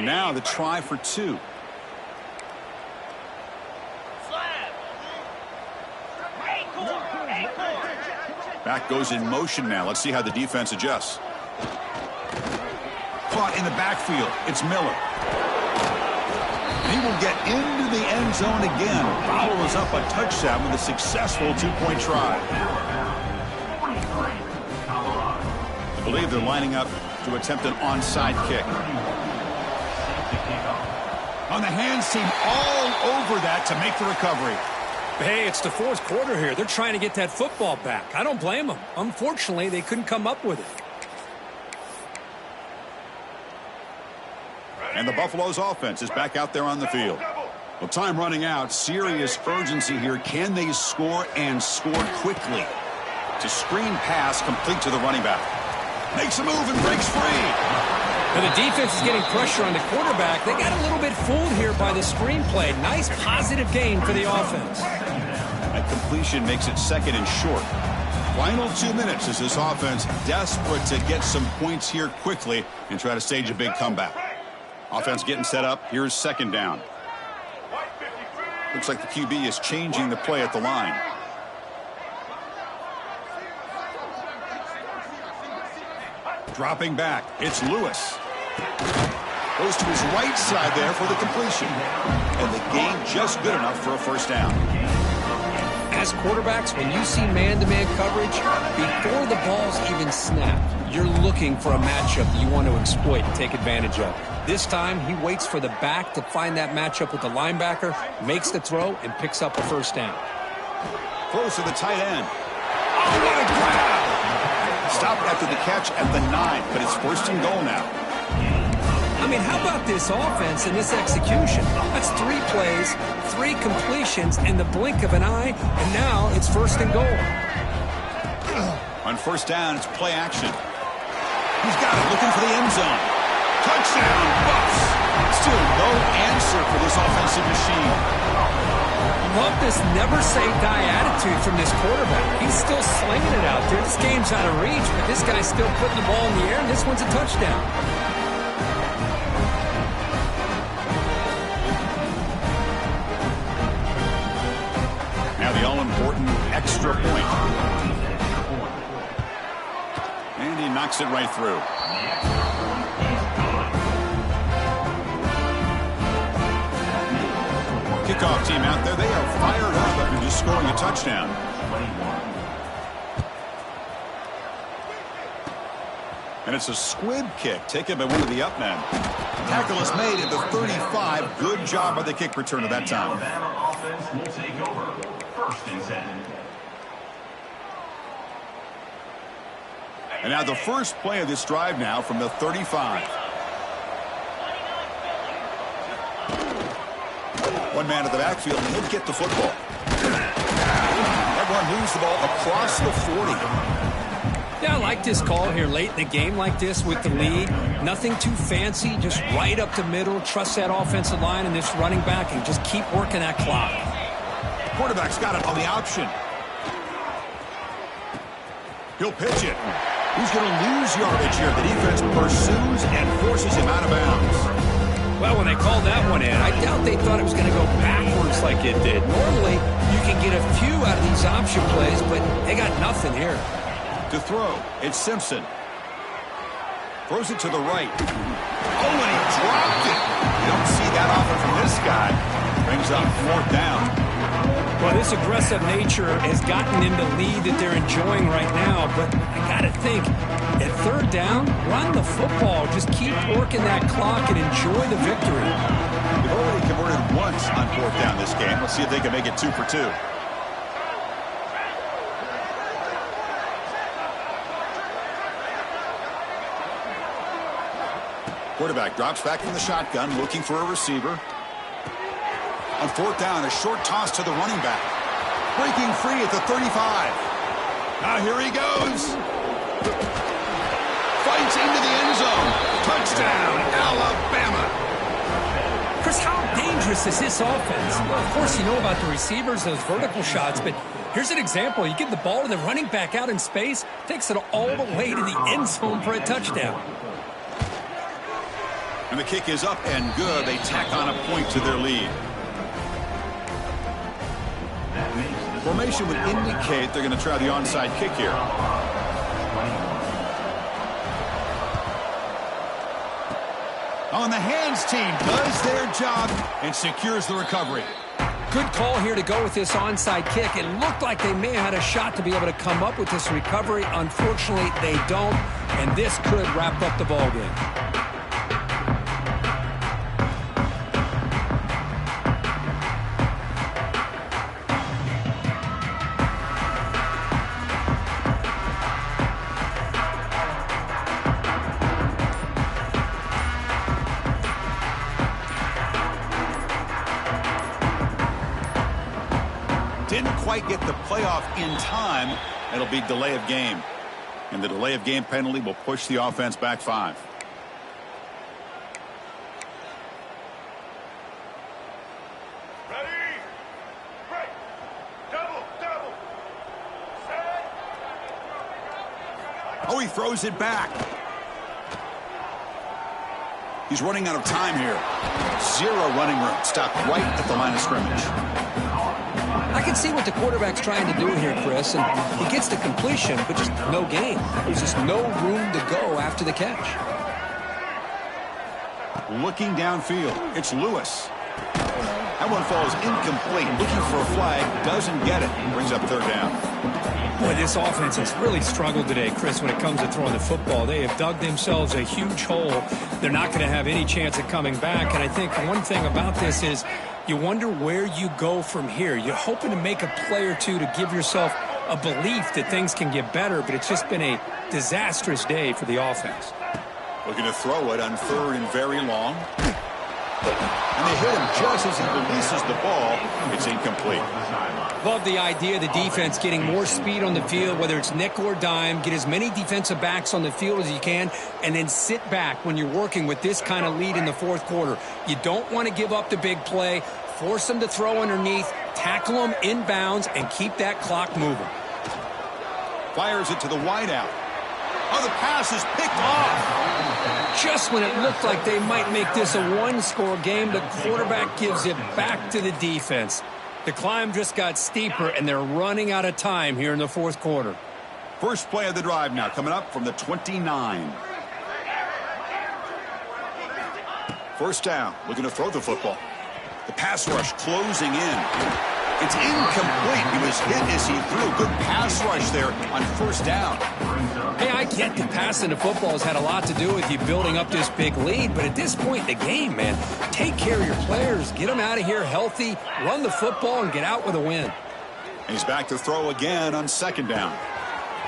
S1: Now the try for 2. Back goes in motion now. Let's see how the defense adjusts. Caught in the backfield. It's Miller. He will get into the end zone again. Follows up a touchdown with a successful 2-point try. I believe they're lining up to attempt an onside kick. On the hands team all over that to make the recovery.
S2: Hey, it's the 4th quarter here. They're trying to get that football back. I don't blame them. Unfortunately, they couldn't come up with it.
S1: And the Buffalo's offense is back out there on the field. Well, time running out. Serious urgency here. Can they score and score quickly? To screen pass complete to the running back. Makes a move and breaks free.
S2: And the defense is getting pressure on the quarterback. They got a little bit fooled here by the screenplay. Nice positive gain for the offense.
S1: That completion makes it second and short. Final 2 minutes as this offense desperate to get some points here quickly and try to stage a big comeback. Offense getting set up. Here's second down. Looks like the QB is changing the play at the line. Dropping back. It's Lewis. Goes to his right side there for the completion. And the gain just good enough for a first down.
S2: As quarterbacks, when you see man-to-man coverage, before the ball's even snapped, you're looking for a matchup that you want to exploit and take advantage of. This time, he waits for the back to find that matchup with the linebacker, makes the throw, and picks up a first down.
S1: Throws to the tight end. Oh, what a grab! Stopped after the catch at the 9, but it's first and goal now.
S2: I mean, how about this offense and this execution? That's 3 plays, 3 completions in the blink of an eye, and now it's first and goal.
S1: On first down, it's play action. He's got it, looking for the end zone. Touchdown, Buffs! Still no answer for this offensive machine.
S2: Love this never-say-die attitude from this quarterback. He's still slinging it out there. This game's out of reach, but this guy's still putting the ball in the air, and this one's a touchdown.
S1: Now the all-important extra point. And he knocks it right through. Kickoff team out there, they are fired up after just scoring a touchdown. And it's a squib kick taken by one of the up men. Tackle is made at the 35. Good job by the kick return at that time.
S3: Alabama offense will take over. First and 10.
S1: And now the first play of this drive now from the 35. One man at the backfield, and he'll get the football. Everyone moves the ball across the 40.
S2: Yeah, I like this call here late in the game like this with the lead. Nothing too fancy, just right up the middle. Trust that offensive line and this running back and just keep working that clock.
S1: Quarterback's got it on the option. He'll pitch it. Who's going to lose yardage here? The defense pursues and forces him out of bounds.
S2: Well, when they called that one in, I doubt they thought it was going to go backwards like it did. Normally, you can get a few out of these option plays, but they got nothing here.
S1: To throw, it's Simpson. Throws it to the right. Oh, and he dropped it. You don't see that often from this guy. Brings up fourth down.
S2: Well, this aggressive nature has gotten them the lead that they're enjoying right now, but I got to think, at third down, run the football. Just keep working that clock and enjoy the victory.
S1: They've already converted once on fourth down this game. Let's see if they can make it 2 for 2. Quarterback drops back from the shotgun, looking for a receiver. On fourth down, a short toss to the running back. Breaking free at the 35. Now here he goes. Fights into the end zone. Touchdown, Alabama.
S2: Chris, how dangerous is this offense? Well, of course, you know about the receivers, those vertical shots, but here's an example. You give the ball to the running back out in space, takes it all the way to the end zone for a touchdown.
S1: And the kick is up and good. They tack on a point to their lead. Formation would indicate they're going to try the onside kick here. On the hands team does their job and secures the recovery.
S2: Good call here to go with this onside kick. It looked like they may have had a shot to be able to come up with this recovery. Unfortunately, they don't, and this could wrap up the ballgame.
S1: playoff in time, it'll be delay of game. And the delay of game penalty will push the offense back 5.
S5: Ready? Break. Double, double. Set.
S1: Oh, he throws it back. He's running out of time here. 0 running room. Stopped right at the line of scrimmage.
S2: I can see what the quarterback's trying to do here, Chris, and he gets the completion, but just no gain. There's just no room to go after the catch.
S1: Looking downfield, it's Lewis. That one falls incomplete. Looking for a flag, doesn't get it. Brings up 3rd down.
S2: Boy, this offense has really struggled today, Chris, when it comes to throwing the football. They have dug themselves a huge hole. They're not going to have any chance of coming back. And I think one thing about this is you wonder where you go from here. You're hoping to make a play or two to give yourself a belief that things can get better, but it's just been a disastrous day for the offense.
S1: Looking to throw it on 3rd and very long. And they hit him just as he releases the ball. It's incomplete.
S2: Love the idea of the defense getting more speed on the field, whether it's nickel or dime. Get as many defensive backs on the field as you can, and then sit back when you're working with this kind of lead in the 4th quarter. You don't want to give up the big play. Force them to throw underneath, tackle them inbounds, and keep that clock moving.
S1: Fires it to the wideout. Oh, the pass is picked off.
S2: Just when it looked like they might make this a 1-score game, the quarterback gives it back to the defense. The climb just got steeper, and they're running out of time here in the 4th quarter.
S1: First play of the drive now coming up from the 29. First down, looking to throw the football. The pass rush closing in. It's incomplete. He was hit as he threw. Good pass rush there on 1st down.
S2: Hey, I get that passing the football has had a lot to do with you building up this big lead, but at this point in the game, man, take care of your players. Get them out of here healthy, run the football, and get out with a win.
S1: And he's back to throw again on 2nd down.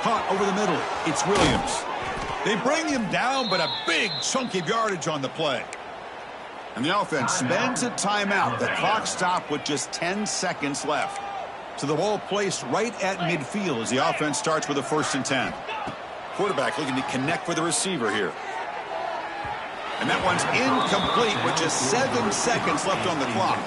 S1: Hunt over the middle. It's Williams. They bring him down, but a big chunk of yardage on the play. And the offense spends a timeout. The clock stopped with just 10 seconds left. So the ball placed right at midfield as the offense starts with a 1st and 10. Quarterback looking to connect with the receiver here. And that one's incomplete with just 7 seconds left on the clock.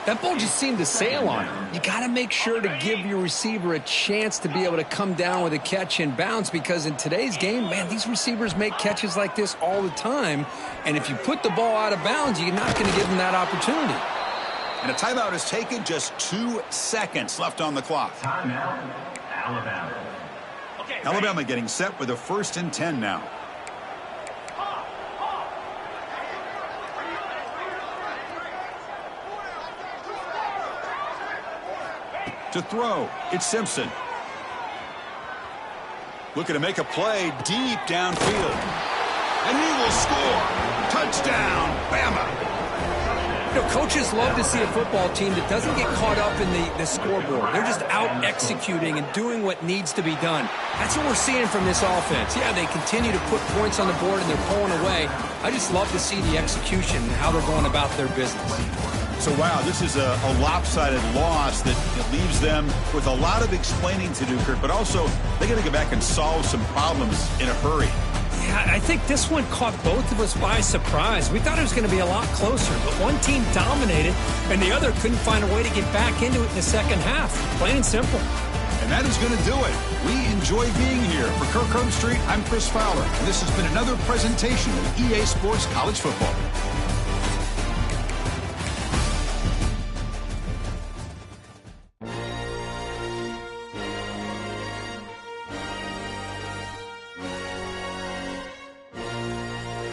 S2: That ball just seemed to sail on him. You got to make sure to give your receiver a chance to be able to come down with a catch and bounce, because in today's game, man, these receivers make catches like this all the time. And if you put the ball out of bounds, you're not going to give them that opportunity.
S1: And a timeout is taken. Just 2 seconds left on the clock.
S3: Timeout, Alabama.
S1: Alabama getting set with a 1st and 10 now. To throw, it's Simpson. Looking to make a play deep downfield. And he will score. Touchdown, Bama.
S2: You know, coaches love to see a football team that doesn't get caught up in the scoreboard. They're just out executing and doing what needs to be done. That's what we're seeing from this offense. Yeah, they continue to put points on the board and they're pulling away. I just love to see the execution and how they're going about their business.
S1: So, wow, this is a lopsided loss that leaves them with a lot of explaining to do, Kurt, but also they got to get back and solve some problems in a hurry.
S2: Yeah, I think this one caught both of us by surprise. We thought it was going to be a lot closer, but one team dominated and the other couldn't find a way to get back into it in the 2nd half. Plain and simple.
S1: And that is going to do it. We enjoy being here. For Kirk Herbstreit, I'm Chris Fowler, and this has been another presentation of EA Sports College Football.